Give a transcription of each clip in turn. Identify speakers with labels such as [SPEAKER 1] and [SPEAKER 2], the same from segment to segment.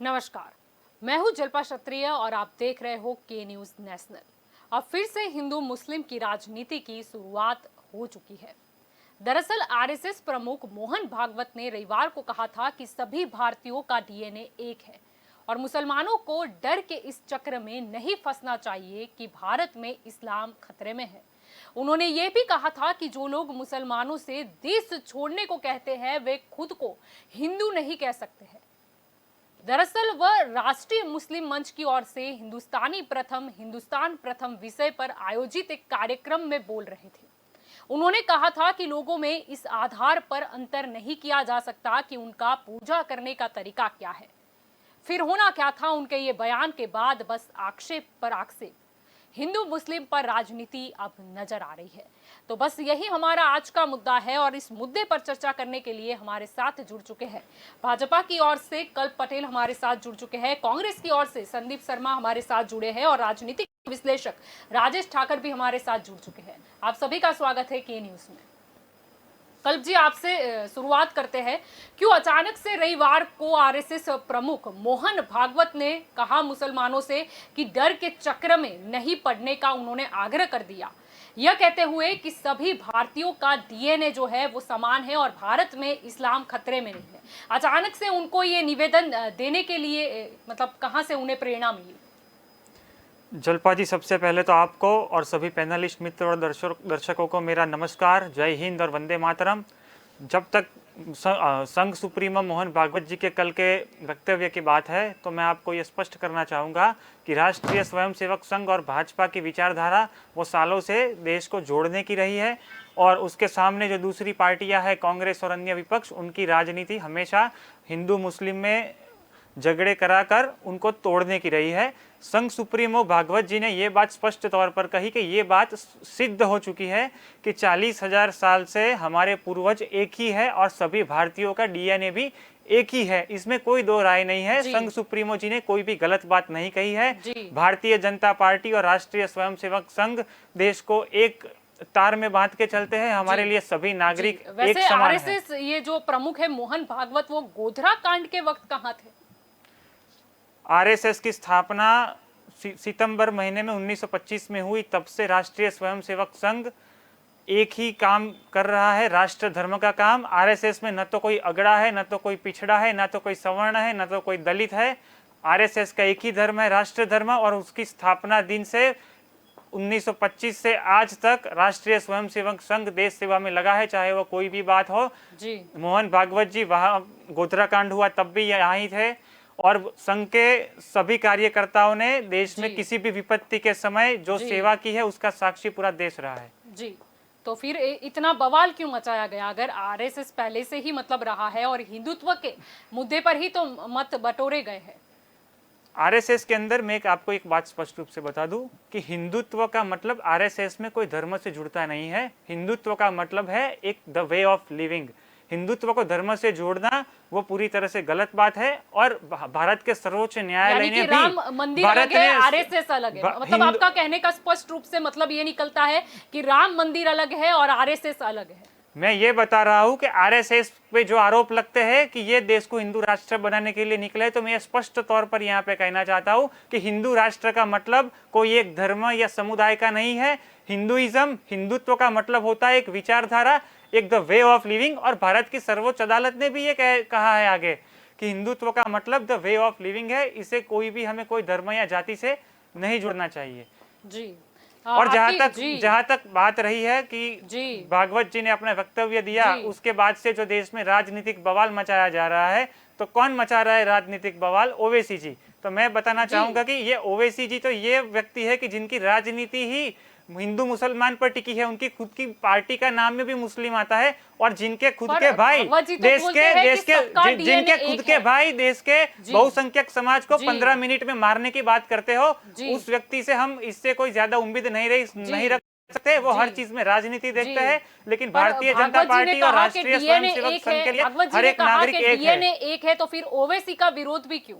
[SPEAKER 1] नमस्कार, मैं हूं जल्पा क्षत्रिय और आप देख रहे हो के न्यूज नेशनल। अब फिर से हिंदू मुस्लिम की राजनीति की शुरुआत हो चुकी है। दरअसल आरएसएस प्रमुख मोहन भागवत ने रविवार को कहा था कि सभी भारतीयों का डीएनए एक है और मुसलमानों को डर के इस चक्र में नहीं फंसना चाहिए कि भारत में इस्लाम खतरे में है। उन्होंने ये भी कहा था कि जो लोग मुसलमानों से देश छोड़ने को कहते हैं वे खुद को हिंदू नहीं कह सकते हैं। दरअसल वह राष्ट्रीय मुस्लिम मंच की ओर से हिंदुस्तान प्रथम विषय पर आयोजित एक कार्यक्रम में बोल रहे थे। उन्होंने कहा था कि लोगों में इस आधार पर अंतर नहीं किया जा सकता कि उनका पूजा करने का तरीका क्या है। फिर होना क्या था उनके ये बयान के बाद, बस आक्षेप पर आक्षेप। हिंदू मुस्लिम पर राजनीति अब नजर आ रही है। तो बस यही हमारा आज का मुद्दा है और इस मुद्दे पर चर्चा करने के लिए हमारे साथ जुड़ चुके हैं भाजपा की ओर से कल्प पटेल हमारे साथ जुड़ चुके हैं, कांग्रेस की ओर से संदीप शर्मा हमारे साथ जुड़े हैं और राजनीतिक विश्लेषक राजेश ठाकर भी हमारे साथ जुड़ चुके हैं। आप सभी का स्वागत है के न्यूज में। कल्प जी, आपसे शुरुआत करते हैं। क्यों अचानक से रविवार को आरएसएस प्रमुख मोहन भागवत ने कहा मुसलमानों से कि डर के चक्र में नहीं पड़ने का उन्होंने आग्रह कर दिया, यह कहते हुए कि सभी भारतीयों का डीएनए जो है वो समान है और भारत में इस्लाम खतरे में नहीं है। अचानक से उनको ये निवेदन देने के लिए मतलब कहां से उन्हें प्रेरणा मिली?
[SPEAKER 2] जल्पा जी, सबसे पहले तो आपको और सभी पैनलिस्ट मित्र और दर्शकों को मेरा नमस्कार, जय हिंद और वंदे मातरम। जब तक संघ सुप्रीमो मोहन भागवत जी के कल के वक्तव्य की बात है तो मैं आपको ये स्पष्ट करना चाहूँगा कि राष्ट्रीय स्वयंसेवक संघ और भाजपा की विचारधारा वो सालों से देश को जोड़ने की रही है और उसके सामने जो दूसरी पार्टियां हैं कांग्रेस और अन्य विपक्ष, उनकी राजनीति हमेशा हिंदू मुस्लिम में झगड़े कराकर उनको तोड़ने की रही है। संघ सुप्रीमो भागवत जी ने ये बात स्पष्ट तौर पर कही कि ये बात सिद्ध हो चुकी है कि 40,000 साल से हमारे पूर्वज एक ही है और सभी भारतीयों का डीएनए भी एक ही है, इसमें कोई दो राय नहीं है। संघ सुप्रीमो जी ने कोई भी गलत बात नहीं कही है। भारतीय जनता पार्टी और राष्ट्रीय स्वयंसेवक संघ देश को एक तार में बांध के चलते हैं। हमारे लिए सभी नागरिक एक समान है।
[SPEAKER 1] आरएसएस ये जो प्रमुख है मोहन भागवत, वो गोधरा कांड के वक्त कहाँ थे?
[SPEAKER 2] आरएसएस की स्थापना सितंबर महीने में 1925 में हुई। तब से राष्ट्रीय स्वयंसेवक संघ एक ही काम कर रहा है, राष्ट्र धर्म का काम। आरएसएस में न तो कोई अगड़ा है, न तो कोई पिछड़ा है, न तो कोई सवर्ण है, न तो कोई दलित है। आरएसएस का एक ही धर्म है, राष्ट्र धर्म, और उसकी स्थापना दिन से 1925 से आज तक राष्ट्रीय स्वयंसेवक संघ देश सेवा में लगा है, चाहे वो कोई भी बात हो। मोहन भागवत जी वहां गोधरा कांड हुआ तब भी यहाँ ही थे और संघ के सभी कार्यकर्ताओं ने देश में किसी भी विपत्ति के समय जो सेवा की है उसका साक्षी पूरा देश रहा है।
[SPEAKER 1] जी, तो फिर इतना बवाल क्यों मचाया गया? अगर आरएसएस पहले से ही मतलब रहा है और हिंदुत्व के मुद्दे पर ही तो मत बटोरे गए हैं।
[SPEAKER 2] आरएसएस के अंदर मैं आपको एक बात स्पष्ट रूप से बता दूं कि हिंदुत्व का मतलब आरएसएस में कोई धर्म से जुड़ता नहीं है। हिंदुत्व का मतलब है एक the way of living. Hindutva को धर्म से जोड़ना वो पूरी तरह से गलत बात है और भारत के सर्वोच्च न्यायालय ने भी
[SPEAKER 1] राम मंदिर अलग है, आरएसएस अलग है। मतलब आपका कहने का स्पष्ट रूप से मतलब ये निकलता है कि राम मंदिर अलग है और आरएसएस अलग है।
[SPEAKER 2] मैं ये बता रहा हूं कि आरएसएस पे जो आरोप लगते हैं कि ये देश को हिंदू राष्ट्र बनाने के लिए निकले, तो मैं स्पष्ट तौर पर यहाँ पे कहना चाहता हूं कि हिंदू राष्ट्र का मतलब कोई एक धर्म या समुदाय का नहीं है। हिंदुइज्म, हिंदुत्व का मतलब होता है एक विचारधारा, एक द वे ऑफ लिविंग। और भारत की सर्वोच्च अदालत ने भी ये कहा है आगे कि हिंदुत्व का मतलब द वे ऑफ लिविंग है। इसे कोई भी, हमें कोई धर्म या जाति से नहीं जुड़ना चाहिए।
[SPEAKER 1] जी।
[SPEAKER 2] और जहां तक बात रही है कि भागवत जी ने अपना वक्तव्य दिया, उसके बाद से जो देश में राजनीतिक बवाल मचाया जा रहा है, तो कौन मचा रहा है राजनीतिक बवाल? ओवैसी जी। तो मैं बताना चाहूंगा कि ये ओवैसी जी तो ये व्यक्ति है कि जिनकी राजनीति ही हिंदू मुसलमान पर टिकी है। उनकी खुद की पार्टी का नाम में भी मुस्लिम आता है और जिनके खुद के भाई जिनके खुद के भाई देश के बहुसंख्यक समाज को 15 मिनट में मारने की बात करते हो, उस व्यक्ति से हम इससे कोई ज्यादा उम्मीद नहीं रख सकते। वो हर चीज में राजनीति देखते हैं, लेकिन भारतीय जनता पार्टी और राष्ट्रीय स्वयंसेवक संघ के लिए हर एक नागरिक
[SPEAKER 1] एक है। तो फिर ओवैसी का विरोध भी क्यों?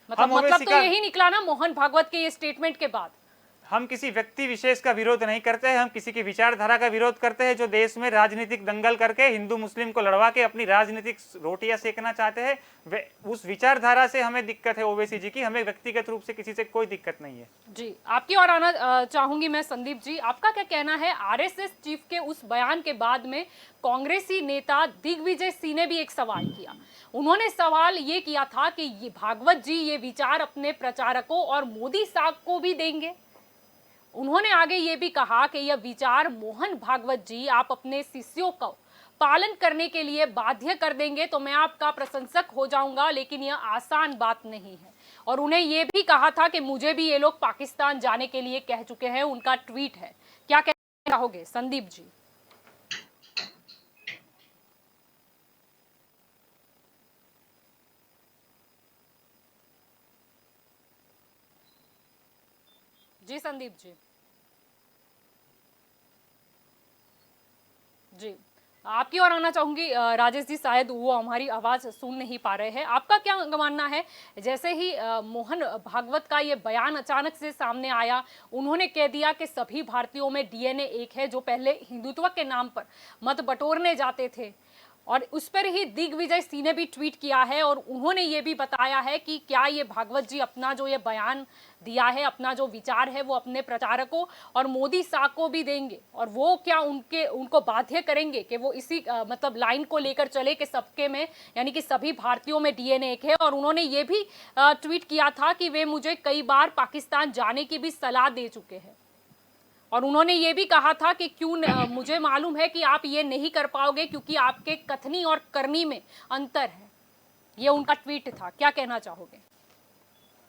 [SPEAKER 1] मतलब तो यही निकला ना मोहन भागवत के ये स्टेटमेंट के बाद।
[SPEAKER 2] हम किसी व्यक्ति विशेष का विरोध नहीं करते हैं, हम किसी की विचारधारा का विरोध करते हैं जो देश में राजनीतिक दंगल करके हिंदू मुस्लिम को लड़वा के अपनी राजनीतिक रोटियां सेकना चाहते हैं। वे उस विचारधारा से हमें दिक्कत है ओवैसी जी की, हमें व्यक्तिगत रूप से किसी से कोई दिक्कत नहीं है।
[SPEAKER 1] जी, आपकी ओर आना चाहूंगी मैं। संदीप जी, आपका क्या कहना है? आरएसएस चीफ के उस बयान के बाद में कांग्रेसी नेता दिग्विजय सिंह ने भी एक सवाल किया। उन्होंने सवाल ये किया था कि ये भागवत जी ये विचार अपने प्रचारकों और मोदी साहब को भी देंगे। उन्होंने आगे ये भी कहा कि यह विचार मोहन भागवत जी आप अपने शिष्यों को पालन करने के लिए बाध्य कर देंगे तो मैं आपका प्रशंसक हो जाऊंगा, लेकिन यह आसान बात नहीं है। और उन्हें यह भी कहा था कि मुझे भी ये लोग पाकिस्तान जाने के लिए कह चुके हैं। उनका ट्वीट है, क्या कहना चाहोगे संदीप जी? जी संदीप जी। जी, आपकी ओर आना चाहूंगी राजेश जी। शायद वो हमारी आवाज सुन नहीं पा रहे हैं। आपका क्या मानना है? जैसे ही मोहन भागवत का ये बयान अचानक से सामने आया, उन्होंने कह दिया कि सभी भारतीयों में डीएनए एक है, जो पहले हिंदुत्व के नाम पर मत बटोरने जाते थे। और उस पर ही दिग्विजय सिंह ने भी ट्वीट किया है और उन्होंने ये भी बताया है कि क्या ये भागवत जी अपना जो ये बयान दिया है, अपना जो विचार है, वो अपने प्रचारकों और मोदी शाह को भी देंगे, और वो क्या उनको बाध्य करेंगे कि वो इसी मतलब लाइन को लेकर चले कि सबके में, यानी कि सभी भारतीयों में डीएनए एक है। और उन्होंने ये भी ट्वीट किया था कि वे मुझे कई बार पाकिस्तान जाने की भी सलाह दे चुके हैं। और उन्होंने ये भी कहा था कि मुझे मालूम है कि आप ये नहीं कर पाओगे क्योंकि आपके कथनी और करनी में अंतर है। ये उनका ट्वीट था, क्या कहना चाहोगे?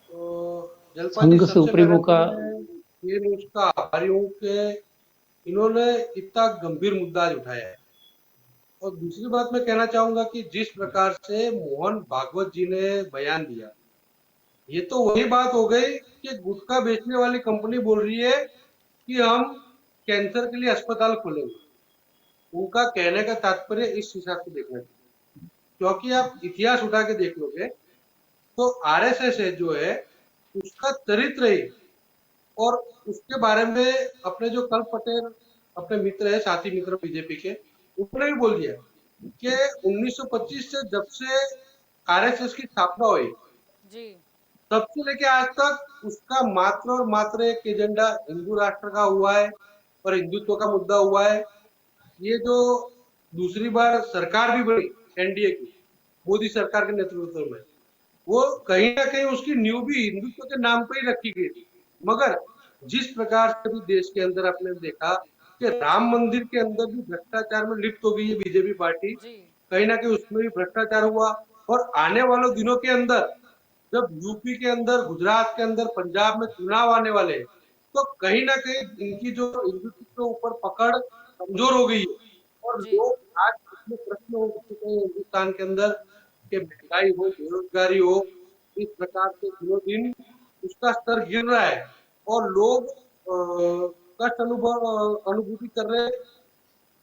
[SPEAKER 3] तो जलपा जी,
[SPEAKER 4] संघ
[SPEAKER 3] सबसे
[SPEAKER 4] सुप्रीमो
[SPEAKER 3] पहले
[SPEAKER 4] का
[SPEAKER 3] तो ये न्यूज का आभारी हूँ कि इन्होंने इतना गंभीर मुद्दा आज उठाया है। और दूसरी बात मैं कहना चाहूंगा कि जिस प्रकार से मोहन भागवत जी ने बयान दिया, ये तो वही बात हो गई कि गुटखा बेचने वाली कंपनी बोल रही है कि हम कैंसर के लिए अस्पताल खोलेंगे। उनका कहने का तात्पर्य इस हिसाब से देखना चाहिए, क्योंकि आप इतिहास उठा के देख लोगे तो आरएसएस है जो है उसका चरित्र ही, और उसके बारे में अपने जो कल पटेल अपने मित्र है, साथी मित्र बीजेपी के, उन्होंने भी बोल दिया कि 1925 से जब से आरएसएस की स्थापना हुई
[SPEAKER 1] जी,
[SPEAKER 3] तब से लेके आज तक उसका मात्र और मात्र एक एजेंडा हिंदू राष्ट्र का हुआ है और हिंदुत्व का मुद्दा हुआ है। ये जो दूसरी बार सरकार भी बनी एनडीए की, मोदी सरकार के नेतृत्व में, वो कहीं ना कहीं उसकी नींव भी हिंदुत्व के नाम पर ही रखी गई थी। मगर जिस प्रकार से भी देश के अंदर आपने देखा कि राम मंदिर के अंदर भी भ्रष्टाचार में लिप्त हो गई है बीजेपी पार्टी,
[SPEAKER 1] जी,
[SPEAKER 3] कहीं ना कहीं उसमें भी भ्रष्टाचार हुआ। और आने वाले दिनों के अंदर जब यूपी के अंदर, गुजरात के अंदर, पंजाब में चुनाव आने वाले हैं, तो कहीं ना कहीं इनकी जो हिंदुत्व के ऊपर पकड़ कमजोर हो गई है। और
[SPEAKER 1] जी,
[SPEAKER 3] लोग आज इसमें प्रश्न उठ चुके हैं हिंदुस्तान के अंदर कि महंगाई हो, बेरोजगारी हो, इस प्रकार से दिनों दिन उसका स्तर गिर रहा है और लोग कष्ट अनुभूति कर रहे हैं।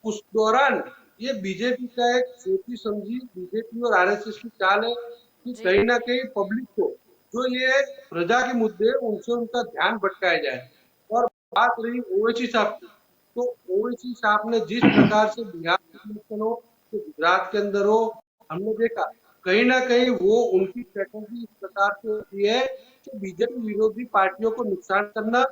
[SPEAKER 3] उस दौरान ये बीजेपी का एक सोची समझी बीजेपी और आरएसएस की चाल है कि
[SPEAKER 1] जी,
[SPEAKER 3] कहीं ना कहीं पब्लिक को जो ये प्रजा के मुद्दे उनसे उनका ध्यान भटकाया जाए। और बात रही ओवैसी साहब की, तो ओवैसी साहब ने जिस प्रकार से बिहार के इलेक्शन हो, तो गुजरात के अंदर हो, हमने देखा कहीं ना कहीं वो उनकी स्ट्रेटेजी इस प्रकार से होती है कि बीजेपी विरोधी पार्टियों को नुकसान करना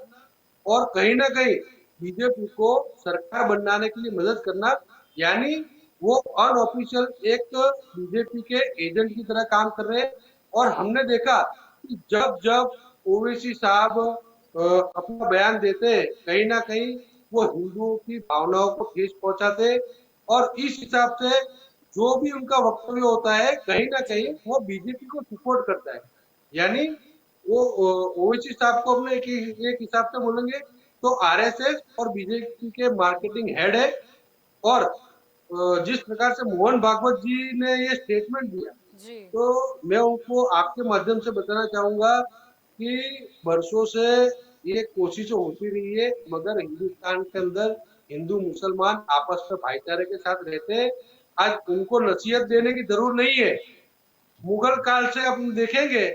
[SPEAKER 3] और कहीं ना कहीं बीजेपी को सरकार बनाने के लिए मदद करना, यानी वो अनऑफिशियल एक बीजेपी के एजेंट की तरह काम कर रहे हैं। और
[SPEAKER 1] जी,
[SPEAKER 3] हमने देखा कि जब जब ओवैसी साहब अपना बयान देते, कहीं ना कहीं वो हिंदुओं की भावनाओं को ठेस पहुंचाते, और इस हिसाब से जो भी उनका वक्तव्य होता है कहीं ना
[SPEAKER 1] जी,
[SPEAKER 3] कहीं वो बीजेपी को सपोर्ट करता है। यानी वो ओवैसी साहब को अपने एक हिसाब से बोलेंगे तो आरएसएस और बीजेपी के मार्केटिंग हेड है। और जिस प्रकार से मोहन भागवत जी ने ये स्टेटमेंट दिया,
[SPEAKER 1] जी,
[SPEAKER 3] तो मैं उनको आपके माध्यम से बताना चाहूंगा कि वर्षों से ये कोशिश होती रही है, मगर हिंदुस्तान के अंदर हिंदू मुसलमान आपस में भाईचारे के साथ रहते हैं। आज उनको नसीहत देने की जरूरत नहीं है। मुगल काल से हम देखेंगे,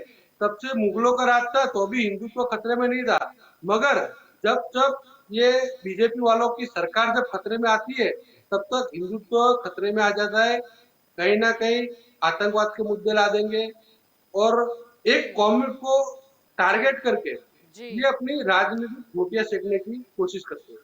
[SPEAKER 3] तब से मुगलों का राज था तो भी हिंदुत्व खतरे में नहीं था, मगर जब जब ये बीजेपी वालों की सरकार जब खतरे में आती है, तब तक हिंदुत्व खतरे में आ जाता है। कहीं ना कहीं आतंकवाद के मुद्दे ला देंगे और एक कौम को टारगेट करके
[SPEAKER 1] जी
[SPEAKER 3] ये अपनी राजनीतिक गोटियां सेकने की कोशिश करते हैं।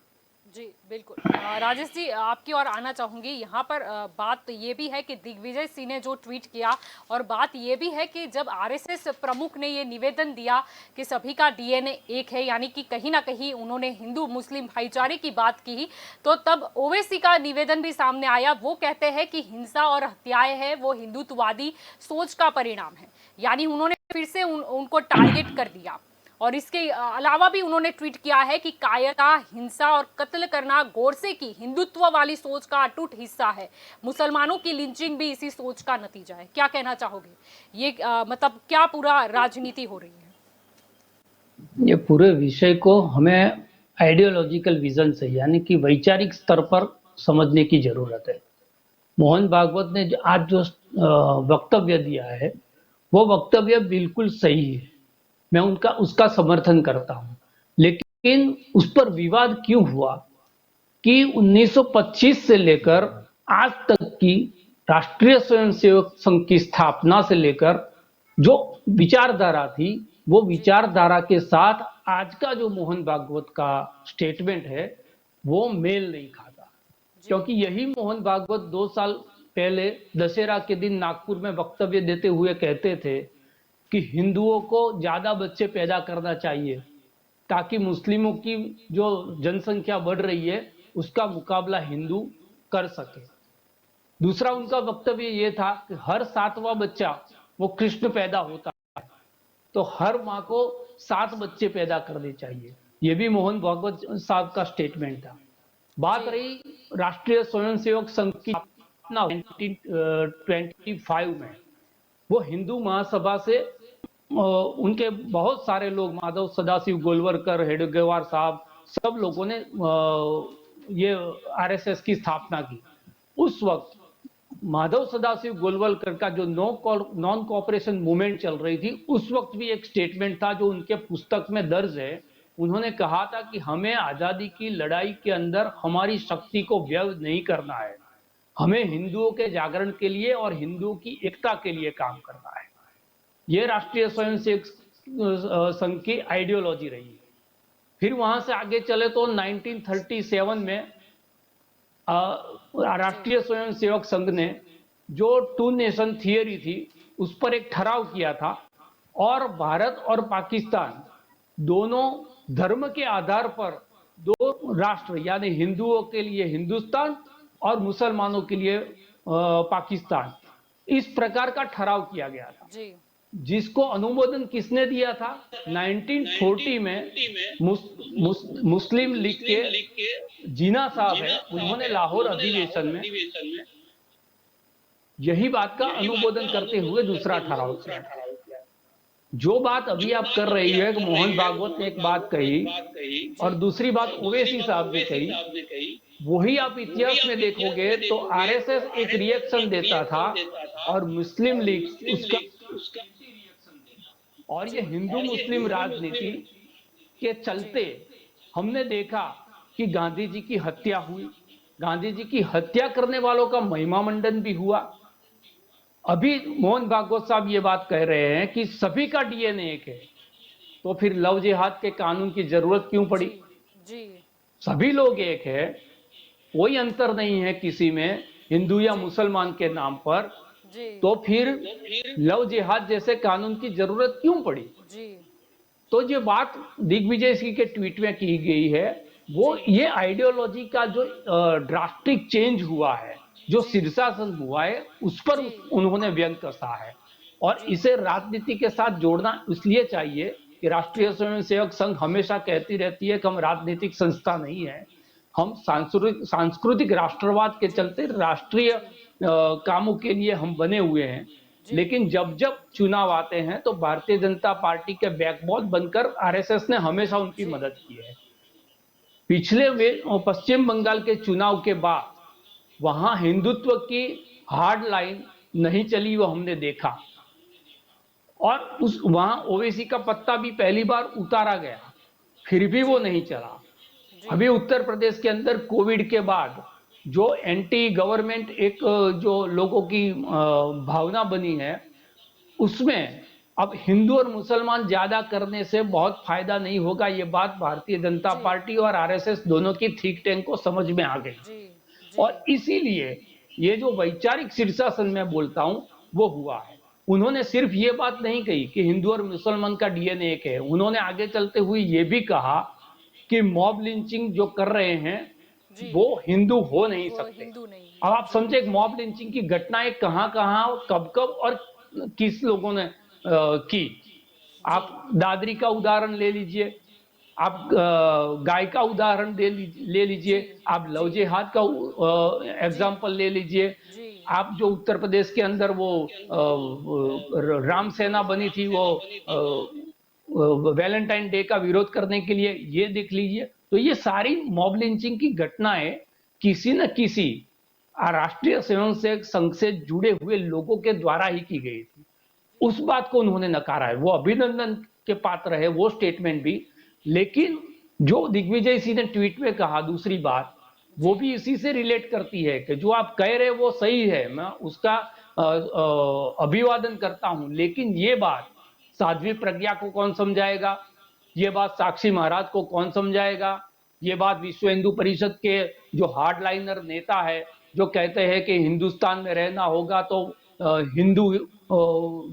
[SPEAKER 1] जी बिल्कुल। राजेश जी, आपकी ओर आना चाहूंगी। यहाँ पर बात ये भी है कि दिग्विजय सिंह ने जो ट्वीट किया, और बात ये भी है कि जब आरएसएस प्रमुख ने ये निवेदन दिया कि सभी का डीएनए एक है, यानी कि कहीं ना कहीं उन्होंने हिंदू मुस्लिम भाईचारे की बात की, तो तब ओवैसी का निवेदन भी सामने आया। वो कहते हैं कि हिंसा और हत्याएं हैं वो हिंदुत्ववादी सोच का परिणाम है, यानी उन्होंने फिर से उनको टारगेट कर दिया। और इसके अलावा भी उन्होंने ट्वीट किया है कि कायरता, हिंसा और कत्ल करना गोडसे की हिंदुत्व वाली सोच का अटूट हिस्सा है। मुसलमानों की लिंचिंग भी इसी सोच का नतीजा है। क्या कहना चाहोगे? ये मतलब क्या पूरा राजनीति हो रही है?
[SPEAKER 4] ये पूरे विषय को हमें आइडियोलॉजिकल विजन से, यानी कि वैचारिक स्तर पर समझने की जरूरत है। मोहन भागवत ने आज जो वक्तव्य दिया है, वो वक्तव्य बिल्कुल सही है। मैं उसका समर्थन करता हूं, लेकिन उस पर विवाद क्यों हुआ कि 1925 से लेकर आज तक की राष्ट्रीय स्वयंसेवक संघ की स्थापना से लेकर जो विचारधारा थी, वो विचारधारा के साथ आज का जो मोहन भागवत का स्टेटमेंट है वो मेल नहीं खाता। क्योंकि यही मोहन भागवत 2 साल पहले दशहरा के दिन नागपुर में वक्तव्य देते हुए कहते थे कि हिंदुओं को ज्यादा बच्चे पैदा करना चाहिए ताकि मुस्लिमों की जो जनसंख्या बढ़ रही है उसका मुकाबला हिंदू कर सके। दूसरा उनका वक्तव्य ये था कि हर 7वां बच्चा वो कृष्ण पैदा होता है, तो हर माँ को 7 बच्चे पैदा करने चाहिए। ये भी मोहन भागवत साहब का स्टेटमेंट था। बात रही राष्ट्रीय स्वयंसेवक संघ की स्थापना 1925 में, वो हिंदू महासभा से उनके बहुत सारे लोग, माधव सदाशिव गोलवलकर, हेडगेवार साहब, सब लोगों ने ये आरएसएस की स्थापना की। उस वक्त माधव सदाशिव गोलवलकर का जो नॉन कोऑपरेशन मूवमेंट चल रही थी, उस वक्त भी एक स्टेटमेंट था जो उनके पुस्तक में दर्ज है। उन्होंने कहा था कि हमें आजादी की लड़ाई के अंदर हमारी शक्ति को व्यय नहीं करना है, हमें हिंदुओं के जागरण के लिए और हिंदुओं की एकता के लिए काम करना है। ये राष्ट्रीय स्वयंसेवक संघ की आइडियोलॉजी रही है। फिर वहां से आगे चले तो 1937 में राष्ट्रीय स्वयंसेवक संघ ने जो 2 नेशन थियरी थी उस पर एक ठहराव किया था, और भारत और पाकिस्तान दोनों धर्म के आधार पर 2 राष्ट्र, यानी हिंदुओं के लिए हिंदुस्तान और मुसलमानों के लिए पाकिस्तान, इस प्रकार का ठहराव किया गया था
[SPEAKER 1] जी।
[SPEAKER 4] जिसको अनुमोदन किसने दिया था? 1940 में मुस्लिम लीग के जीना साहब है, उन्होंने लाहौर अधिवेशन में यही बात का अनुमोदन करते हुए दूसरा ठहराव किया। जो बात अभी आप कर रही है कि मोहन भागवत ने एक बात कही और दूसरी बात ओवैसी साहब ने कही, वही आप इतिहास में देखोगे तो आरएसएस एक रिएक्शन देता था और मुस्लिम लीग उसका, और ये हिंदू मुस्लिम राजनीति के चलते हमने देखा कि गांधी जी की हत्या हुई, गांधी जी की हत्या करने वालों का महिमा मंडन भी हुआ। अभी मोहन भागवत साहब ये बात कह रहे हैं कि सभी का डीएनए एक है, तो फिर लव जिहाद के कानून की जरूरत क्यों पड़ी?
[SPEAKER 1] जी।
[SPEAKER 4] सभी लोग एक है, कोई अंतर नहीं है किसी में, हिंदू या मुसलमान के नाम पर, तो फिर लव जिहाद जैसे कानून की जरूरत क्यों पड़ी?
[SPEAKER 1] जी।
[SPEAKER 4] तो ये बात दिग्विजय सिंह के ट्वीट में की गई है, वो ये आइडियोलॉजी का जो ड्रास्टिक चेंज हुआ है, जो शीर्षासन हुआ है, उस पर उन्होंने व्यंग कसा है। और इसे राजनीति के साथ जोड़ना इसलिए चाहिए कि राष्ट्रीय स्वयंसेवक संघ हमेशा कहती रहती है कि हम राजनीतिक संस्था नहीं है, हम सांस्कृतिक राष्ट्रवाद के चलते राष्ट्रीय कामों के लिए हम बने हुए हैं। लेकिन जब जब चुनाव आते हैं तो भारतीय जनता पार्टी के बैकबोन बनकर आरएसएस ने हमेशा उनकी मदद की है। पिछले पश्चिम बंगाल के चुनाव के बाद वहां हिंदुत्व की हार्ड लाइन नहीं चली, वो हमने देखा, और वहां ओवैसी का पत्ता भी पहली बार उतारा गया। फिर भी वो नहीं चला। अभी उत्तर प्रदेश के अंदर कोविड के बाद जो एंटी गवर्नमेंट एक जो लोगों की भावना बनी है, उसमें अब हिंदू और मुसलमान ज्यादा करने से बहुत फायदा नहीं होगा। ये बात भारतीय जनता
[SPEAKER 1] जी
[SPEAKER 4] पार्टी और आरएसएस दोनों की थिंक टैंक को समझ में आ गई।
[SPEAKER 1] जी जी
[SPEAKER 4] और इसीलिए ये जो वैचारिक शीर्षासन में बोलता हूं वो हुआ है। उन्होंने सिर्फ ये बात नहीं कही कि हिंदू और मुसलमान का डीएनए एक है, उन्होंने आगे चलते हुए ये भी कहा कि मॉब लिंचिंग जो कर रहे हैं
[SPEAKER 1] जी
[SPEAKER 4] वो हिंदू हो नहीं
[SPEAKER 1] वो
[SPEAKER 4] सकते।
[SPEAKER 1] हिंदू नहीं
[SPEAKER 4] अब
[SPEAKER 1] है।
[SPEAKER 4] आप
[SPEAKER 1] जी
[SPEAKER 4] समझे मॉब लिंचिंग की घटनाएं कहां कहां कब कब और किस लोगों ने की।
[SPEAKER 1] जी
[SPEAKER 4] आप दादरी का उदाहरण ले लीजिए, आप गाय का उदाहरण ले लीजिए,
[SPEAKER 1] जी
[SPEAKER 4] आप लव
[SPEAKER 1] जी
[SPEAKER 4] जिहाद का
[SPEAKER 1] जी
[SPEAKER 4] एग्जाम्पल ले लीजिए।
[SPEAKER 1] जी
[SPEAKER 4] आप जो उत्तर प्रदेश के अंदर वो राम सेना बनी थी, वो वैलेंटाइन डे का विरोध करने के लिए, ये देख लीजिए। तो ये सारी मॉब लिंचिंग की घटनाएं किसी न किसी राष्ट्रीय स्वयंसेवक संघ से जुड़े हुए लोगों के द्वारा ही की गई थी। उस बात को उन्होंने नकारा है, वो अभिनंदन के पात्र है वो स्टेटमेंट भी। लेकिन जो दिग्विजय सिंह ने ट्वीट में कहा दूसरी बात, वो
[SPEAKER 1] जी
[SPEAKER 4] भी इसी से रिलेट करती है कि जो आप कह रहे वो सही है, मैं उसका अभिवादन करता हूं। लेकिन ये बात साध्वी प्रज्ञा को कौन समझाएगा, ये बात साक्षी महाराज को कौन समझाएगा, ये बात विश्व हिंदू परिषद के जो हार्डलाइनर नेता है जो कहते हैं कि हिंदुस्तान में रहना होगा तो हिंदू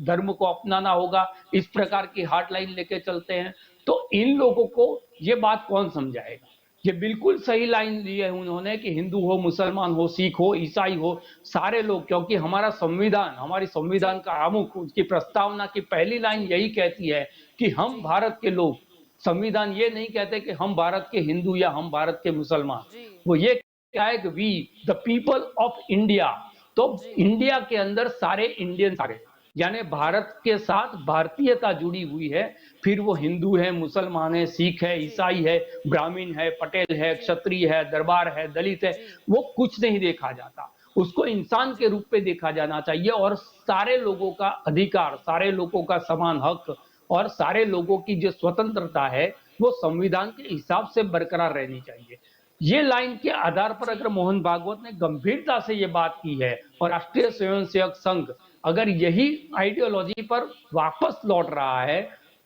[SPEAKER 4] धर्म को अपनाना होगा, इस प्रकार की हार्डलाइन लेके चलते हैं, तो इन लोगों को ये बात कौन समझाएगा। ये बिल्कुल सही लाइन ली है उन्होंने कि हिंदू हो, मुसलमान हो, सिख हो, ईसाई हो, सारे लोग, क्योंकि हमारा संविधान, हमारी
[SPEAKER 1] जी
[SPEAKER 4] संविधान का आमुख, उसकी प्रस्तावना की पहली लाइन
[SPEAKER 1] जी
[SPEAKER 4] यही कहती है कि हम
[SPEAKER 1] जी
[SPEAKER 4] भारत के लोग। संविधान ये नहीं कहते कि हम भारत के हिंदू या हम भारत के मुसलमान,
[SPEAKER 1] जी
[SPEAKER 4] वो ये क्या है कि we the people of India. तो
[SPEAKER 1] जी
[SPEAKER 4] इंडिया के अंदर सारे इंडियन, सारे यानी
[SPEAKER 1] जी
[SPEAKER 4] भारत के साथ भारतीयता जुड़ी हुई है। फिर वो
[SPEAKER 1] जी
[SPEAKER 4] हिंदू है, मुसलमान है, सिख है,
[SPEAKER 1] जी
[SPEAKER 4] ईसाई है, ब्राह्मण है, पटेल है,
[SPEAKER 1] जी
[SPEAKER 4] क्षत्रिय है, दरबार है, दलित है,
[SPEAKER 1] जी
[SPEAKER 4] वो कुछ नहीं देखा जाता। उसको इंसान के
[SPEAKER 1] जी
[SPEAKER 4] रूप में देखा जाना चाहिए और सारे लोगों का अधिकार, सारे लोगों का समान हक और सारे लोगों की जो स्वतंत्रता है वो संविधान के हिसाब से बरकरार रहनी चाहिए। ये लाइन के आधार पर
[SPEAKER 1] जी
[SPEAKER 4] अगर मोहन भागवत ने गंभीरता से ये बात की है और राष्ट्रीय
[SPEAKER 1] जी
[SPEAKER 4] स्वयंसेवक संघ अगर यही आइडियोलॉजी पर वापस लौट रहा है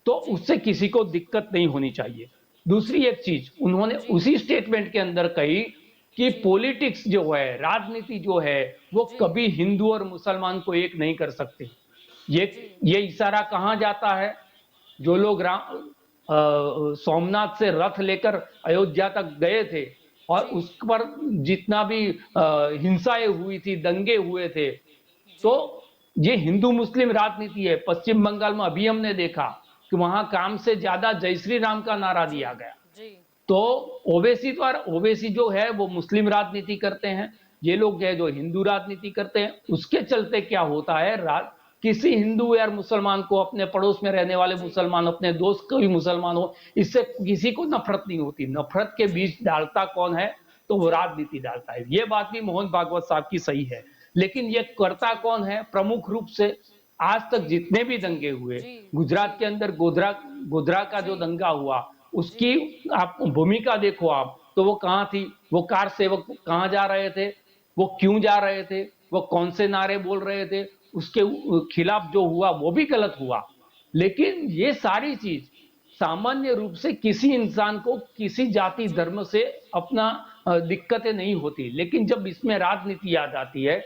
[SPEAKER 4] तो
[SPEAKER 1] जी
[SPEAKER 4] उससे किसी को दिक्कत नहीं होनी चाहिए।
[SPEAKER 1] जी
[SPEAKER 4] दूसरी एक चीज उन्होंने
[SPEAKER 1] जी
[SPEAKER 4] उसी स्टेटमेंट के अंदर कही कि
[SPEAKER 1] जी
[SPEAKER 4] पॉलिटिक्स जो है, राजनीति जो है, वो
[SPEAKER 1] जी
[SPEAKER 4] कभी हिंदू और मुसलमान को एक नहीं कर सकती। ये
[SPEAKER 1] जी
[SPEAKER 4] ये इशारा कहां जाता है, जो लोग सोमनाथ से रथ लेकर अयोध्या तक गए थे और
[SPEAKER 1] जी
[SPEAKER 4] उस पर जितना भी हिंसाएं हुई थी, दंगे हुए थे,
[SPEAKER 1] जी
[SPEAKER 4] तो ये हिंदू मुस्लिम राजनीति है। पश्चिम बंगाल में अभी हमने देखा कि वहां काम से ज्यादा जय श्री राम का नारा
[SPEAKER 1] जी
[SPEAKER 4] दिया गया।
[SPEAKER 1] जी
[SPEAKER 4] तो ओवैसी जो है वो मुस्लिम राजनीति करते हैं, ये लोग है जो हिंदू राजनीति करते हैं। उसके चलते क्या होता है, किसी हिंदू या मुसलमान को, अपने पड़ोस में रहने वाले
[SPEAKER 1] जी
[SPEAKER 4] मुसलमान, अपने दोस्त कोई मुसलमान हो, इससे किसी को नफरत नहीं होती। नफरत के
[SPEAKER 1] जी
[SPEAKER 4] बीच डालता कौन है, तो वो
[SPEAKER 1] जी
[SPEAKER 4] राजनीति डालता है। ये बात भी मोहन भागवत साहब की सही है। लेकिन
[SPEAKER 1] जी
[SPEAKER 4] ये करता
[SPEAKER 1] जी
[SPEAKER 4] कौन है प्रमुख रूप से, आज तक
[SPEAKER 1] जी
[SPEAKER 4] जितने भी
[SPEAKER 1] जी
[SPEAKER 4] दंगे हुए,
[SPEAKER 1] जी जी
[SPEAKER 4] गुजरात के अंदर गोधरा गोधरा का
[SPEAKER 1] जी
[SPEAKER 4] जो दंगा हुआ,
[SPEAKER 1] जी
[SPEAKER 4] उसकी आप भूमिका देखो आप, तो वो कहां थी, वो कार सेवक कहां जा रहे थे, वो क्यों जा रहे थे, वो कौन से नारे बोल रहे थे, उसके खिलाफ जो हुआ वो भी गलत हुआ। लेकिन ये सारी चीज सामान्य रूप से किसी इंसान को किसी जाति
[SPEAKER 1] जी
[SPEAKER 4] धर्म से अपना दिक्कतें नहीं होती। लेकिन जब इसमें राजनीति आ जाती है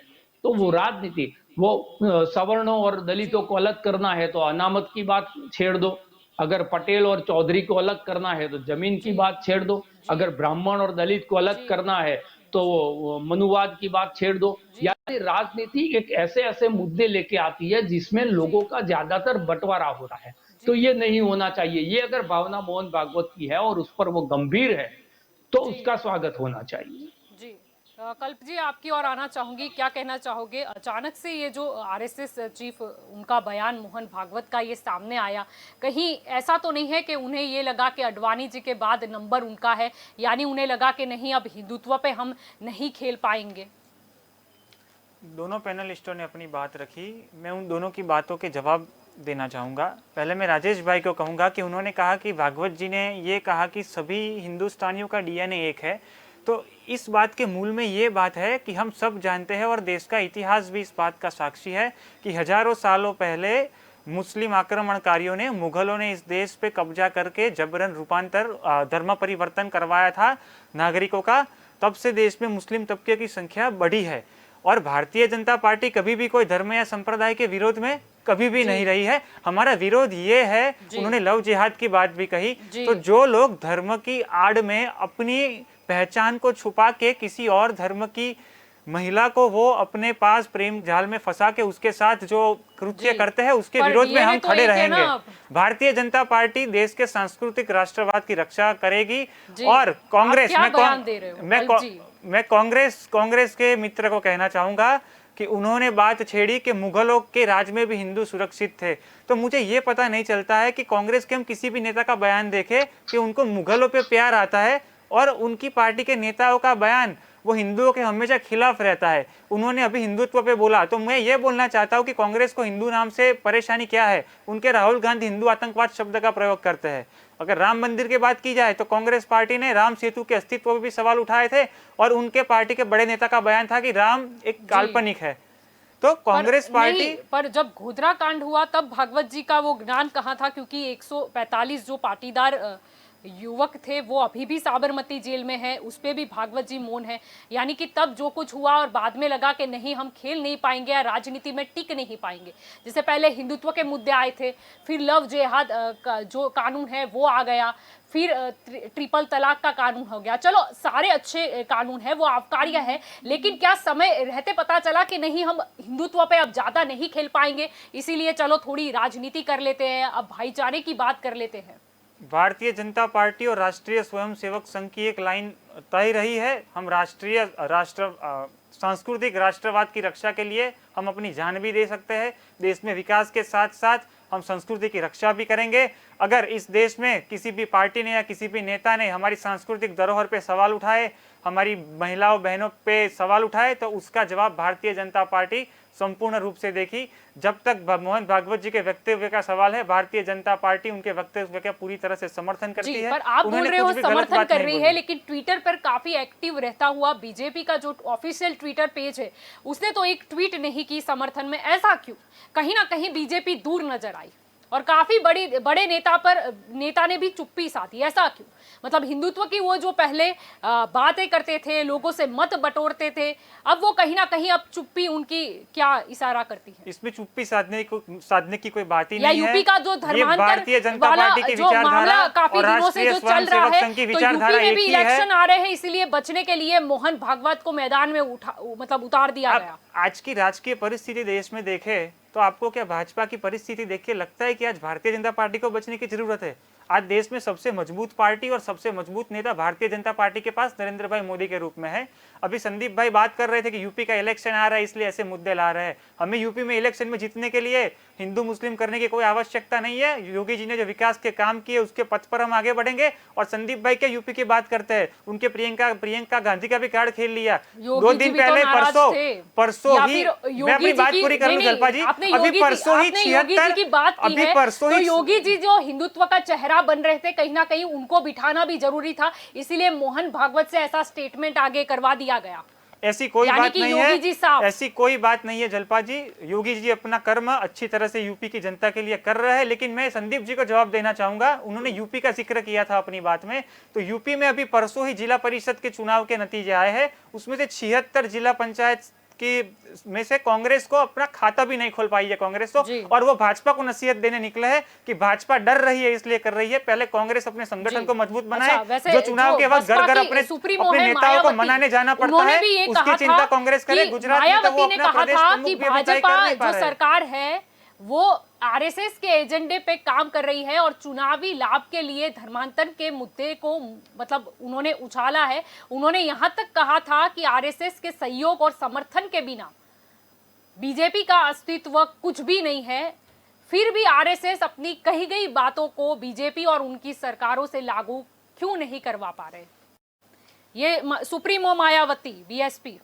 [SPEAKER 4] तो वो
[SPEAKER 1] जी
[SPEAKER 4] राजनीति, वो सवर्णों और
[SPEAKER 1] जी
[SPEAKER 4] दलितों को अलग करना है तो अनामत की बात छेड़ दो, अगर पटेल और चौधरी को अलग करना है तो जमीन की
[SPEAKER 1] जी
[SPEAKER 4] बात छेड़ दो,
[SPEAKER 1] जी
[SPEAKER 4] अगर ब्राह्मण और दलित को अलग
[SPEAKER 1] जी
[SPEAKER 4] करना है तो
[SPEAKER 1] जी
[SPEAKER 4] वो मनुवाद की बात छेड़ दो।
[SPEAKER 1] जी
[SPEAKER 4] यानी राजनीति एक ऐसे ऐसे मुद्दे लेके आती है जिसमें
[SPEAKER 1] जी
[SPEAKER 4] लोगों का ज्यादातर बंटवारा होता है। तो
[SPEAKER 1] जी
[SPEAKER 4] ये नहीं होना चाहिए। ये अगर भावना मोहन भागवत की है और उस पर वो गंभीर है तो
[SPEAKER 1] जी
[SPEAKER 4] उसका स्वागत होना चाहिए।
[SPEAKER 1] जी कल्प जी, आपकी ओर आना चाहूंगी, क्या कहना चाहोगे? अचानक से ये जो आरएसएस चीफ उनका बयान मोहन भागवत का ये सामने आया, कहीं ऐसा तो नहीं है कि उन्हें ये लगा कि अडवाणी जी के बाद नंबर उनका है, यानी उन्हें लगा कि नहीं अब हिंदुत्व पे हम नहीं खेल पाएंगे?
[SPEAKER 2] दोनों पैनलिस्टों ने अपनी बात रखी, मैं उन दोनों की बातों के जवाब देना चाहूँगा। पहले मैं राजेश भाई को कहूँगा कि उन्होंने कहा कि भागवत जी ने ये कहा कि सभी हिंदुस्तानियों का डीएनए एक है, तो इस बात के मूल में ये बात है कि हम सब जानते हैं और देश का इतिहास भी इस बात का साक्षी है कि हजारों सालों पहले मुस्लिम आक्रमणकारियों ने, मुगलों ने इस देश पे कब्जा करके जबरन रूपांतर, धर्म परिवर्तन करवाया था नागरिकों का। तब से देश में मुस्लिम तबके की संख्या बढ़ी है और भारतीय जनता पार्टी कभी भी कोई धर्म या संप्रदाय के विरोध में कभी भी नहीं रही है। हमारा विरोध ये है, उन्होंने लव जिहाद की बात भी कही, तो जो लोग धर्म की आड़ में अपनी पहचान को छुपा के किसी और धर्म की महिला को वो अपने पास प्रेम जाल में फंसा के उसके साथ जो कृत्य करते हैं उसके विरोध में हम खड़े रहेंगे। भारतीय जनता पार्टी देश के सांस्कृतिक राष्ट्रवाद की रक्षा करेगी और कांग्रेस, मैं कांग्रेस के मित्र को कहना चाहूंगा कि उन्होंने बात छेड़ी कि मुगलों के राज में भी हिंदू सुरक्षित थे, तो मुझे ये पता नहीं चलता है कि कांग्रेस के हम किसी भी नेता का बयान देखें कि उनको मुगलों पे प्यार आता है और उनकी पार्टी के नेताओं का बयान वो हिंदुओं के हमेशा खिलाफ रहता है। उन्होंने अभी हिंदुत्व पे बोला, तो मैं ये बोलना चाहता हूँ कि कांग्रेस को हिंदू नाम से परेशानी क्या है। उनके राहुल गांधी हिंदू आतंकवाद शब्द का प्रयोग करते हैं। अगर राम मंदिर की बात की जाए तो कांग्रेस पार्टी ने राम सेतु के अस्तित्व पर भी सवाल उठाए थे और उनके पार्टी के बड़े नेता का बयान था कि राम एक काल्पनिक है। तो कांग्रेस पार्टी
[SPEAKER 1] पर जब गोधरा कांड हुआ तब भागवत जी का वो ज्ञान कहाँ था, क्योंकि 145 जो पाटीदार युवक थे वो अभी भी साबरमती जेल में है, उस पे भी भागवत जी मौन है। यानी कि तब जो कुछ हुआ और बाद में लगा कि नहीं हम खेल नहीं पाएंगे या राजनीति में टिक नहीं पाएंगे। जैसे पहले हिंदुत्व के मुद्दे आए थे, फिर लव जिहाद जो कानून है वो आ गया, फिर ट्रिपल तलाक का कानून हो गया। चलो सारे अच्छे कानून है, वो आवकार्य है, लेकिन क्या समय रहते पता चला कि नहीं हम हिंदुत्व पे अब ज्यादा नहीं खेल पाएंगे, इसीलिए चलो थोड़ी राजनीति कर लेते हैं, अब भाईचारे की बात कर लेते हैं।
[SPEAKER 2] भारतीय जनता पार्टी और राष्ट्रीय स्वयंसेवक संघ की एक लाइन तय रही है, हम सांस्कृतिक राष्ट्रवाद की रक्षा के लिए हम अपनी जान भी दे सकते हैं। देश में विकास के साथ साथ हम संस्कृति की रक्षा भी करेंगे। अगर इस देश में किसी भी पार्टी ने या किसी भी नेता ने हमारी सांस्कृतिक धरोहर पे सवाल उठाए, हमारी महिलाओं बहनों पे सवाल उठाए, तो उसका जवाब भारतीय जनता पार्टी संपूर्ण रूप से देगी। जब तक मोहन भागवत जी के वक्तव्य का सवाल है, भारतीय जनता पार्टी उनके वक्तव्य का पूरी तरह से समर्थन करती है।
[SPEAKER 1] पर आप बोल रहे हो समर्थन कर रही है, लेकिन ट्विटर पर काफी एक्टिव रहता हुआ बीजेपी का जो ऑफिशियल ट्विटर पेज है उसने तो एक ट्वीट नहीं की समर्थन में। ऐसा क्यों? कहीं ना कहीं बीजेपी दूर नजर आई और काफी बड़े नेता ने भी चुप्पी साधी। ऐसा क्यों? मतलब हिंदुत्व की वो जो पहले बातें करते थे, लोगों से मत बटोरते थे, अब वो कहीं ना कहीं अब चुप्पी उनकी क्या इशारा करती है?
[SPEAKER 2] इसमें चुप्पी साधने की कोई बात ही नहीं है।
[SPEAKER 1] यूपी का जो धर्मांतर
[SPEAKER 2] भारतीय जनता पार्टी की विचारधारा
[SPEAKER 1] काफी दिनों से जो चल रहा है, तो यूपी में भी इलेक्शन आ रहे हैं, इसलिए बचने के लिए मोहन भागवत को मैदान में उतार दिया गया।
[SPEAKER 2] आज की राजकीय परिस्थिति देश में देखे तो आपको क्या भाजपा की परिस्थिति देख के लगता है कि आज भारतीय जनता पार्टी को बचने की जरूरत है? आज देश में सबसे मजबूत पार्टी और सबसे मजबूत नेता भारतीय जनता पार्टी के पास नरेंद्र भाई मोदी के रूप में है। अभी संदीप भाई बात कर रहे थे कि यूपी का इलेक्शन आ रहा है इसलिए ऐसे मुद्दे ला रहे हैं। हमें यूपी में इलेक्शन में जीतने के लिए हिंदू मुस्लिम करने की कोई आवश्यकता नहीं है। योगी जी ने जो विकास के काम किए उसके पथ पर हम आगे बढ़ेंगे। और संदीप भाई क्या यूपी की बात करते हैं, उनके प्रियंका गांधी का भी कार्ड खेल लिया 2 दिन पहले। परसों ही मैं अपनी बात पूरी कर लूं जल्पा जी, अभी परसों ही 76
[SPEAKER 1] की बात की है, तो योगी जी जो हिंदुत्व का चेहरा बन रहे थे, कहीं ना कहीं उनको बिठाना भी जरूरी था, इसीलिए मोहन भागवत से ऐसा स्टेटमेंट आगे करवा दिया गया।
[SPEAKER 2] ऐसी कोई बात नहीं है, ऐसी कोई बात नहीं है जलपा जी। योगी जी अपना कर्म अच्छी तरह से यूपी की जनता के लिए कर रहे हैं। लेकिन मैं संदीप जी को जवाब देना चाहूंगा, उन्होंने यूपी का जिक्र किया था अपनी बात में, तो यूपी में अभी परसों ही जिला परिषद के चुनाव के नतीजे आए हैं। उसमें से 76 जिला पंचायत में से कांग्रेस को अपना खाता भी नहीं खोल पाई है कांग्रेस तो, और वो भाजपा को नसीहत देने निकले हैं कि भाजपा डर रही है इसलिए कर रही है। पहले कांग्रेस अपने संगठन को मजबूत बनाए। जो चुनाव के वक्त घर घर अपने नेताओं को मनाने जाना पड़ता है, उसकी चिंता कांग्रेस करे। गुजरात में तो वो अपना प्रदेश प्रमुख भी तय कर नहीं पा रहे।
[SPEAKER 1] जो सरकार है वो आरएसएस के एजेंडे पे काम कर रही है और चुनावी लाभ के लिए धर्मांतरण के मुद्दे को मतलब उन्होंने उछाला है। उन्होंने यहां तक कहा था कि आरएसएस के सहयोग और समर्थन के बिना बीजेपी का अस्तित्व कुछ भी नहीं है। फिर भी आरएसएस अपनी कही गई बातों को बीजेपी और उनकी सरकारों से लागू क्यों नहीं करवा पा रहे? ये सुप्रीमो मायावती बीएसपी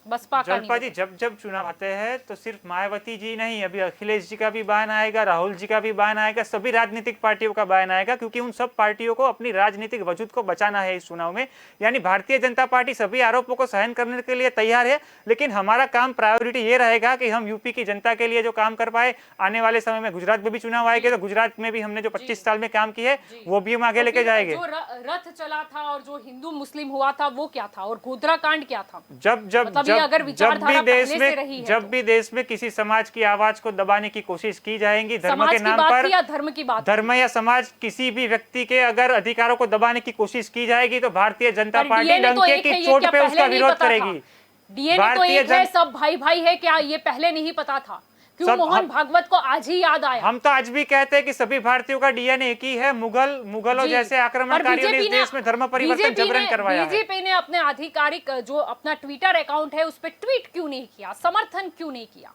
[SPEAKER 1] बसपा का
[SPEAKER 2] जलपा जी, जब जब चुनाव आते हैं तो सिर्फ मायावती जी नहीं, अभी अखिलेश जी का भी बयान आएगा, राहुल जी का भी बयान आएगा, सभी राजनीतिक पार्टियों का बयान आएगा, क्योंकि उन सब पार्टियों को अपनी राजनीतिक वजूद को बचाना है इस चुनाव में। यानी भारतीय जनता पार्टी सभी आरोपों को सहन करने के लिए तैयार है, लेकिन हमारा काम प्रायोरिटी ये रहेगा कि हम यूपी की जनता के लिए जो काम कर पाए। आने वाले समय में गुजरात में भी चुनाव आएंगे, तो गुजरात में भी हमने जो 25 साल में काम किया है वो भी हम आगे लेके जाएंगे।
[SPEAKER 1] जो रथ चला था और जो हिंदू मुस्लिम हुआ था वो क्या था, और गोधरा कांड क्या था?
[SPEAKER 2] जब जब
[SPEAKER 1] मतलब ये अगर विचारधारा पहले से रही है
[SPEAKER 2] जब भी देश में किसी समाज की आवाज को दबाने की कोशिश की जाएगी, धर्म
[SPEAKER 1] समाज
[SPEAKER 2] के
[SPEAKER 1] की
[SPEAKER 2] नाम
[SPEAKER 1] बात
[SPEAKER 2] पर,
[SPEAKER 1] थी या धर्म की बात?
[SPEAKER 2] धर्म या समाज, किसी भी व्यक्ति के अगर अधिकारों को दबाने की कोशिश की जाएगी तो भारतीय जनता
[SPEAKER 1] पर
[SPEAKER 2] पार्टी
[SPEAKER 1] DNA तो
[SPEAKER 2] डंके
[SPEAKER 1] एक है,
[SPEAKER 2] की
[SPEAKER 1] ये
[SPEAKER 2] चोट
[SPEAKER 1] क्या
[SPEAKER 2] पे
[SPEAKER 1] पहले
[SPEAKER 2] उसका
[SPEAKER 1] नहीं
[SPEAKER 2] विरोध
[SPEAKER 1] पता था?
[SPEAKER 2] करेगी।
[SPEAKER 1] डीएनए तो
[SPEAKER 2] भारतीय
[SPEAKER 1] एक है, सब भाई भाई है, क्या ये पहले नहीं पता था? क्यों
[SPEAKER 2] सब
[SPEAKER 1] मोहन
[SPEAKER 2] हम-
[SPEAKER 1] भागवत को आज ही याद आया?
[SPEAKER 2] हम तो आज भी कहते हैं कि सभी भारतीयों का डीएनए एक ही है। मुगलों
[SPEAKER 1] जी।
[SPEAKER 2] जैसे
[SPEAKER 1] पर
[SPEAKER 2] आक्रमणकारियों ने इस
[SPEAKER 1] बीजेपी
[SPEAKER 2] देश में धर्म परिवर्तन
[SPEAKER 1] बीजेपी
[SPEAKER 2] जबरन
[SPEAKER 1] ने
[SPEAKER 2] करवाया है।
[SPEAKER 1] बीजेपी ने अपने आधिकारिक जो अपना ट्विटर अकाउंट है उस पर ट्वीट क्यों नहीं किया, समर्थन क्यों नहीं किया?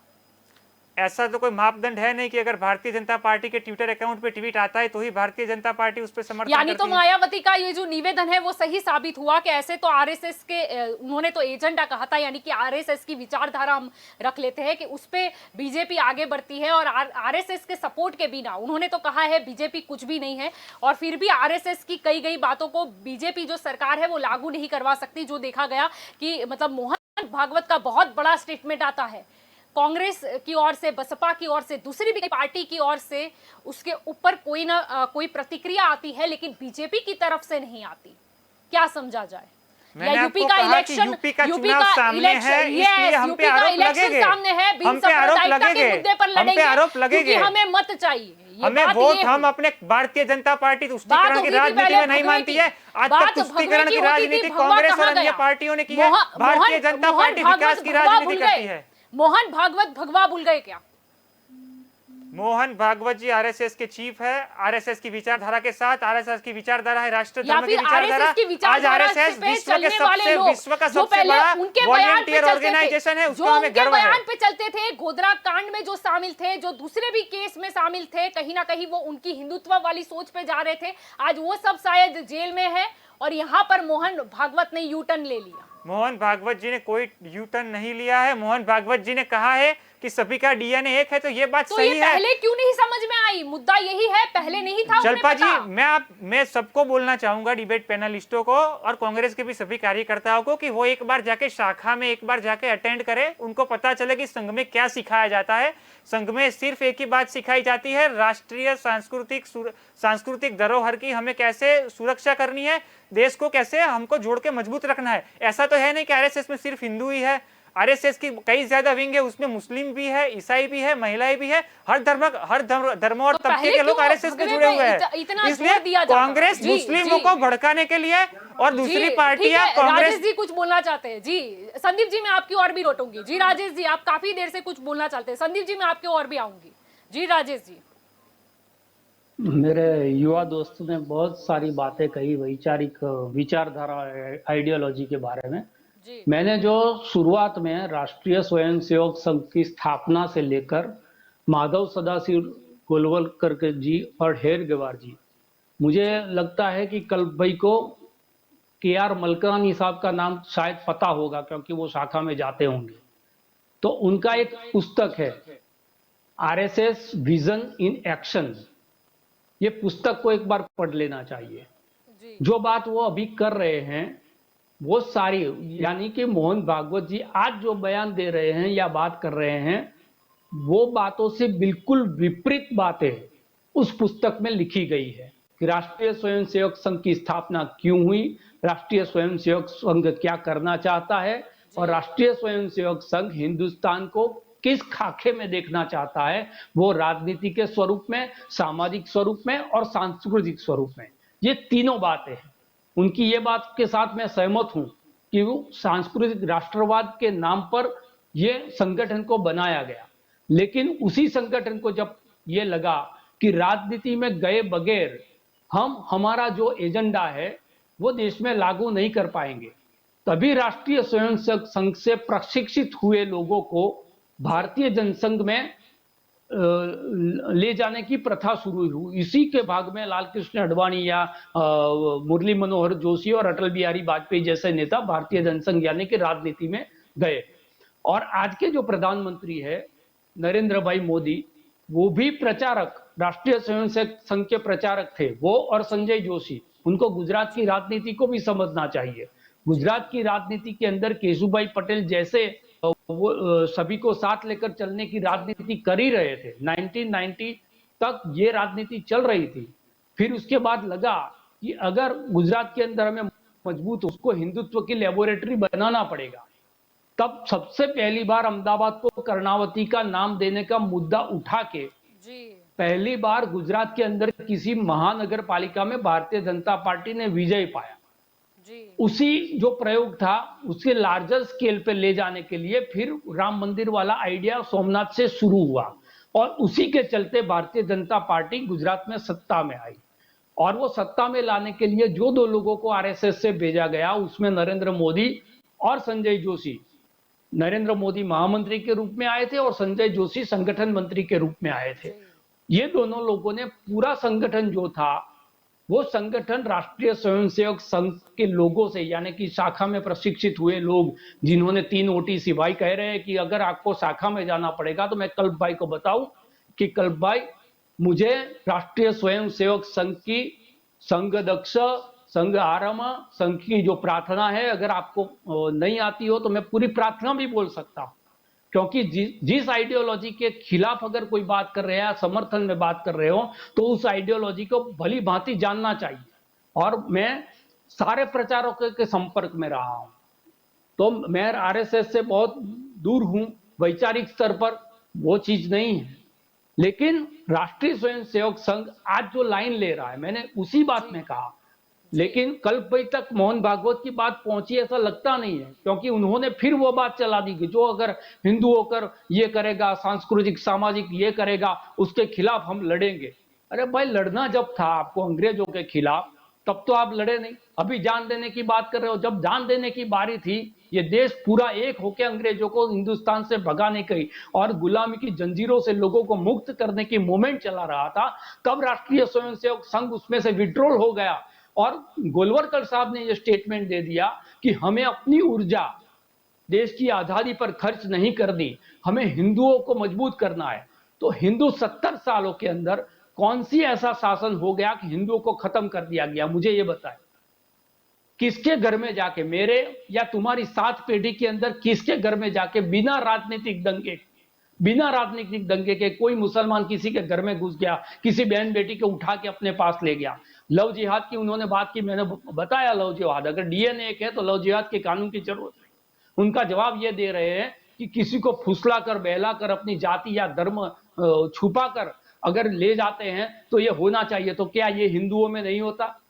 [SPEAKER 2] ऐसा तो कोई मापदंड है नहीं कि अगर भारतीय जनता पार्टी के ट्विटर अकाउंट पे ट्वीट आता है तो ही भारतीय जनता पार्टी उस पर समर्थन
[SPEAKER 1] यानी तो
[SPEAKER 2] करती है।
[SPEAKER 1] मायावती का ये जो निवेदन है वो सही साबित हुआ कि ऐसे तो आरएसएस के उन्होंने तो एजेंडा कहा था, यानी कि आरएसएस की विचारधारा हम रख लेते हैं कि उस पे बीजेपी आगे बढ़ती है, और आरएसएस के सपोर्ट के बिना उन्होंने तो कहा है बीजेपी कुछ भी नहीं है, और फिर भी आरएसएस की कई गई बातों को बीजेपी जो सरकार है वो लागू नहीं करवा सकती। जो देखा गया कि मतलब मोहन भागवत का बहुत बड़ा स्टेटमेंट आता है कांग्रेस की ओर से, बसपा की ओर से, दूसरी भी पार्टी की ओर से, उसके ऊपर कोई ना कोई प्रतिक्रिया आती है, लेकिन बीजेपी की तरफ से नहीं आती। क्या समझा जाए?
[SPEAKER 2] मैंने आपको कहा कि यूपी का चुनाव सामने है, इसलिए हम पे आरोप लगेंगे,
[SPEAKER 1] सामने है,
[SPEAKER 2] हम पे आरोप लगेंगे,
[SPEAKER 1] हम पे आरोप लगेंगे, हमें मत चाहिए,
[SPEAKER 2] हमें वोट, हम अपने भारतीय जनता पार्टी तुष्टीकरण की राजनीति में नहीं मानती है। आज तक तुष्टीकरण की राजनीति कांग्रेस और अन्य पार्टियों ने की है, भारतीय जनता पार्टी विकास की राजनीति करती है।
[SPEAKER 1] मोहन भागवत भगवा भूल गए क्या?
[SPEAKER 2] मोहन भागवत जी आरएसएस के चीफ है, आरएसएस की विचारधारा के साथ, आरएसएस की विचारधारा है राष्ट्र धर्म की विचारधारा। आज आरएसएस विश्व का सबसे बड़ा वॉलंटियर ऑर्गेनाइजेशन है, उसका हमें गर्व है।
[SPEAKER 1] बयान पे चलते थे, गोधरा कांड में जो शामिल थे, जो दूसरे भी केस में शामिल थे, कहीं ना कहीं वो उनकी हिंदुत्व वाली सोच पे जा रहे थे, आज वो सब शायद जेल में है, और यहाँ पर मोहन भागवत ने यू टर्न ले लिया।
[SPEAKER 2] मोहन भागवत जी ने कोई यू टर्न नहीं लिया है। मोहन भागवत जी ने कहा है कि सभी का डीएनए एक है, तो ये बात
[SPEAKER 1] तो
[SPEAKER 2] सही
[SPEAKER 1] ये
[SPEAKER 2] है।
[SPEAKER 1] पहले क्यों नहीं समझ में आई? मुद्दा यही है, पहले नहीं था।
[SPEAKER 2] जलपा जी, मैं सबको बोलना चाहूंगा, डिबेट पैनलिस्टों को और कांग्रेस के भी सभी कार्यकर्ताओं को, कि वो एक बार जाके शाखा में एक बार जाके अटेंड करें, उनको पता चले कि संघ में क्या सिखाया जाता है। संघ में सिर्फ एक ही बात सिखाई जाती है, राष्ट्रीय सांस्कृतिक धरोहर की हमें कैसे सुरक्षा करनी है, देश को कैसे हमको जोड़ के मजबूत रखना है। ऐसा तो है नहीं कि आरएसएस में सिर्फ हिंदू ही है, आरएसएस की कई ज्यादा विंग है, उसमें मुस्लिम भी है, ईसाई भी है, महिलाएं भी है, हर धर्म और
[SPEAKER 1] तो
[SPEAKER 2] तबके के लोग आरएसएस से जुड़े हुए हैं। इसलिए कांग्रेस मुस्लिमों को भड़काने के लिए और दूसरी पार्टियां कांग्रेस।
[SPEAKER 1] राजेश जी कुछ बोलना चाहते हैं जी। संदीप जी मैं आपकी ओर भी लौटूंगी जी। राजेश जी आप काफी देर से कुछ बोलना चाहते हैं। संदीप जी मैं आपकी ओर भी आऊंगी जी। राजेश जी,
[SPEAKER 4] मेरे युवा दोस्तों ने बहुत सारी बातें कही वैचारिक विचारधारा आइडियोलॉजी के बारे में।
[SPEAKER 1] जी।
[SPEAKER 4] मैंने जो शुरुआत में राष्ट्रीय स्वयंसेवक संघ की स्थापना से लेकर माधव सदाशिव गोलवलकर जी और हेडगेवार जी, मुझे लगता है कि कल भाई को KR मलकानी साहब का नाम शायद पता होगा, क्योंकि वो शाखा में जाते होंगे। तो उनका एक पुस्तक है RSS विजन इन एक्शन, ये पुस्तक को एक बार पढ़ लेना चाहिए।
[SPEAKER 1] जी।
[SPEAKER 4] जो बात वो अभी कर रहे हैं वो सारी, यानी कि मोहन भागवत जी आज जो बयान दे रहे हैं या बात कर रहे हैं, वो बातों से बिल्कुल विपरीत बातें उस पुस्तक में लिखी गई है कि राष्ट्रीय स्वयंसेवक संघ की स्थापना क्यों हुई, राष्ट्रीय स्वयंसेवक संघ क्या करना चाहता है, और राष्ट्रीय स्वयंसेवक संघ हिंदुस्तान को किस खाके में देखना चाहता है, वो राजनीति के स्वरूप में, सामाजिक स्वरूप में और सांस्कृतिक स्वरूप में। ये तीनों बातें हैं। उनकी ये बात के साथ मैं सहमत हूं कि वो सांस्कृतिक राष्ट्रवाद के नाम पर ये संगठन को बनाया गया, लेकिन उसी संगठन को जब ये लगा कि राजनीति में गए बगैर हम हमारा जो एजेंडा है वो देश में लागू नहीं कर पाएंगे, तभी राष्ट्रीय स्वयंसेवक संघ से प्रशिक्षित हुए लोगों को भारतीय जनसंघ में ले जाने की प्रथा शुरू हुई। इसी के भाग में लाल कृष्ण आडवाणी या मुरली मनोहर जोशी और अटल बिहारी वाजपेयी जैसे नेता भारतीय जनसंघ यानी कि राजनीति में गए। और आज के जो प्रधानमंत्री है नरेंद्र भाई मोदी, वो भी प्रचारक, राष्ट्रीय स्वयंसेवक संघ के प्रचारक थे, वो और संजय जोशी। उनको गुजरात की राजनीति को भी समझना चाहिए। गुजरात की राजनीति के अंदर केशुभाई पटेल जैसे वो सभी को साथ लेकर चलने की राजनीति कर ही रहे थे। 1990 तक ये राजनीति चल रही थी। फिर उसके बाद लगा कि अगर गुजरात के अंदर हमें मजबूत, उसको हिंदुत्व की लेबोरेटरी बनाना पड़ेगा। तब सबसे पहली बार अहमदाबाद को कर्णावती का नाम देने का मुद्दा उठा के
[SPEAKER 1] जी
[SPEAKER 4] पहली बार गुजरात के अंदर किसी महानगर पालिका में भारतीय जनता पार्टी ने विजय पाया।
[SPEAKER 1] जी
[SPEAKER 4] उसी जो प्रयोग था उसके लार्जर स्केल पे ले जाने के लिए फिर राम मंदिर वाला आइडिया सोमनाथ से शुरू हुआ और उसी के चलते भारतीय जनता पार्टी गुजरात में सत्ता में आई। और वो सत्ता में लाने के लिए जो दो लोगों को आरएसएस से भेजा गया उसमें नरेंद्र मोदी और संजय जोशी। नरेंद्र मोदी महामंत्री के रूप में आए थे और संजय जोशी संगठन मंत्री के रूप में आए थे। ये दोनों लोगों ने पूरा संगठन जो था वो संगठन राष्ट्रीय स्वयंसेवक संघ के लोगों से, यानी कि शाखा में प्रशिक्षित हुए लोग जिन्होंने 3 ओटीसी, भाई कह रहे हैं कि अगर आपको शाखा में जाना पड़ेगा तो मैं कल्प भाई को बताऊं कि कल्प भाई, मुझे राष्ट्रीय स्वयंसेवक संघ की संघदक्ष, संघ आरम, संघ की जो प्रार्थना है, अगर आपको नहीं आती हो तो मैं पूरी प्रार्थना भी बोल सकता हूं। क्योंकि जिस आइडियोलॉजी के खिलाफ अगर कोई बात कर रहे हैं, समर्थन में बात कर रहे हो, तो उस आइडियोलॉजी को भली भांति जानना चाहिए। और मैं सारे प्रचारकों के संपर्क में रहा हूं, तो मैं आरएसएस से बहुत दूर हूं। वैचारिक स्तर पर वो चीज नहीं है, लेकिन राष्ट्रीय स्वयंसेवक संघ आज जो लाइन ले रहा है, मैंने उसी बात में कहा। लेकिन कल भाई तक मोहन भागवत की बात पहुंची ऐसा लगता नहीं है, क्योंकि उन्होंने फिर वो बात चला दी कि जो अगर हिंदू होकर ये करेगा, सांस्कृतिक सामाजिक ये करेगा, उसके खिलाफ हम लड़ेंगे। अरे भाई, लड़ना जब था आपको अंग्रेजों के खिलाफ, तब तो आप लड़े नहीं। अभी जान देने की बात कर रहे हो। जब जान देने की बारी थी, ये देश पूरा एक होकर अंग्रेजों को हिंदुस्तान से भगाने की और गुलामी की जंजीरों से लोगों को मुक्त करने की मूवमेंट चला रहा था, तब राष्ट्रीय स्वयंसेवक संघ उसमें से विड्रॉल हो गया और गोलवरकर साहब ने यह स्टेटमेंट दे दिया कि हमें अपनी ऊर्जा देश की आजादी पर खर्च नहीं करनी, हमें हिंदुओं को मजबूत करना है। तो हिंदू 70 सालों के अंदर कौन सी ऐसा शासन हो गया कि हिंदुओं को खत्म कर दिया गया? मुझे ये बताएं। किसके घर में जाके, मेरे या तुम्हारी 7 पीढ़ी के अंदर किसके घर में जाके बिना राजनीतिक दंगे के कोई मुसलमान किसी के घर में घुस गया, किसी बहन बेटी को उठा के अपने पास ले गया? लव जिहाद की उन्होंने बात की, मैंने बताया लव जिहाद, अगर डीएनए एक है तो लव जिहाद के कानून की जरूरत नहीं। उनका जवाब ये दे रहे हैं कि किसी को फुसला कर, बहला कर, अपनी जाति या धर्म छुपा कर अगर ले जाते हैं तो ये होना चाहिए। तो क्या ये हिंदुओं में नहीं होता?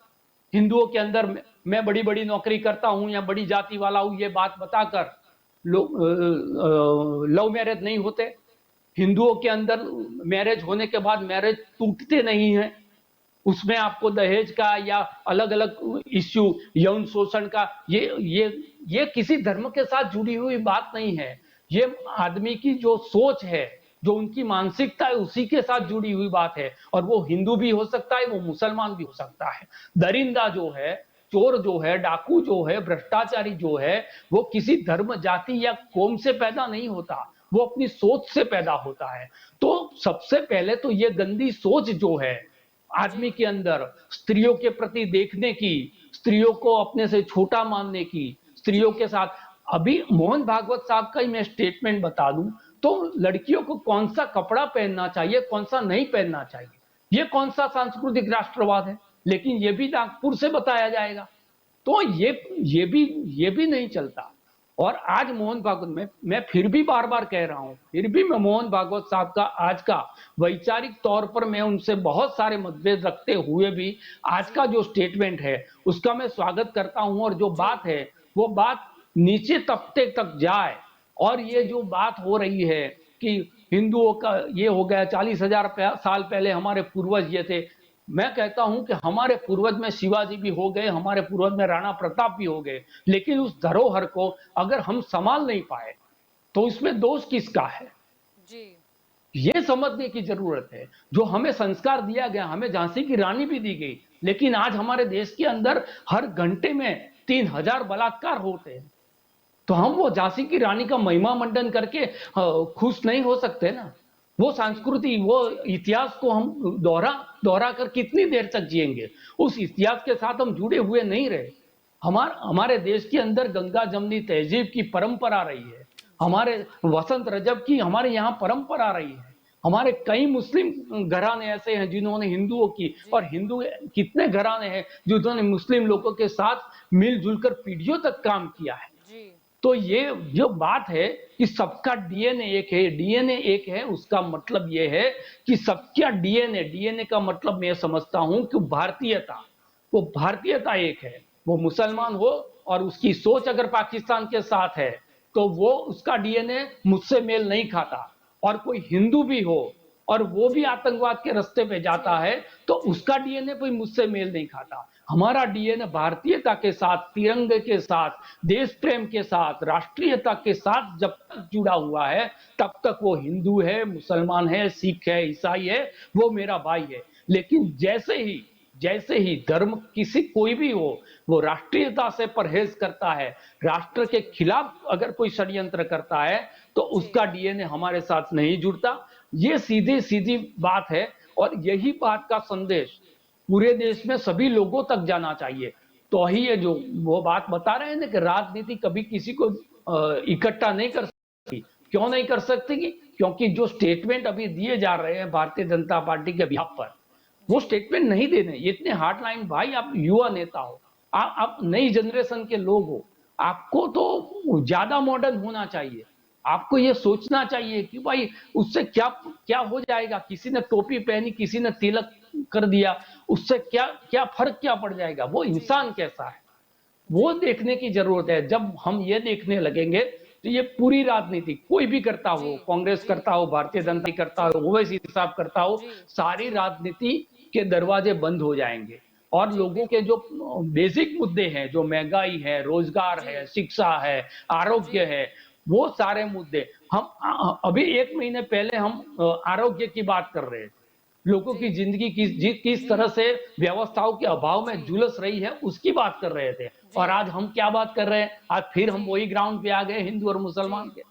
[SPEAKER 4] हिंदुओं के अंदर मैं बड़ी बड़ी नौकरी करता हूं या बड़ी जाति वाला हूं, ये बात बताकर लव मैरिज नहीं होते? हिंदुओं के अंदर मैरिज होने के बाद मैरिज टूटते नहीं हैं, उसमें आपको दहेज का या अलग अलग इश्यू, यौन शोषण का, ये किसी धर्म के साथ जुड़ी हुई बात नहीं है। ये आदमी की जो सोच है, जो उनकी मानसिकता है, उसी के साथ जुड़ी हुई बात है। और वो हिंदू भी हो सकता है, वो मुसलमान भी हो सकता है। दरिंदा जो है, चोर जो है, डाकू जो है, भ्रष्टाचारी जो है, वो किसी धर्म, जाति या कौम से पैदा नहीं होता, वो अपनी सोच से पैदा होता है। तो सबसे पहले तो ये गंदी सोच जो है आदमी के अंदर, स्त्रियों के प्रति देखने की, स्त्रियों को अपने से छोटा मानने की, स्त्रियों के साथ, अभी मोहन भागवत साहब का ही मैं स्टेटमेंट बता दूं तो लड़कियों को कौन सा कपड़ा पहनना चाहिए, कौन सा नहीं पहनना चाहिए, ये कौन सा सांस्कृतिक राष्ट्रवाद है? लेकिन ये भी नागपुर से बताया जाएगा। तो ये भी नहीं चलता। और आज मोहन भागवत में, मैं फिर भी बार बार कह रहा हूं, फिर भी मैं मोहन भागवत साहब का आज का वैचारिक तौर पर मैं उनसे बहुत सारे मतभेद रखते हुए भी आज का जो स्टेटमेंट है उसका मैं स्वागत करता हूं। और जो बात है वो बात नीचे तबके तक जाए। और ये जो बात हो रही है कि हिंदुओं का ये हो गया, 40,000 साल पहले हमारे पूर्वज ये थे, मैं कहता हूं कि हमारे पूर्वज में शिवाजी भी हो गए, हमारे पूर्वज में राणा प्रताप भी हो गए, लेकिन उस धरोहर को अगर हम संभाल नहीं पाए तो इसमें दोष किसका है?
[SPEAKER 1] जी
[SPEAKER 4] ये समझने की जरूरत है। जो हमें संस्कार दिया गया, हमें झांसी की रानी भी दी गई, लेकिन आज हमारे देश के अंदर हर घंटे में 3,000 बलात्कार होते हैं। तो हम वो झांसी की रानी का महिमा मंडन करके खुश नहीं हो सकते ना। वो संस्कृति, वो इतिहास को हम दोहरा दोहरा कर कितनी देर तक जिएंगे? उस इतिहास के साथ हम जुड़े हुए नहीं रहे। हमारे देश के अंदर गंगा जमनी तहजीब की परंपरा रही है, हमारे वसंत रजब की हमारे यहाँ परंपरा रही है। हमारे कई मुस्लिम घराने ऐसे हैं जिन्होंने हिंदुओं की, और हिंदू कितने घराने हैं जिन्होंने मुस्लिम लोगों के साथ मिलजुल कर पीढ़ियों तक काम किया है।
[SPEAKER 1] जी
[SPEAKER 4] तो ये जो बात है कि सबका डीएनए एक है, डीएनए एक है, उसका मतलब ये है कि सबका डीएनए, डीएनए का मतलब मैं समझता हूं कि भारतीयता, वो भारतीयता एक है। वो मुसलमान हो और उसकी सोच अगर पाकिस्तान के साथ है तो वो उसका डीएनए मुझसे मेल नहीं खाता, और कोई हिंदू भी हो और वो भी आतंकवाद के रास्ते पे जाता है तो उसका डीएनए कोई मुझसे मेल नहीं खाता। हमारा डीएनए भारतीयता के साथ, तिरंगे के साथ, देश प्रेम के साथ, राष्ट्रीयता के साथ जब तक जुड़ा हुआ है तब तक वो हिंदू है, मुसलमान है, सिख है, ईसाई है, वो मेरा भाई है। लेकिन जैसे ही धर्म किसी कोई भी हो, वो राष्ट्रीयता से परहेज करता है, राष्ट्र के खिलाफ अगर कोई षड्यंत्र करता है तो उसका डीएनए हमारे साथ नहीं जुड़ता। ये सीधी सीधी बात है, और यही बात का संदेश पूरे देश में सभी लोगों तक जाना चाहिए। तो ही ये जो वो बात बता रहे हैं ना कि राजनीति कभी किसी को इकट्ठा नहीं कर सकती। क्यों नहीं कर सकती? क्योंकि जो स्टेटमेंट अभी दिए जा रहे हैं भारतीय जनता पार्टी के बिहाफ पर, वो स्टेटमेंट नहीं देने। इतने हार्ड लाइन, भाई आप युवा नेता हो, आप नई जनरेशन के लोग हो, आपको तो ज्यादा मॉडर्न होना चाहिए। आपको ये सोचना चाहिए कि भाई उससे क्या क्या हो जाएगा, किसी ने टोपी पहनी, किसी ने तिलक कर दिया, उससे क्या क्या फर्क क्या पड़ जाएगा, वो इंसान कैसा है वो देखने की जरूरत है। जब हम ये देखने लगेंगे तो ये पूरी राजनीति कोई भी करता हो, कांग्रेस करता हो, भारतीय जनता करता हो, ओवैसी साहब करता हो, सारी राजनीति के दरवाजे बंद हो जाएंगे, और लोगों के जो बेसिक मुद्दे हैं, जो महंगाई है, रोजगार है, शिक्षा है, आरोग्य है, वो सारे मुद्दे हम अभी 1 महीने पहले हम आरोग्य की बात कर रहे थे। लोगों की जिंदगी किस तरह से व्यवस्थाओं के अभाव में झुलस रही है उसकी बात कर रहे थे, और आज हम क्या बात कर रहे हैं? आज फिर हम वही ग्राउंड पे आ गए, हिंदू और मुसलमान के।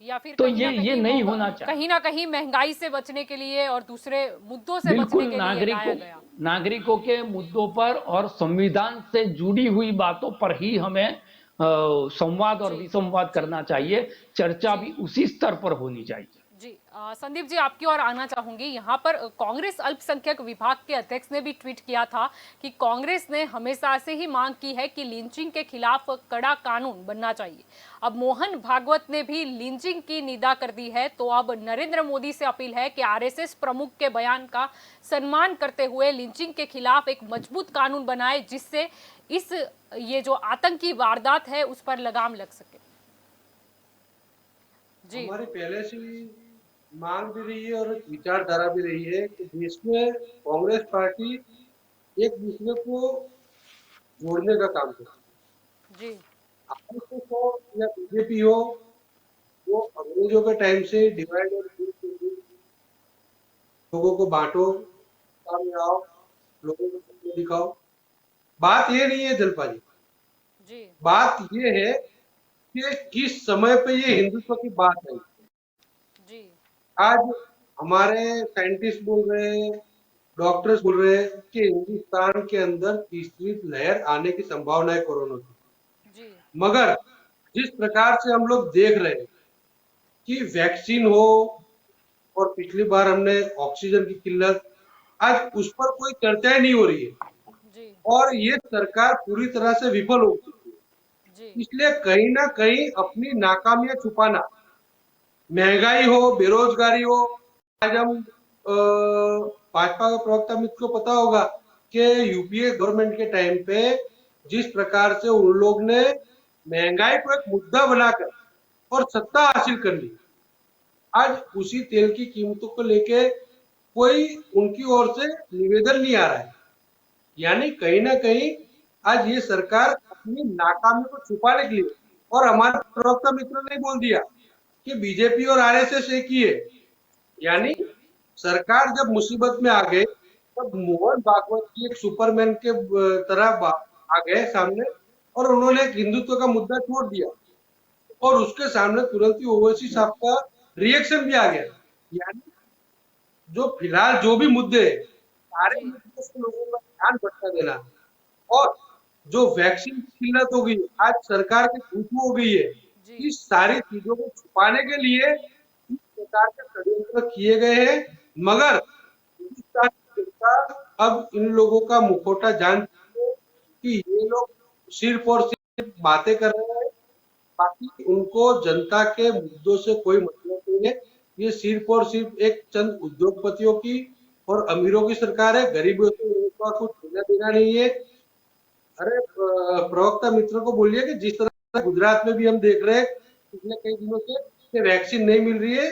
[SPEAKER 1] या फिर
[SPEAKER 4] तो
[SPEAKER 1] कहीं
[SPEAKER 4] ये नहीं होना चाहिए।
[SPEAKER 1] कहीं ना कहीं महंगाई से बचने के लिए और दूसरे मुद्दों से बचने
[SPEAKER 4] बिल्कुल
[SPEAKER 1] के लिए लाया गया।
[SPEAKER 4] नागरिकों के मुद्दों पर और संविधान से जुड़ी हुई बातों पर ही हमें संवाद और विसंवाद करना चाहिए। चर्चा भी उसी स्तर पर होनी चाहिए।
[SPEAKER 1] जी संदीप जी, आपकी ओर आना चाहूंगी। यहाँ पर कांग्रेस अल्पसंख्यक विभाग के अध्यक्ष ने भी ट्वीट किया था कि कांग्रेस ने हमेशा से ही मांग की है कि लिंचिंग के खिलाफ कड़ा कानून बनना चाहिए। अब मोहन भागवत ने भी लिंचिंग की निंदा कर दी है, तो अब नरेंद्र मोदी से अपील है कि आरएसएस प्रमुख के बयान का सम्मान करते हुए लिंचिंग के खिलाफ एक मजबूत कानून बनाए, जिससे ये जो आतंकी वारदात है उस पर लगाम लग सके।
[SPEAKER 3] जी, हमारी पहले से मांग भी रही है और विचारधारा भी रही है कि देश में कांग्रेस पार्टी एक दूसरे को जोड़ने का काम करती है। आरएसएस हो या बीजेपी हो, वो अंग्रेजों के टाइम से डिवाइड और लोगों को बांटो, सामने आओ, लोगों को सपने दिखाओ। बात ये नहीं है जलपा जी, बात ये है कि किस समय पे ये हिंदुत्व की बात है। आज हमारे साइंटिस्ट बोल रहे हैं, डॉक्टर्स बोल रहे हैं कि हिंदुस्तान के अंदर तीसरी लहर आने की संभावना है कोरोना की। मगर जिस प्रकार से हम लोग देख रहे हैं कि वैक्सीन हो, और पिछली बार हमने ऑक्सीजन की किल्लत, आज उस पर कोई चर्चा नहीं हो रही है, और ये सरकार पूरी तरह से विफल हो चुकी है। इसलिए कहीं ना कहीं अपनी नाकामियां छुपाना, महंगाई हो, बेरोजगारी हो, आज हम भाजपा का प्रवक्ता मित्र को पता होगा कि यूपीए गवर्नमेंट के टाइम पे जिस प्रकार से उन लोग ने महंगाई को एक मुद्दा बनाकर और सत्ता हासिल कर ली, आज उसी तेल की कीमतों को लेके कोई उनकी ओर से निवेदन नहीं आ रहा है। यानी कहीं ना कहीं आज ये सरकार अपनी नाकामी को छुपाने के लिए, और हमारे प्रवक्ता मित्र ने बोल दिया कि बीजेपी और आरएसएस एक ही है। यानी सरकार जब मुसीबत में आ गए तब मोहन भागवत की एक सुपरमैन के तरह आ गए सामने, और उन्होंने एक हिंदुत्व का मुद्दा छोड़ दिया। और उसके सामने तुरंत ही ओवैसी साहब का रिएक्शन भी आ गया। यानी जो फिलहाल जो भी मुद्दे हैं, सारे
[SPEAKER 1] जी
[SPEAKER 3] मुद्दों से लोगों का ध्यान भटका देना, और जो वैक्सीन की किल्लत हो गई, आज सरकार की घुसू हो गई है,
[SPEAKER 1] जी
[SPEAKER 3] इस सारी चीजों को छुपाने के लिए इस प्रकार के षड्यंत्र किए गए हैं। मगर हिंदुस्तान की जनता अब इन लोगों का मुखौटा जान चुकी है कि ये लोग सिर्फ और सिर्फ बातें कर रहे हैं, बाकी उनको जनता के मुद्दों से कोई मतलब नहीं है। ये सिर्फ और सिर्फ एक चंद उद्योगपतियों की और अमीरों की सरकार है, गरीबों से उनका कुछ लेना देना नहीं है। अरे प्रवक्ता मित्र को बोलिए कि जिस तरह गुजरात में भी हम देख रहे हैं पिछले कई दिनों से कि वैक्सीन नहीं मिल रही है,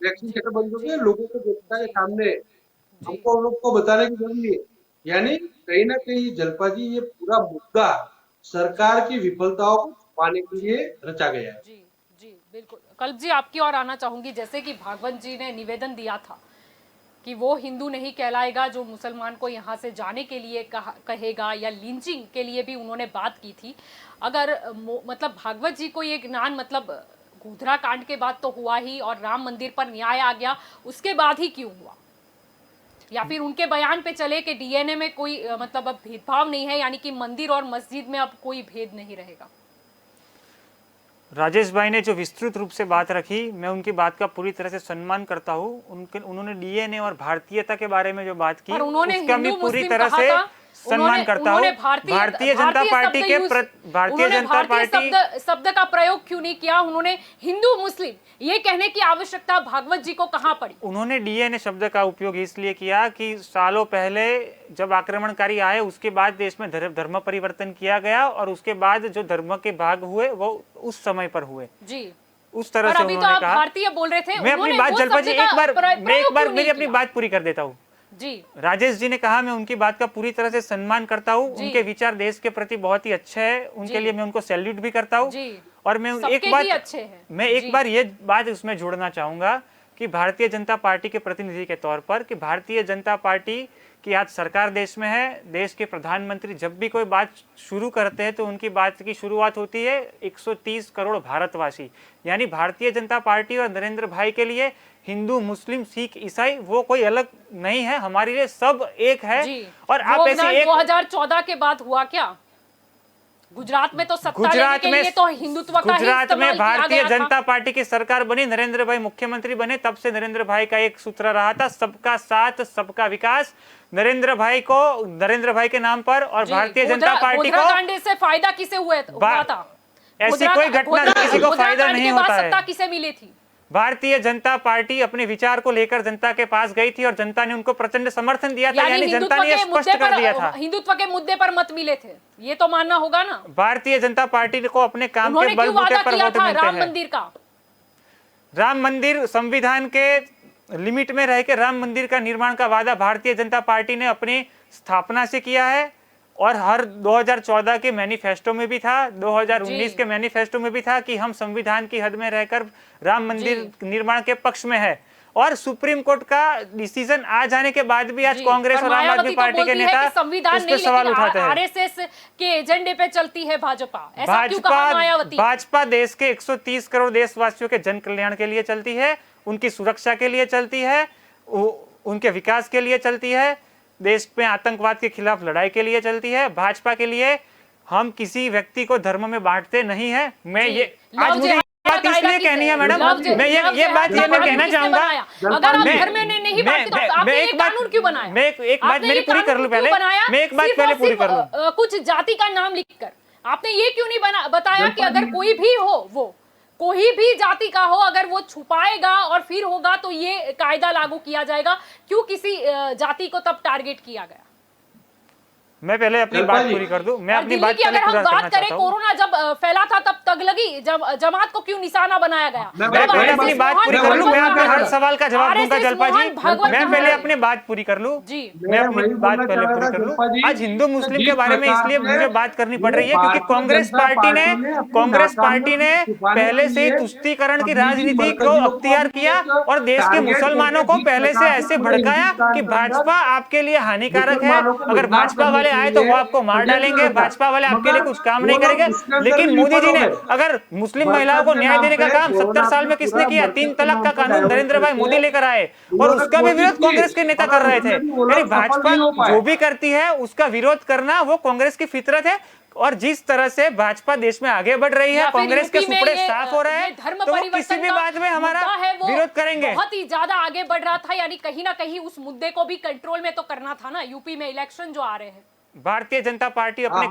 [SPEAKER 3] वैक्सीन
[SPEAKER 1] जी
[SPEAKER 3] कैसे बंद हो गई
[SPEAKER 1] जी
[SPEAKER 3] है, लोगों को जनता के
[SPEAKER 1] जी
[SPEAKER 3] सामने
[SPEAKER 1] जी
[SPEAKER 3] हमको उन लोग को बताने की जरूरत है। यानी कहीं ना कहीं जलपा जी ये पूरा मुद्दा
[SPEAKER 1] जी
[SPEAKER 3] सरकार की विफलताओं को छुपाने के
[SPEAKER 1] जी
[SPEAKER 3] लिए रचा गया है।
[SPEAKER 1] जी जी बिल्कुल। कल्प जी आपकी ओर आना चाहूंगी। जैसे कि भागवत जी ने निवेदन दिया था कि वो हिंदू नहीं कहलाएगा जो मुसलमान को यहाँ से जाने के लिए कहेगा, या लिंचिंग के लिए भी उन्होंने बात की थी। अगर मतलब भागवत जी को ये ज्ञान मतलब गोधरा कांड के बाद तो हुआ ही, और राम मंदिर पर न्याय आ गया उसके बाद ही क्यों हुआ? या फिर उनके बयान पे चले कि डीएनए में कोई मतलब अब भेदभाव नहीं है, यानी कि मंदिर और मस्जिद में अब कोई भेद नहीं रहेगा।
[SPEAKER 2] राजेश भाई ने जो विस्तृत रूप से बात रखी, मैं उनकी बात का पूरी तरह से सम्मान करता हूँ। उन्होंने डीएनए और भारतीयता के बारे में जो बात की,
[SPEAKER 1] पर उन्होंने
[SPEAKER 2] उसका मैं
[SPEAKER 1] हिंदू
[SPEAKER 2] पूरी
[SPEAKER 1] मुस्लिम
[SPEAKER 2] तरह
[SPEAKER 1] कहा
[SPEAKER 2] से
[SPEAKER 1] था,
[SPEAKER 2] सम्मान करता हूँ। भारतीय जनता पार्टी के भारतीय जनता पार्टी
[SPEAKER 1] शब्द का प्रयोग क्यों नहीं किया? उन्होंने हिंदू मुस्लिम ये कहने की आवश्यकता भागवत जी को कहाँ पड़ी?
[SPEAKER 2] उन्होंने डीएनए शब्द का उपयोग इसलिए किया कि सालों पहले जब आक्रमणकारी आए उसके बाद देश में धर्म परिवर्तन किया गया, और उसके बाद जो धर्म के भाग हुए वो उस समय पर हुए।
[SPEAKER 1] जी
[SPEAKER 2] उस तरह से
[SPEAKER 1] अभी तो
[SPEAKER 2] उन्होंने
[SPEAKER 1] आप
[SPEAKER 2] कहा।
[SPEAKER 1] भारतीय बोल रहे थे।
[SPEAKER 2] मैं अपनी बात जलपा जी एक बार मेरी अपनी बात पूरी कर देता हूँ।
[SPEAKER 1] जी
[SPEAKER 2] राजेश जी ने कहा, मैं उनकी बात का पूरी तरह से सम्मान करता हूँ। उनके विचार देश के प्रति बहुत ही अच्छे हैं, उनके लिए मैं उनको सैल्यूट भी करता हूँ। और मैं एक बार ये बात उसमें जोड़ना चाहूंगा कि भारतीय जनता पार्टी के प्रतिनिधि के तौर पर, कि भारतीय जनता पार्टी की आज सरकार देश में है। देश के प्रधानमंत्री जब भी कोई बात शुरू करते हैं तो उनकी बात की शुरुआत होती है 130 करोड़ भारतवासी, यानी भारतीय जनता पार्टी और नरेंद्र भाई के लिए हिंदू, मुस्लिम, सिख, ईसाई वो कोई अलग नहीं है, हमारे लिए सब एक है। और आप ऐसे एक
[SPEAKER 1] 2014 के बाद हुआ क्या? गुजरात में तो सत्ता लेने के लिए तो हिंदुत्व का
[SPEAKER 2] गुजरात में भारतीय जनता पार्टी की सरकार बनी, नरेंद्र भाई मुख्यमंत्री बने, तब से नरेंद्र भाई का एक सूत्र रहा था, सबका साथ सबका विकास। नरेंद्र भाई के नाम पर और भारतीय जनता पार्टी को
[SPEAKER 1] से फायदा किसे हुआ था?
[SPEAKER 2] ऐसी कोई घटना किसी को फायदा नहीं होता है।
[SPEAKER 1] सत्ता किसे मिली थी?
[SPEAKER 2] भारतीय जनता पार्टी अपने विचार को लेकर जनता के पास गई थी और जनता ने उनको प्रचंड समर्थन दिया था, यानी जनता ने स्पष्ट कर दिया था।
[SPEAKER 1] हिंदुत्व के मुद्दे पर मत मिले थे, ये तो मानना होगा ना।
[SPEAKER 2] भारतीय जनता पार्टी को अपने काम के बलबूते पर वोट मिलते हैं।
[SPEAKER 1] राम मंदिर का,
[SPEAKER 2] राम मंदिर संविधान के लिमिट में रह के राम मंदिर का निर्माण का वादा भारतीय जनता पार्टी ने अपनी स्थापना से किया है, और हर 2014 के मैनिफेस्टो में भी था, 2019 के मैनिफेस्टो में भी था कि हम संविधान की हद में रहकर राम मंदिर निर्माण के पक्ष में है। और सुप्रीम कोर्ट का डिसीजन आ जाने के बाद भी आज कांग्रेस और आम आदमी पार्टी के नेता उस पर सवाल उठाते हैं।
[SPEAKER 1] आरएसएस के एजेंडे पे चलती है भाजपा, ऐसा क्यों कहा मायावती?
[SPEAKER 2] भाजपा देश के 130 करोड़ देशवासियों के जन कल्याण के लिए चलती है, उनकी सुरक्षा के लिए चलती है, उनके विकास के लिए चलती है, देश में आतंकवाद के खिलाफ लड़ाई के लिए चलती है। भाजपा के लिए हम किसी व्यक्ति को धर्म में बांटते नहीं है। मैं ये आज मुझे बात इसलिए कहनी है मैडम, मैं ये बात मैं कहना चाहूंगा।
[SPEAKER 1] अगर आप धर्म में नहीं बांटते तो आपने ये कानून क्यों बनाया?
[SPEAKER 2] मैं एक बात मेरी पूरी कर लूं पहले, मैं एक बात पहले पूरी कर लूं।
[SPEAKER 1] कुछ जाति का नाम लिखकर आपने ये क्यों नहीं बताया कि अगर कोई भी हो, वो कोई भी जाति का हो, अगर वो छुपाएगा और फिर होगा तो ये कायदा लागू किया जाएगा? क्यों किसी जाति को तब टारगेट किया गया?
[SPEAKER 2] मैं पहले अपनी बात पूरी कर दूं। मैं अपनी बात
[SPEAKER 1] अगर हम बात करें, कोरोना जब फैला था तब तगलगी जमात को क्यों निशाना बनाया गया?
[SPEAKER 2] मैं पहले अपनी बात पूरी कर लूं, मैं आपके हर सवाल का जवाब दूंगा जलपा जी। मैं पहले अपनी बात पूरी कर लूं जी, मैं अपनी बात पहले पूरी कर लूं। आज हिंदू मुस्लिम के बारे में इसलिए मुझे बात करनी पड़ रही है क्योंकि कांग्रेस पार्टी ने पहले से तुष्टीकरण की राजनीति को अख्तियार किया और देश के मुसलमानों को पहले से ऐसे भड़काया कि भाजपा आपके लिए हानिकारक है। अगर भाजपा वाले वाले आए तो वो आपको मार डालेंगे, भाजपा वाले आपके लिए कुछ काम नहीं करेंगे। लेकिन मोदी जी ने अगर मुस्लिम महिलाओं को न्याय देने का काम 70 साल में किसने किया? 3 तलाक का कानून नरेंद्र भाई मोदी लेकर आए और उसका भी विरोध कांग्रेस के नेता कर रहे थे। यानी भाजपा जो भी करती है उसका विरोध करना वो कांग्रेस की फितरत है। और जिस तरह से भाजपा देश में आगे बढ़ रही है, कांग्रेस के सुपड़े साफ हो रहे हैं, तो वो किसी भी बात में हमारा विरोध करेंगे।
[SPEAKER 1] बहुत ही ज्यादा आगे बढ़ रहा था, यानी कहीं ना कहीं उस मुद्दे को भी कंट्रोल में तो करना था ना। यूपी में इलेक्शन जो आ रहे हैं,
[SPEAKER 2] भारतीय जनता पार्टी अपने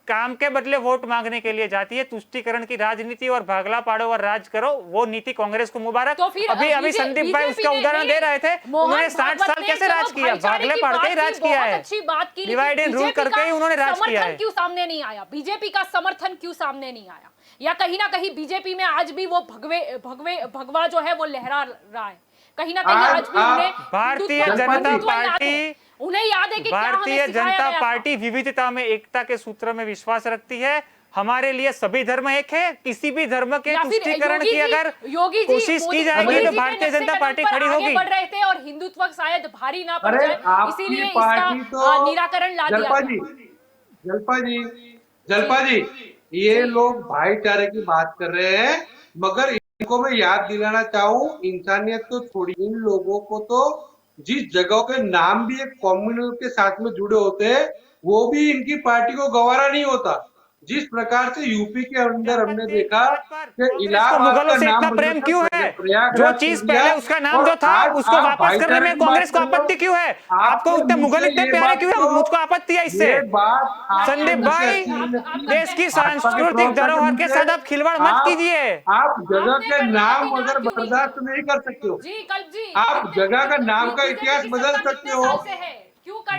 [SPEAKER 2] काम के बदले वोट मांगने के लिए जाती है। तुष्टीकरण की राजनीति और भागला पाड़ो और राज करो, वो नीति कांग्रेस को मुबारक।
[SPEAKER 1] तो फिर
[SPEAKER 2] अभी संदीप भाई उसका उदाहरण दे रहे थे, उन्होंने 60 साल कैसे राज किया? भागले पाड़ के ही राज किया है,
[SPEAKER 1] अच्छी बात की,
[SPEAKER 2] डिवाइड एंड रूल करके ही उन्होंने राज किया है।
[SPEAKER 1] क्यों सामने नहीं आया? बीजेपी का समर्थन क्यों सामने नहीं आया? या कहीं ना कहीं बीजेपी में आज भी वो भगवा जो है वो लहरा रहा है, कहीं ना कहीं आज भी उन्हें
[SPEAKER 2] भारतीय जनता पार्टी,
[SPEAKER 1] उन्हें याद है कि
[SPEAKER 2] भारतीय जनता पार्टी विविधता में एकता के सूत्र में विश्वास रखती है। हमारे लिए सभी धर्म एक है, किसी भी धर्म के तुष्टीकरण की अगर कोशिश की जाएगी तो भारतीय जनता पार्टी खड़ी होगी।
[SPEAKER 1] बढ़ रहे थे और हिंदुत्व शायद भारी ना पड़ जाए, इसीलिए इसका निराकरण ला दिया।
[SPEAKER 3] जलपा जी, ये लोग भाईचारे की बात कर रहे हैं, मगर इनको मैं याद दिलाना चाहूँ, इंसानियत तो छोड़ी, इन लोगों को तो जिस जगह के नाम भी एक कम्युनिटी के साथ में जुड़े होते हैं, वो भी इनकी पार्टी को गवारा नहीं होता। जिस प्रकार से यूपी के अंदर हमने देखा कि इलाहाबाद
[SPEAKER 2] मुगलों
[SPEAKER 3] का
[SPEAKER 2] से
[SPEAKER 3] नाम
[SPEAKER 2] इतना प्रेम क्यों है?
[SPEAKER 3] प्रयागराज
[SPEAKER 2] जो चीज पहले उसका नाम जो था उसको वापस करने में कांग्रेस को आपत्ति क्यों है? आपको उतने मुगल इतने प्यारे क्यों है? मुझको आपत्ति है इससे। संदीप भाई, देश की सांस्कृतिक धरोहर के साथ आप खिलवाड़ मत कीजिए।
[SPEAKER 3] आप जगह के नाम अगर बर्दाश्त नहीं कर सकते हो, आप जगह का नाम का इतिहास बदल सकते हो।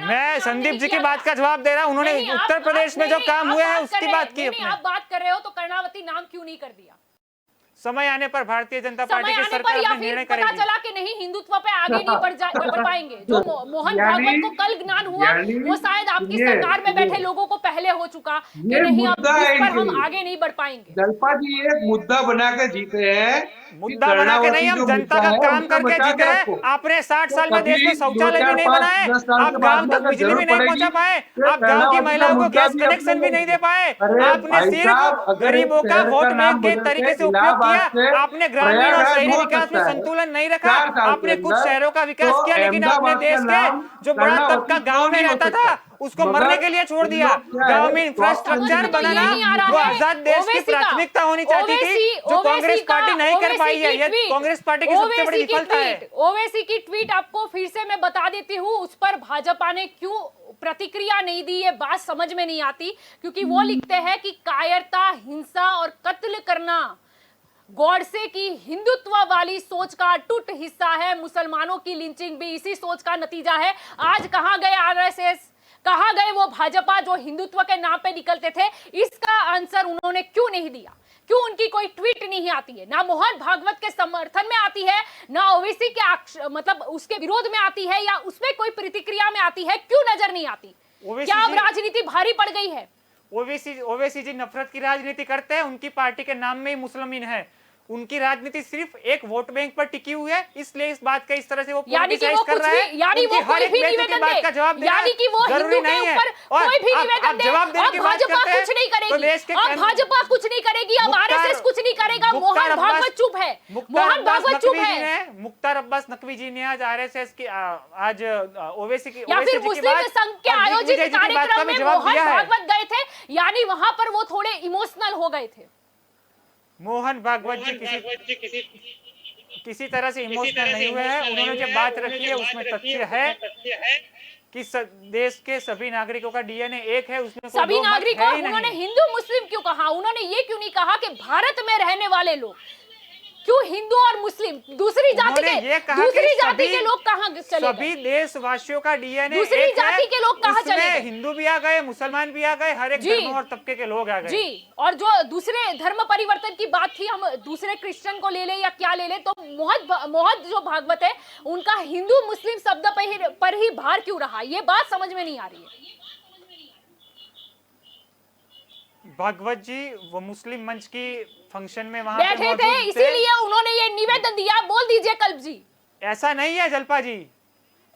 [SPEAKER 2] मैं संदीप जी की बात का जवाब दे रहा हूँ। उन्होंने उत्तर प्रदेश में जो काम हुए हैं उसकी बात की अपने।
[SPEAKER 1] आप बात कर रहे हो तो कर्णावती नाम क्यों नहीं कर दिया?
[SPEAKER 2] समय आने पर भारतीय जनता पार्टी की सरकार अपने निर्णय करेगी।
[SPEAKER 1] पता चला कि नहीं, हिंदुत्व पे आगे नहीं बढ़ पाएंगे। जो मोहन भागवत को कल ज्ञान हुआ वो शायद आपकी सरकार में बैठे लोगों को पहले हो चुका कि नहीं, अब इस पर हम आगे नहीं बढ़ पाएंगे।
[SPEAKER 3] जलपा जी एक मुद्दा बना के जीते हैं,
[SPEAKER 2] मुद्दा बना के नहीं, हम जनता का काम करके जीते हैं। आपने 60 साल में देश में शौचालय भी नहीं बनाए, आप गांव तक बिजली भी नहीं पहुंचा पाए, आप गांव की महिलाओं को गैस कनेक्शन भी नहीं दे पाए। आपने सिर्फ गरीबों का वोट बैंक के तरीके से उपयोग किया। आपने ग्रामीण और शहरी विकास में संतुलन नहीं रखा। आपने कुछ शहरों का विकास किया, लेकिन आपने देश के जो बड़ा तबका गांव में रहता था उसको मरने के लिए छोड़ दिया। गांव में इंफ्रास्ट्रक्चर बनाना वो आजाद देश की प्राथमिकता होनी चाहिए थी, जो कांग्रेस पार्टी नहीं कर पाई है। ये कांग्रेस पार्टी की सबसे बड़ी विफलता है।
[SPEAKER 1] ओवैसी की ट्वीट आपको फिर से मैं बता देती हूँ, उस पर भाजपा ने क्यों प्रतिक्रिया नहीं दी, ये बात समझ में नहीं आती। क्योंकि वो लिखते हैं कि कायरता, हिंसा और कत्ल करना गॉडसे की हिंदुत्व वाली सोच का अटूट हिस्सा है। मुसलमानों की लिंचिंग भी इसी सोच का नतीजा है। आज कहां गए आरएसएस, कहां गए वो भाजपा जो हिंदुत्व के नाम पे निकलते थे? इसका आंसर उन्होंने क्यों नहीं दिया? क्यों उनकी कोई ट्वीट नहीं आती है? ना मोहन भागवत के समर्थन में आती है, ना ओवैसी के मतलब उसके विरोध में आती है, या उसमें कोई प्रतिक्रिया में आती है? क्यों नजर नहीं आती? क्या अब राजनीति भारी पड़ गई है?
[SPEAKER 2] ओवैसी जी नफरत की राजनीति करते हैं। उनकी पार्टी के नाम में ही मुस्लिमीन है। उनकी राजनीति सिर्फ एक वोट बैंक पर टिकी हुई है, इसलिए इस बात का इस तरह से वो पॉलिटिसाइज कर रहा है।
[SPEAKER 1] यानी वो कोई भी निवेदन दे,
[SPEAKER 2] का जवाब देना
[SPEAKER 1] यानी कि वो
[SPEAKER 2] जरूरी नहीं है। और
[SPEAKER 1] कोई भी निवेदन दे,
[SPEAKER 2] जवाब देने की बात करते हैं
[SPEAKER 1] कुछ नहीं करेगी,
[SPEAKER 2] तो देश के
[SPEAKER 1] अब भाजपा कुछ नहीं करेगी, अब आरएसएस कुछ नहीं करेगा। मोहन भागवत चुप है, मोहन भागवत चुप है।
[SPEAKER 2] मुख्तार अब्बास नकवी जी ने आज आरएसएस की आज ओवैसी की
[SPEAKER 1] या फिर मुस्लिम संघ के आयोजित कार्यक्रम में मोहन भागवत गए थे, यानी वहां पर वो थोड़े इमोशनल हो गए थे।
[SPEAKER 2] मोहन भागवत जी किसी तरह से इमोशनल नहीं हुए हैं। उन्होंने जो बात रखी है उसमें तथ्य है कि देश के सभी नागरिकों का डीएनए एक है, उसमें
[SPEAKER 1] सभी नागरिकों। उन्होंने हिंदू मुस्लिम क्यों कहा? उन्होंने ये क्यों नहीं कहा कि भारत में रहने वाले लोग? क्यों हिंदू और मुस्लिम? दूसरी जाति के लोग कहां चले गए?
[SPEAKER 2] सभी देशवासियों का डीएनए
[SPEAKER 1] दूसरी जाति के लोग कहां चले गए?
[SPEAKER 2] हिंदू भी आ गए, मुसलमान भी आ गए, हर एक धर्म और तबके के लोग आ गए
[SPEAKER 1] जी। और जो दूसरे धर्म परिवर्तन की बात थी, हम दूसरे क्रिश्चियन को ले ले या क्या ले ले, तो मोहन जो भागवत है उनका हिंदू मुस्लिम शब्द पर ही भार क्यों रहा? ये बात समझ में नहीं आ रही है।
[SPEAKER 2] भागवत जी वो मुस्लिम मंच की फंक्शन में वहां
[SPEAKER 1] बैठे थे, इसीलिए उन्होंने ये निवेदन दिया। बोल दीजिए कल्प जी।
[SPEAKER 2] ऐसा नहीं है जलपा जी,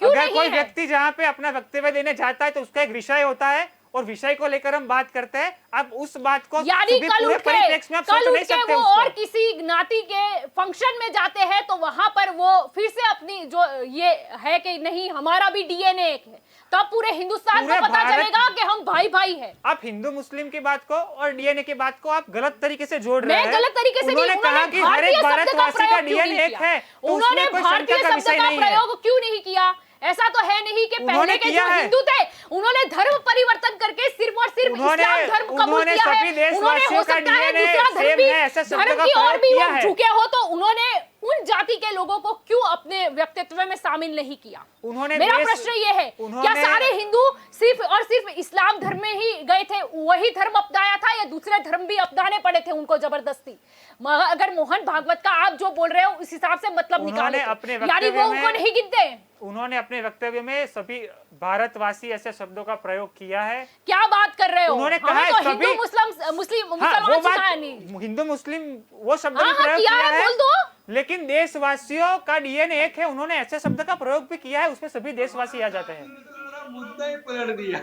[SPEAKER 1] क्यों
[SPEAKER 2] अगर
[SPEAKER 1] नहीं
[SPEAKER 2] कोई
[SPEAKER 1] है?
[SPEAKER 2] व्यक्ति जहाँ पे अपना वक्तव्य देने जाता है तो उसका एक विषय होता है और विषय को लेकर हम बात करते हैं। अब उस बात को
[SPEAKER 1] यानी
[SPEAKER 2] सभी
[SPEAKER 1] कल
[SPEAKER 2] पूरे
[SPEAKER 1] उठ के
[SPEAKER 2] परिप्रेक्ष्य में आप सोच नहीं सकते
[SPEAKER 1] वो
[SPEAKER 2] उसको।
[SPEAKER 1] और किसी ज्ञाति के फंक्शन में जाते हैं तो वहां पर वो फिर से अपनी जो ये है कि नहीं हमारा भी डीएनए एक है, तब पूरे हिंदुस्तान
[SPEAKER 2] पूरे
[SPEAKER 1] को पता
[SPEAKER 2] भारत-
[SPEAKER 1] चलेगा कि हम भाई भाई हैं।
[SPEAKER 2] आप हिंदू मुस्लिम की बात को और डीएनए की बात को आप गलत तरीके से जोड़ रहे हैं।
[SPEAKER 1] मैं गलत तरीके से नहीं,
[SPEAKER 2] उन्होंने कहा कि हर एक भारतवासी का डीएनए एक है, तो
[SPEAKER 1] उन्होंने
[SPEAKER 2] उसमें कोई
[SPEAKER 1] भारतीय
[SPEAKER 2] शंका का
[SPEAKER 1] शब्द
[SPEAKER 2] विषय
[SPEAKER 1] का
[SPEAKER 2] नहीं है।
[SPEAKER 1] प्रयोग क्यों नहीं किया? ऐसा तो है नहीं कि
[SPEAKER 2] उन्होंने
[SPEAKER 1] पहले के जो
[SPEAKER 2] किया है।
[SPEAKER 1] हिंदू थे उन्होंने धर्म परिवर्तन करके सिर्फ और सिर्फ
[SPEAKER 2] उन्होंने-
[SPEAKER 1] इस्लाम धर्म कबूल
[SPEAKER 2] उन्होंने
[SPEAKER 1] किया
[SPEAKER 2] सभी
[SPEAKER 1] है।
[SPEAKER 2] देशवासियों
[SPEAKER 1] उन्होंने हो
[SPEAKER 2] का
[SPEAKER 1] सकता है
[SPEAKER 2] DNA
[SPEAKER 1] दूसरा धर्म
[SPEAKER 2] सेम
[SPEAKER 1] भी
[SPEAKER 2] है, ऐसे शब्द
[SPEAKER 1] धर्म
[SPEAKER 2] का
[SPEAKER 1] की और
[SPEAKER 2] प्रयोग
[SPEAKER 1] भी
[SPEAKER 2] किया
[SPEAKER 1] वो
[SPEAKER 2] है।
[SPEAKER 1] झुके हो तो उन्होंने उन जाति के लोगों को क्यों अपने व्यक्तित्व में शामिल नहीं किया?
[SPEAKER 2] उन्होंने
[SPEAKER 1] मेरा
[SPEAKER 2] देश-
[SPEAKER 1] प्रश्न ये है, क्या
[SPEAKER 2] उन्होंने-
[SPEAKER 1] सारे हिंदू सिर्फ और सिर्फ इस्लाम धर्म में ही गए थे, वही धर्म अपनाया था, या दूसरे धर्म भी अपनाने पड़े थे उनको जबरदस्ती? अगर मोहन भागवत का आप जो बोल रहे हो उस हिसाब से मतलब निकाले तो,
[SPEAKER 2] अपने
[SPEAKER 1] यानी
[SPEAKER 2] वक्तव्य
[SPEAKER 1] वो
[SPEAKER 2] में-
[SPEAKER 1] उनको नहीं गिनते?
[SPEAKER 2] उन्होंने अपने वक्तव्य में सभी भारतवासी ऐसे शब्दों का प्रयोग किया है।
[SPEAKER 1] क्या बात कर रहे हो?
[SPEAKER 2] उन्होंने कहा
[SPEAKER 1] हमें
[SPEAKER 2] है
[SPEAKER 1] तो
[SPEAKER 2] सभी-
[SPEAKER 1] हिंदू मुस्लिम
[SPEAKER 2] हाँ,
[SPEAKER 1] मुसलमान
[SPEAKER 2] वो
[SPEAKER 1] सिखाया
[SPEAKER 2] बात
[SPEAKER 1] नहीं।
[SPEAKER 2] हिंदू मुस्लिम वो शब्द
[SPEAKER 1] हाँ,
[SPEAKER 2] भी
[SPEAKER 1] हाँ,
[SPEAKER 2] प्रयोग
[SPEAKER 1] किया
[SPEAKER 2] किया
[SPEAKER 1] है,
[SPEAKER 2] है,
[SPEAKER 1] बोल दो।
[SPEAKER 2] लेकिन देशवासियों का डीएनए एक है, उन्होंने ऐसे शब्द का प्रयोग भी किया है, उसमें सभी देशवासी आ जाते हैं।
[SPEAKER 3] पूरा मुद्दा ही पलट दिया।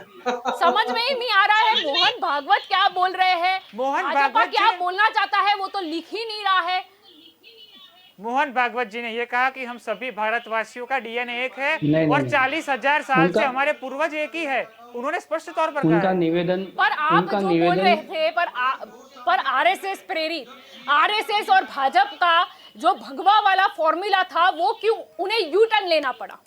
[SPEAKER 1] समझ में ही नहीं आ रहा है मोहन भागवत क्या बोल रहे हैं,
[SPEAKER 2] मोहन
[SPEAKER 1] भाजपा
[SPEAKER 2] भागवत
[SPEAKER 1] क्या
[SPEAKER 2] जी-
[SPEAKER 1] बोलना चाहता है वो तो लिख ही नहीं रहा है।
[SPEAKER 2] मोहन भागवत जी ने यह कहा कि हम सभी भारतवासियों का डीएनए एक है
[SPEAKER 4] नहीं,
[SPEAKER 2] और
[SPEAKER 4] नहीं।
[SPEAKER 2] 40,000 साल
[SPEAKER 4] उनका-
[SPEAKER 2] से हमारे पूर्वज एक ही है। उन्होंने स्पष्ट तौर पर
[SPEAKER 4] उनका
[SPEAKER 2] कहा है।
[SPEAKER 4] निवेदन
[SPEAKER 1] पर आप
[SPEAKER 4] उनका
[SPEAKER 1] जो बोल
[SPEAKER 4] निवेदन
[SPEAKER 1] रहे थे पर आरएसएस प्रेरित आरएसएस और भाजपा का जो भगवा वाला फॉर्मूला था वो क्यों उन्हें यू टर्न लेना पड़ा?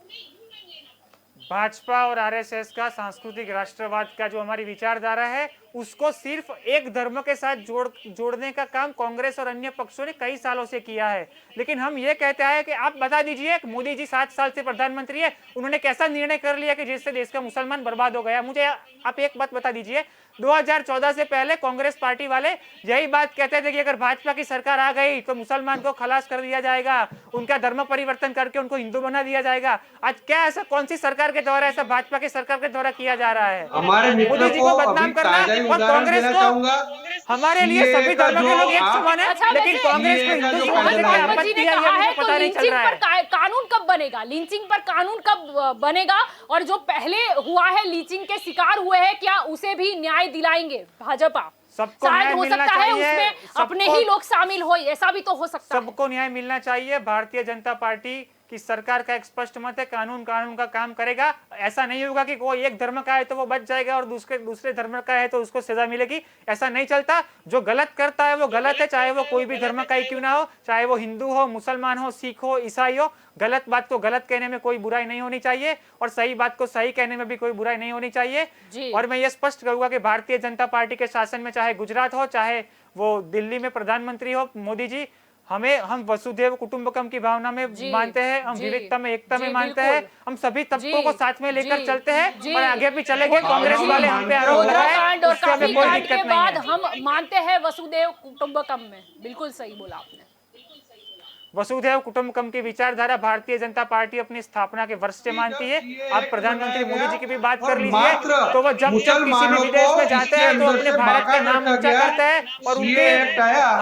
[SPEAKER 2] भाजपा और आरएसएस का सांस्कृतिक राष्ट्रवाद का जो हमारी विचारधारा है उसको सिर्फ एक धर्म के साथ जोड़ने का काम कांग्रेस और अन्य पक्षों ने कई सालों से किया है। लेकिन हम ये कहते हैं कि आप बता दीजिए, मोदी जी 7 साल से प्रधानमंत्री है, उन्होंने कैसा निर्णय कर लिया कि जिससे देश का मुसलमान बर्बाद हो गया? मुझे आप एक बात बता दीजिए, 2014 से पहले कांग्रेस पार्टी वाले यही बात कहते थे कि अगर भाजपा की सरकार आ गई तो मुसलमान को खलास कर दिया जाएगा, उनका धर्म परिवर्तन करके उनको हिंदू बना दिया जाएगा। आज क्या ऐसा कौन सी सरकार के द्वारा ऐसा भाजपा की सरकार के द्वारा किया जा रहा है?
[SPEAKER 3] हमारे
[SPEAKER 2] मोदी
[SPEAKER 3] मित्रों
[SPEAKER 2] जी
[SPEAKER 3] को
[SPEAKER 2] को बदनाम
[SPEAKER 3] अभी
[SPEAKER 2] करना
[SPEAKER 3] ताजा ही
[SPEAKER 2] और
[SPEAKER 3] उदाहरण
[SPEAKER 2] कांग्रेस
[SPEAKER 3] देना
[SPEAKER 2] को
[SPEAKER 3] चाहूंगा।
[SPEAKER 2] हमारे लिए
[SPEAKER 3] CAA
[SPEAKER 2] सभी
[SPEAKER 3] का
[SPEAKER 2] धर्म के
[SPEAKER 3] जो
[SPEAKER 2] लोग एक
[SPEAKER 3] आप-
[SPEAKER 2] समान है,
[SPEAKER 1] अच्छा,
[SPEAKER 2] लेकिन
[SPEAKER 1] वैसे
[SPEAKER 2] कांग्रेस
[SPEAKER 3] CAA का
[SPEAKER 2] को
[SPEAKER 3] जो
[SPEAKER 2] हिंदू
[SPEAKER 3] फैसला
[SPEAKER 2] समाज
[SPEAKER 3] है।
[SPEAKER 2] की
[SPEAKER 1] भागवत जी
[SPEAKER 2] आपत्ति
[SPEAKER 1] ने
[SPEAKER 2] है, ये
[SPEAKER 1] कहा है
[SPEAKER 2] उनको
[SPEAKER 1] तो
[SPEAKER 2] पता नहीं चल
[SPEAKER 1] लिंचिंग
[SPEAKER 2] रहा
[SPEAKER 1] पर
[SPEAKER 2] है।
[SPEAKER 1] कानून कब बनेगा? लिंचिंग पर कानून कब बनेगा? और जो पहले हुआ है लिंचिंग के शिकार हुए हैं, क्या उसे भी न्याय दिलाएंगे भाजपा?
[SPEAKER 2] सबको
[SPEAKER 1] शायद
[SPEAKER 2] न्याय
[SPEAKER 1] हो
[SPEAKER 2] मिलना
[SPEAKER 1] सकता है
[SPEAKER 2] चाहिए,
[SPEAKER 1] उसमें अपने
[SPEAKER 2] सबको-
[SPEAKER 1] ही लोग शामिल हो, ऐसा भी तो हो सकता है।
[SPEAKER 2] सबको न्याय मिलना चाहिए। भारतीय जनता पार्टी की सरकार का एक स्पष्ट मत है, कानून का काम करेगा। ऐसा नहीं होगा कि कोई एक धर्म का है तो वो बच जाएगा और दूसरे धर्म का है तो उसको सजा मिलेगी। ऐसा नहीं चलता। जो गलत करता है वो गलत है, चाहे वो कोई भी धर्म का ही क्यों ना हो, चाहे वो हिंदू हो, मुसलमान हो, सिख हो, ईसाई हो। गलत बात को गलत कहने में कोई बुराई नहीं होनी चाहिए और सही बात को सही कहने में भी कोई बुराई नहीं होनी चाहिए।
[SPEAKER 1] जी।
[SPEAKER 2] और मैं ये स्पष्ट करूंगा कि भारतीय जनता पार्टी के शासन में चाहे गुजरात हो, चाहे वो दिल्ली में प्रधानमंत्री हो मोदी जी, हम वसुधैव कुटुंबकम की भावना में
[SPEAKER 1] जी,
[SPEAKER 2] मानते हैं, हम
[SPEAKER 1] जी,
[SPEAKER 2] विविधता में एकता में
[SPEAKER 1] जी,
[SPEAKER 2] मानते
[SPEAKER 1] बिल्कुल।
[SPEAKER 2] हैं, हम सभी तबकों
[SPEAKER 1] जी,
[SPEAKER 2] को साथ में लेकर
[SPEAKER 1] जी,
[SPEAKER 2] चलते हैं
[SPEAKER 1] जी।
[SPEAKER 2] और आगे भी चलेंगे। कांग्रेस
[SPEAKER 3] जी।
[SPEAKER 2] वाले हम पे आरोप लगाए,
[SPEAKER 1] कांड और
[SPEAKER 2] उससे हमें
[SPEAKER 1] काफी
[SPEAKER 2] कोई
[SPEAKER 1] कांड
[SPEAKER 2] दिक्कत
[SPEAKER 1] के
[SPEAKER 2] नहीं
[SPEAKER 1] बाद
[SPEAKER 2] है।
[SPEAKER 1] हम मानते हैं वसुदेव कुटुंबकम में। बिल्कुल सही बोला आपने।
[SPEAKER 2] वसुधैव कुटुंबकम की विचारधारा भारतीय जनता पार्टी अपनी स्थापना के वर्ष से मानती है। आप प्रधानमंत्री मोदी जी की भी बात कर लीजिए तो वो जब किसी भी विदेश में जाते हैं तो अपने भारत का नाम ऊंचा करते हैं और उनके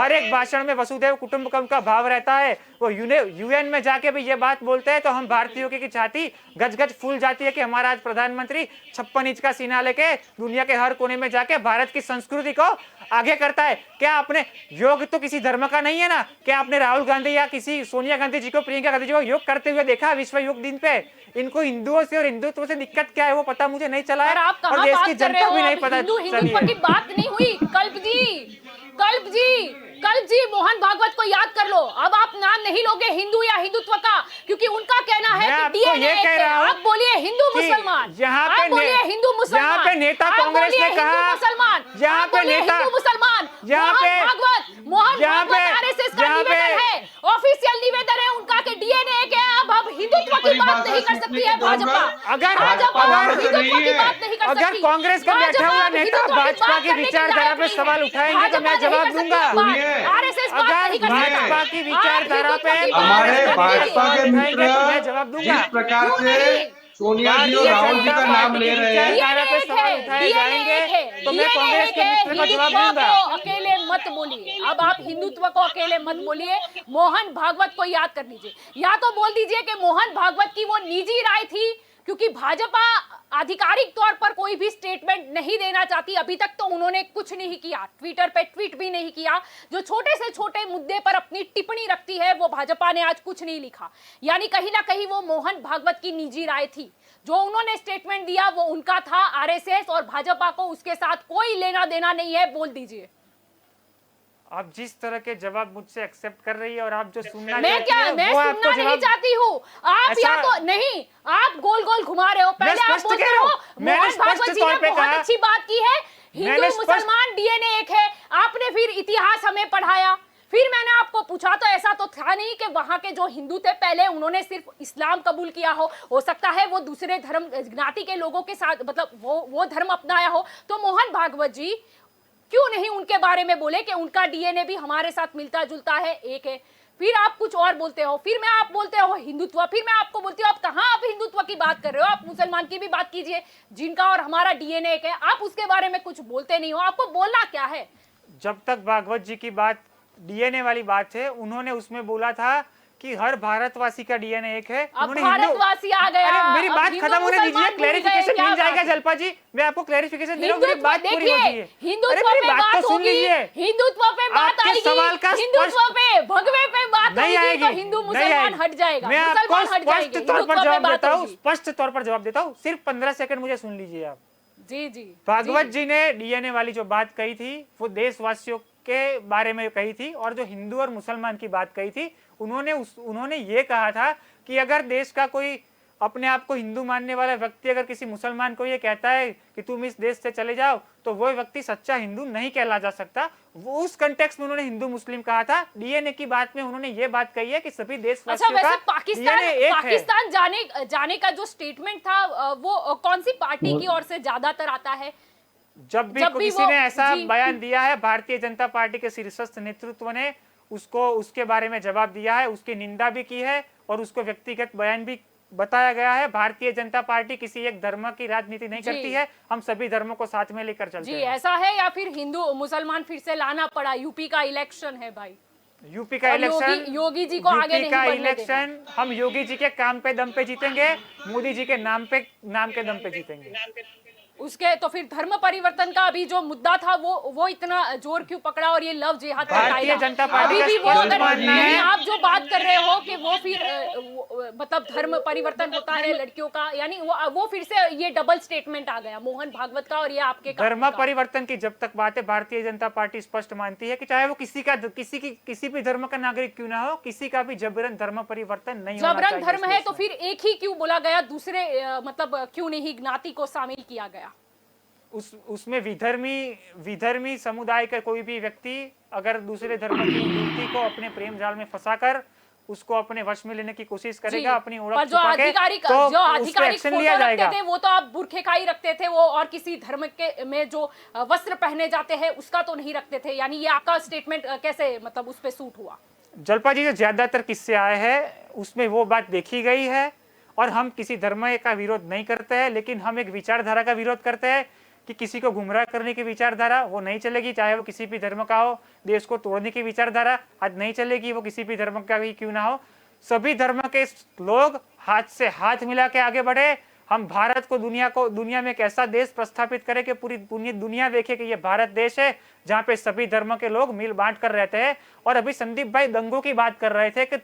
[SPEAKER 2] हर एक भाषण में वसुधैव कुटुंबकम का भाव रहता है। वो यूएन में जाके भी ये बात बोलते हैं तो हम भारतीयों की छाती गज फूल जाती है कि हमारा आज प्रधानमंत्री 56 इंच का सीना लेके दुनिया के हर कोने में जाके भारत की संस्कृति को आगे करता है। क्या आपने योग तो किसी धर्म का नहीं है ना? क्या आपने राहुल गांधी या किसी सोनिया गांधी जी को, प्रियंका गांधी जी को योग करते हुए देखा विश्व योग दिन पे? इनको हिंदुओं से और हिंदुत्व से दिक्कत क्या है वो पता मुझे नहीं चला है
[SPEAKER 1] आप
[SPEAKER 2] और
[SPEAKER 1] कहाँ
[SPEAKER 2] देश
[SPEAKER 1] बात
[SPEAKER 2] की
[SPEAKER 1] कर रहे
[SPEAKER 2] जनता
[SPEAKER 1] हो?
[SPEAKER 2] भी नहीं
[SPEAKER 1] अब
[SPEAKER 2] पता
[SPEAKER 1] हिंदुत्व
[SPEAKER 2] चली
[SPEAKER 1] की
[SPEAKER 2] है।
[SPEAKER 1] बात नहीं हुई। कल्प जी मोहन भागवत को याद कर लो। अब आप नाम नहीं लोगे हिंदू या हिंदुत्व का, क्योंकि उनका कहना है
[SPEAKER 2] मैं
[SPEAKER 1] कि
[SPEAKER 2] आपको
[SPEAKER 1] डीएनए
[SPEAKER 2] ये कह रहा हूं
[SPEAKER 1] आप बोलिए हिंदू
[SPEAKER 2] कि
[SPEAKER 1] मुसलमान,
[SPEAKER 2] यहाँ पे
[SPEAKER 1] आप बोलिए हिंदू मुसलमान,
[SPEAKER 2] यहाँ पे नेता
[SPEAKER 1] आप
[SPEAKER 2] कांग्रेस
[SPEAKER 1] बोलिए
[SPEAKER 2] ने
[SPEAKER 1] हिंदू
[SPEAKER 2] कहा,
[SPEAKER 1] मुसलमान,
[SPEAKER 2] यहाँ
[SPEAKER 1] आप
[SPEAKER 2] पे
[SPEAKER 1] बोलिए
[SPEAKER 2] नेता-
[SPEAKER 1] हिंदू मुसलमान,
[SPEAKER 2] यहाँ
[SPEAKER 1] मोहन
[SPEAKER 2] यहाँ
[SPEAKER 1] भागवत
[SPEAKER 2] पे-
[SPEAKER 1] आरएसएस का
[SPEAKER 2] यहाँ पे-
[SPEAKER 1] निवेदन है, ऑफिशियल निवेदन है उनका कि डीएनए एक है। अब हिंदुत्व की बात नहीं कर सकती है भाजपा।
[SPEAKER 2] अगर
[SPEAKER 1] भाजपा
[SPEAKER 2] अगर
[SPEAKER 1] हिंदुत्व की बात नहीं कर
[SPEAKER 2] अगर
[SPEAKER 1] सकती।
[SPEAKER 2] कांग्रेस का बैठा हुआ
[SPEAKER 1] भाजपा
[SPEAKER 2] नेता
[SPEAKER 1] हिंदुत्व की
[SPEAKER 2] भाजपा
[SPEAKER 1] बात
[SPEAKER 2] की
[SPEAKER 1] करने
[SPEAKER 2] विचारधारा
[SPEAKER 1] लायक
[SPEAKER 2] पे
[SPEAKER 1] नहीं
[SPEAKER 2] सवाल
[SPEAKER 1] है।
[SPEAKER 2] उठाएंगे तो मैं
[SPEAKER 1] भाजपा
[SPEAKER 2] जवाब
[SPEAKER 1] नहीं कर
[SPEAKER 2] दूंगा।
[SPEAKER 1] सकती
[SPEAKER 3] सुनिए,
[SPEAKER 1] बात। आरएसएस बात
[SPEAKER 2] अगर
[SPEAKER 1] नहीं कर सकती।
[SPEAKER 2] भाजपा की विचारधारा पे
[SPEAKER 3] हमारे भाजपा के मित्र
[SPEAKER 2] तो मैं जवाब दूंगा।
[SPEAKER 3] जिस प्रकार
[SPEAKER 1] क्यों
[SPEAKER 3] से
[SPEAKER 1] नहीं?
[SPEAKER 3] सोनिया जी और राहुल जी का नाम ले रहे हैं,
[SPEAKER 2] विचारधारा पे सवाल उठाए जाएंगे तो मैं कांग्रेस के मित्र का जवाब दूंगा।
[SPEAKER 1] अकेले मत बोलिए, अब आप हिंदुत्व को अकेले मत बोलिए, मोहन भागवत को याद कर लीजिए, या तो बोल दीजिए कि मोहन भागवत की वो निजी राय थी, क्योंकि भाजपा आधिकारिक तौर पर कोई भी स्टेटमेंट नहीं देना चाहती। अभी तक तो उन्होंने कुछ नहीं किया, ट्विटर पे ट्वीट भी नहीं किया। जो छोटे से छोटे मुद्दे पर अपनी टिप्पणी रखती है वो भाजपा ने आज कुछ नहीं लिखा, यानी कहीं ना कहीं वो मोहन भागवत की निजी राय थी। जो उन्होंने स्टेटमेंट दिया वो उनका था, आरएसएस और भाजपा को उसके साथ कोई लेना देना नहीं है। बोल दीजिए।
[SPEAKER 2] आप जिस तरह के जवाब मुझसे एक्सेप्ट कर रही है और आप जो सुनना
[SPEAKER 1] मैं
[SPEAKER 2] चाहती
[SPEAKER 1] क्या,
[SPEAKER 2] है,
[SPEAKER 1] मैं
[SPEAKER 2] वो
[SPEAKER 1] सुनना
[SPEAKER 2] आपको
[SPEAKER 1] नहीं
[SPEAKER 2] जवाब
[SPEAKER 1] चाहती हूँ। आप
[SPEAKER 2] ऐसा-
[SPEAKER 1] या तो नहीं, आप गोल गोल घुमा रहे हो। पहले आप
[SPEAKER 2] स्पष्ट
[SPEAKER 1] बोलते
[SPEAKER 2] कह रहा
[SPEAKER 1] हो
[SPEAKER 2] हूं। मैंने
[SPEAKER 1] मोहन
[SPEAKER 2] स्पष्ट
[SPEAKER 1] भागवत जी
[SPEAKER 2] तौर
[SPEAKER 1] ने
[SPEAKER 2] पे
[SPEAKER 1] बहुत
[SPEAKER 2] कहा।
[SPEAKER 1] अच्छी बात की है, हिंदू
[SPEAKER 2] मैंने स्पष्ट-
[SPEAKER 1] मुसलमान डीएनए एक है। आपने फिर इतिहास हमें पढ़ाया, फिर मैंने आपको पूछा तो ऐसा तो था नहीं कि वहां के जो हिंदू थे पहले उन्होंने सिर्फ इस्लाम कबूल किया हो सकता है वो दूसरे धर्म ज्ञाति के लोगों के साथ मतलब वो धर्म अपनाया हो। तो मोहन भागवत जी क्यों नहीं उनके बारे में बोले कि उनका डीएनए भी हमारे साथ मिलता जुलता है, एक है। फिर आप कुछ और बोलते हो, फिर मैं आप बोलते हो हिंदुत्व, फिर मैं आपको बोलती हूँ आप कहाँ आप हिंदुत्व की बात कर रहे हो। आप मुसलमान की भी बात कीजिए जिनका और हमारा डीएनए एक है, आप उसके बारे में कुछ बोलते नहीं हो। आपको बोलना क्या है?
[SPEAKER 2] जब तक भागवत जी की बात डीएनए वाली बात है, उन्होंने उसमें बोला था कि हर भारतवासी का डीएनए एक है।
[SPEAKER 1] अब
[SPEAKER 2] उन्होंने
[SPEAKER 1] भारतवासी आ गया।
[SPEAKER 2] अरे मेरी
[SPEAKER 1] अब
[SPEAKER 2] बात
[SPEAKER 1] हिंदू
[SPEAKER 2] खत्म होने
[SPEAKER 1] मुसलमान
[SPEAKER 2] दीजिए,
[SPEAKER 1] भूल
[SPEAKER 2] क्लैरिफिकेशन
[SPEAKER 1] गए, क्या
[SPEAKER 2] मिल जाएगा
[SPEAKER 1] बात है?
[SPEAKER 2] जलपा जी। मैं आपको क्लैरिफिकेशन दे रहा हूँ, मेरी
[SPEAKER 1] हिंदुत्व
[SPEAKER 2] बात पूरी
[SPEAKER 1] देखिए,
[SPEAKER 2] होती है।
[SPEAKER 1] हिंदुत्व
[SPEAKER 2] अरे मेरी
[SPEAKER 1] पे
[SPEAKER 2] बात
[SPEAKER 1] बात
[SPEAKER 2] तो सुन
[SPEAKER 1] होगी,
[SPEAKER 2] लीजिए।
[SPEAKER 1] हिंदुत्व पे बात
[SPEAKER 2] आपके
[SPEAKER 1] आएगी,
[SPEAKER 2] सवाल का
[SPEAKER 1] हिंदुत्व पे भगवे पे बात
[SPEAKER 2] नहीं
[SPEAKER 1] होगी
[SPEAKER 2] आएगी,
[SPEAKER 1] तो हिंदू
[SPEAKER 2] नहीं
[SPEAKER 1] मुसलमान
[SPEAKER 2] आएगी।
[SPEAKER 1] हट जाएगा,
[SPEAKER 2] मैं आपको
[SPEAKER 1] मुसलमान हट
[SPEAKER 2] स्पष्ट
[SPEAKER 1] जाएंगे,
[SPEAKER 2] तौर
[SPEAKER 1] हिंदुत्व
[SPEAKER 2] पर
[SPEAKER 1] पे
[SPEAKER 2] जवाब
[SPEAKER 1] बात
[SPEAKER 2] देता हूँ,
[SPEAKER 1] होगी।
[SPEAKER 2] स्पष्ट तौर पर जवाब देता हूँ। सिर्फ 15 सेकंड मुझे सुन लीजिए आप।
[SPEAKER 1] जी जी।
[SPEAKER 2] भागवत जी ने डीएनए वाली जो बात कही थी वो देशवासियों के बारे में कही थी, और जो हिंदू और मुसलमान की बात कही थी उन्होंने ये कहा था कि अगर देश का कोई अपने आप को हिंदू मानने वाला व्यक्ति अगर किसी मुसलमान को ये कहता है कि तुम इस देश से चले जाओ, तो वो व्यक्ति सच्चा हिंदू नहीं कहला जा सकता। वो उस कंटेक्स्ट में उन्होंने हिंदू मुस्लिम कहा था। डीएनए की बात में उन्होंने ये बात कही है कि सभी
[SPEAKER 1] अच्छा,
[SPEAKER 2] देशवासियों
[SPEAKER 1] वैसे
[SPEAKER 2] का
[SPEAKER 1] पाकिस्तान
[SPEAKER 2] डीएनए एक है।
[SPEAKER 1] पाकिस्तान जाने का जो स्टेटमेंट था वो कौन सी पार्टी की ओर से ज्यादातर आता है?
[SPEAKER 2] जब भी किसी
[SPEAKER 1] वो-
[SPEAKER 2] ने ऐसा
[SPEAKER 1] जी।
[SPEAKER 2] बयान दिया है, भारतीय जनता पार्टी के शीर्षस्थ नेतृत्व ने उसको उसके बारे में जवाब दिया है, उसकी निंदा भी की है और उसको व्यक्तिगत बयान भी बताया गया है। भारतीय जनता पार्टी किसी एक धर्म की राजनीति नहीं
[SPEAKER 1] जी।
[SPEAKER 2] करती है, हम सभी धर्मों को साथ में लेकर चलते
[SPEAKER 1] जी,
[SPEAKER 2] हैं।
[SPEAKER 1] ऐसा है या फिर हिंदू मुसलमान फिर से लाना पड़ा? यूपी का इलेक्शन है भाई,
[SPEAKER 2] यूपी का
[SPEAKER 1] और
[SPEAKER 2] इलेक्शन,
[SPEAKER 1] योगी जी को आगे
[SPEAKER 2] यूपी
[SPEAKER 1] नहीं
[SPEAKER 2] का
[SPEAKER 1] बढ़ने
[SPEAKER 2] इलेक्शन हम योगी जी के काम पे दम पे जीतेंगे, मोदी जी के नाम के दम पे जीतेंगे।
[SPEAKER 1] उसके तो फिर धर्म परिवर्तन का अभी जो मुद्दा था वो इतना जोर क्यों पकड़ा और ये लव जिहाद का
[SPEAKER 2] भारतीय
[SPEAKER 1] कायदा?
[SPEAKER 2] जनता पार्टी
[SPEAKER 1] अभी
[SPEAKER 2] का
[SPEAKER 1] भी वो
[SPEAKER 2] स्पष्ट
[SPEAKER 1] अगर
[SPEAKER 2] मानना है-
[SPEAKER 1] नहीं, आप जो बात कर रहे हो कि वो फिर मतलब धर्म परिवर्तन होता है लड़कियों का, यानी वो फिर से ये डबल स्टेटमेंट आ गया मोहन भागवत का और ये आपके
[SPEAKER 2] धर्म परिवर्तन की जब तक बात है, भारतीय जनता पार्टी स्पष्ट मानती है कि चाहे वो किसी भी धर्म का नागरिक क्यों ना हो, किसी का भी जबरन धर्म परिवर्तन नहीं होना चाहिए।
[SPEAKER 1] जबरन धर्म
[SPEAKER 2] इस
[SPEAKER 1] है
[SPEAKER 2] देश
[SPEAKER 1] तो
[SPEAKER 2] में।
[SPEAKER 1] फिर एक ही क्यों बोला गया, दूसरे मतलब क्यों नहीं ज्ञाति को शामिल किया गया?
[SPEAKER 2] उसमें विधर्मी समुदाय का कोई भी व्यक्ति अगर दूसरे धर्म की युवती को अपने प्रेम जाल में फंसाकर उसको अपने वश में लेने की कोशिश करेगा, अपनी
[SPEAKER 1] पर
[SPEAKER 2] ओळख
[SPEAKER 1] जो
[SPEAKER 2] छुपा के,
[SPEAKER 1] आधिकारिक
[SPEAKER 2] तो
[SPEAKER 1] जो
[SPEAKER 2] उस पे
[SPEAKER 1] आधिकारिक
[SPEAKER 2] एक्शन
[SPEAKER 1] फोटो
[SPEAKER 2] लिया
[SPEAKER 1] रखते
[SPEAKER 2] जाएगा।
[SPEAKER 1] थे वो तो आप बुरखे का ही रखते थे, वो और किसी धर्म के में जो वस्त्र पहने जाते हैं उसका तो नहीं रखते थे। यानी ये आपका स्टेटमेंट कैसे मतलब उस पे सूट हुआ?
[SPEAKER 2] जलपा जी, जो ज्यादातर किस्से आए हैं उसमें वो बात देखी गई है, और हम किसी धर्म का विरोध नहीं करते हैं, लेकिन हम एक विचारधारा का विरोध करते हैं कि किसी को गुमराह करने की विचारधारा वो नहीं चलेगी, चाहे वो किसी भी धर्म का हो। देश को तोड़ने की विचारधारा आज नहीं चलेगी, वो किसी भी धर्म का भी क्यों ना हो। सभी धर्म के लोग हाथ से हाथ मिला के आगे बढ़े। हम भारत को दुनिया में एक ऐसा देश प्रस्थापित करें कि पूरी दुनिया देखे कि ये भारत देश है जहाँ पे सभी धर्म के लोग मिल बांट कर रहते हैं। और अभी संदीप भाई दंगों की बात कर रहे थे कि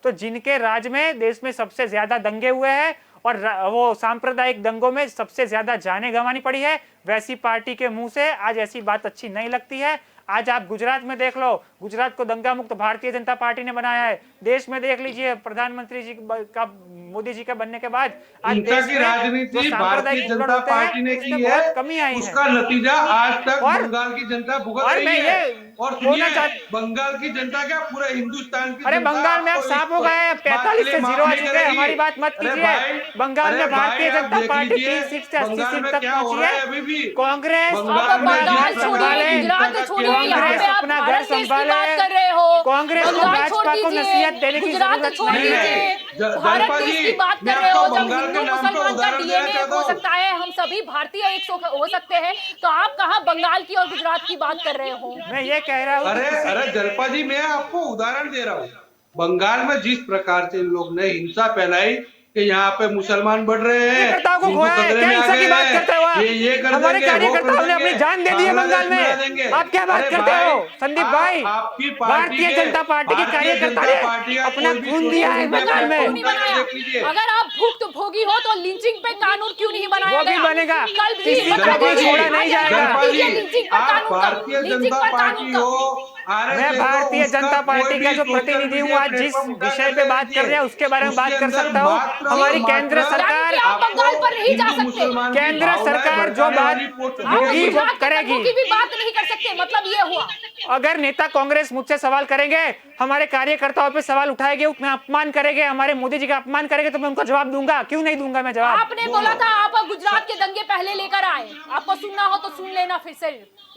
[SPEAKER 2] तो जिनके राज में देश में सबसे ज्यादा दंगे हुए हैं और वो सांप्रदायिक दंगों में सबसे ज्यादा जाने गंवानी पड़ी है, वैसी पार्टी के मुंह से आज ऐसी बात अच्छी नहीं लगती है। आज आप गुजरात में देख लो, गुजरात को दंगा मुक्त भारतीय जनता पार्टी ने बनाया है। देश में देख लीजिए, प्रधानमंत्री जी का मोदी जी के बनने के बाद आज
[SPEAKER 3] हिंसा
[SPEAKER 2] देश
[SPEAKER 3] की
[SPEAKER 2] में जो
[SPEAKER 3] राजनीति भारतीय
[SPEAKER 2] सांप्रदायिक
[SPEAKER 3] जनता
[SPEAKER 2] उग्रवाद होते हैं,
[SPEAKER 3] पार्टी ने
[SPEAKER 2] उसमें
[SPEAKER 3] की
[SPEAKER 2] बहुत
[SPEAKER 3] है,
[SPEAKER 2] कमी आई है।
[SPEAKER 3] उसका नतीजा आज तक
[SPEAKER 2] और-
[SPEAKER 3] बंगाल की जनता भुगत
[SPEAKER 2] और
[SPEAKER 3] रही
[SPEAKER 2] मैं
[SPEAKER 3] है।
[SPEAKER 2] ये
[SPEAKER 3] और
[SPEAKER 2] बोलना
[SPEAKER 3] सुनिए,
[SPEAKER 2] चाहता-
[SPEAKER 3] बंगाल की जनता क्या पूरे हिंदुस्तान की
[SPEAKER 2] अरे
[SPEAKER 3] जनता
[SPEAKER 2] बंगाल में आप
[SPEAKER 3] आपको
[SPEAKER 2] साफ
[SPEAKER 3] इस
[SPEAKER 2] हो गए,
[SPEAKER 3] बात के
[SPEAKER 2] 45 से
[SPEAKER 3] लिए माफ
[SPEAKER 2] 0 आ
[SPEAKER 3] नहीं
[SPEAKER 2] चुके हैं।
[SPEAKER 3] करेगी।
[SPEAKER 2] हमारी बात मत
[SPEAKER 3] अरे
[SPEAKER 2] कीजिए।
[SPEAKER 3] भाई,
[SPEAKER 2] बंगाल में
[SPEAKER 3] अरे भाई,
[SPEAKER 2] भारतीय
[SPEAKER 3] आप
[SPEAKER 2] जनता
[SPEAKER 3] देख
[SPEAKER 2] पार्टी
[SPEAKER 3] लीजिए,
[SPEAKER 2] 30 से 80
[SPEAKER 3] बंगाल
[SPEAKER 2] सीट
[SPEAKER 3] में
[SPEAKER 2] तक
[SPEAKER 3] क्या हो
[SPEAKER 2] पहुंची
[SPEAKER 3] रहा
[SPEAKER 2] है।
[SPEAKER 3] है अभी भी।
[SPEAKER 2] कांग्रेस
[SPEAKER 3] बंगाल
[SPEAKER 1] अब
[SPEAKER 3] में
[SPEAKER 1] बंगाल
[SPEAKER 3] आप
[SPEAKER 1] छोड़िए,
[SPEAKER 3] संभाले,
[SPEAKER 1] गुजरात
[SPEAKER 3] जनता
[SPEAKER 1] छोड़िए, यहाँ पे
[SPEAKER 2] कांग्रेस
[SPEAKER 1] आप
[SPEAKER 2] अपना घर
[SPEAKER 1] भारत देश की
[SPEAKER 2] संभाले,
[SPEAKER 1] बात कर रहे हो। हो,
[SPEAKER 2] कांग्रेस को
[SPEAKER 1] बंगाल छोड़
[SPEAKER 2] भाजपा को
[SPEAKER 1] दीजिए,
[SPEAKER 2] नसीहत देने की
[SPEAKER 1] गुजरात
[SPEAKER 2] जरूरत
[SPEAKER 1] छोड़
[SPEAKER 2] नहीं है।
[SPEAKER 1] दीजिए, भारत
[SPEAKER 3] जलपा
[SPEAKER 1] देश
[SPEAKER 3] जी,
[SPEAKER 1] की बात
[SPEAKER 3] मैं
[SPEAKER 1] कर रहे हो।
[SPEAKER 3] आपको
[SPEAKER 1] जब
[SPEAKER 3] बंगाल
[SPEAKER 1] हिंदू
[SPEAKER 3] के नाम पे
[SPEAKER 1] मुसलमान का
[SPEAKER 3] उदाहरण देना
[SPEAKER 1] डीएनए
[SPEAKER 3] चाहता
[SPEAKER 1] हो
[SPEAKER 3] हूँ।
[SPEAKER 1] सकता है, हम सभी भारतीय एक हो सकते हैं, तो आप कहाँ बंगाल की और गुजरात की बात कर रहे हो?
[SPEAKER 2] मैं ये कह रहा हूँ कि
[SPEAKER 3] अरे जलपा जी, मैं आपको उदाहरण दे रहा हूँ। बंगाल में जिस प्रकार से इन लोग ने हिंसा फैलाई कि यहाँ पे मुसलमान बढ़ रहे हैं,
[SPEAKER 2] कार्यकर्ताओं को
[SPEAKER 3] हिंदू
[SPEAKER 2] खोया है,
[SPEAKER 3] खतरे
[SPEAKER 2] क्या
[SPEAKER 3] में आ
[SPEAKER 2] हिंसा की
[SPEAKER 3] गए
[SPEAKER 2] बात करते हो
[SPEAKER 3] हैं,
[SPEAKER 2] आप?
[SPEAKER 3] ये कर
[SPEAKER 2] हमारे
[SPEAKER 3] देंगे, वो कर
[SPEAKER 2] कार्यकर्ताओं ने अपनी
[SPEAKER 3] देंगे,
[SPEAKER 2] जान दे दी है बंगाल
[SPEAKER 3] बांग्लादेश मिला
[SPEAKER 2] में।
[SPEAKER 3] देंगे।
[SPEAKER 2] आप क्या बात
[SPEAKER 3] अरे
[SPEAKER 2] करते
[SPEAKER 3] भाई,
[SPEAKER 2] हो संदीप भाई?
[SPEAKER 3] आपकी पार्टी
[SPEAKER 2] भारतीय जनता पार्टी के कार्यकर्ता ने अपना खून दिया है बंगाल में।
[SPEAKER 1] क्यों नहीं बनाया? अगर आप भुक्त भोगी हो तो लिंचिंग पे कानून क्यों नहीं बनाया
[SPEAKER 2] वो भी
[SPEAKER 1] गया?
[SPEAKER 2] बनेगा।
[SPEAKER 1] कल भी
[SPEAKER 2] किसी
[SPEAKER 1] बता
[SPEAKER 2] को भी
[SPEAKER 1] दीजिए।
[SPEAKER 2] छोड़ा नहीं जाएगा।
[SPEAKER 1] जलपा जी, लिंचिंग पर
[SPEAKER 3] आप
[SPEAKER 1] कानून
[SPEAKER 3] भारतीय
[SPEAKER 1] लिंचिंग
[SPEAKER 3] जनता
[SPEAKER 1] पर कानून
[SPEAKER 3] पार्टी
[SPEAKER 1] का।
[SPEAKER 3] हो,
[SPEAKER 2] मैं
[SPEAKER 3] RSS हो,
[SPEAKER 2] भारतीय
[SPEAKER 3] उसका
[SPEAKER 2] जनता पार्टी
[SPEAKER 3] कोई
[SPEAKER 2] का
[SPEAKER 3] भी
[SPEAKER 2] जो
[SPEAKER 3] सोशल
[SPEAKER 2] प्रतिनिधि हूँ,
[SPEAKER 3] मीडिया
[SPEAKER 2] आज जिस
[SPEAKER 3] प्लेटफॉर्म उठा
[SPEAKER 2] विषय
[SPEAKER 3] कर
[SPEAKER 2] पे
[SPEAKER 3] ले
[SPEAKER 2] बात कर रहे हैं उसके बारे में
[SPEAKER 3] उसके
[SPEAKER 2] बात कर
[SPEAKER 3] अंदर
[SPEAKER 2] सकता हूँ।
[SPEAKER 3] मात्र और
[SPEAKER 2] हमारी
[SPEAKER 3] मात्र
[SPEAKER 2] केंद्र सरकार,
[SPEAKER 1] आप बंगाल पर नहीं जा
[SPEAKER 3] हिंदू
[SPEAKER 1] सकते।
[SPEAKER 3] मुसलमान की
[SPEAKER 2] केंद्र
[SPEAKER 3] भावनाएं
[SPEAKER 2] सरकार जो
[SPEAKER 3] भड़काने
[SPEAKER 2] बात
[SPEAKER 3] वाली पोस्ट
[SPEAKER 1] आप
[SPEAKER 2] होगी वो
[SPEAKER 1] गुजरात के
[SPEAKER 2] करेगी।
[SPEAKER 1] तत्वों की भी बात नहीं कर सकते, मतलब ये हुआ।
[SPEAKER 2] अगर नेता कांग्रेस मुझसे सवाल करेंगे, हमारे कार्यकर्ताओं पे सवाल उठाएंगे, उसमें अपमान करेंगे, हमारे मोदी जी का अपमान करेंगे, तो मैं उनको जवाब दूंगा। क्यों नहीं दूंगा मैं जवाब?
[SPEAKER 1] आपने बोला था आप गुजरात के दंगे पहले लेकर आए, आपको सुनना हो तो सुन लेना फिर से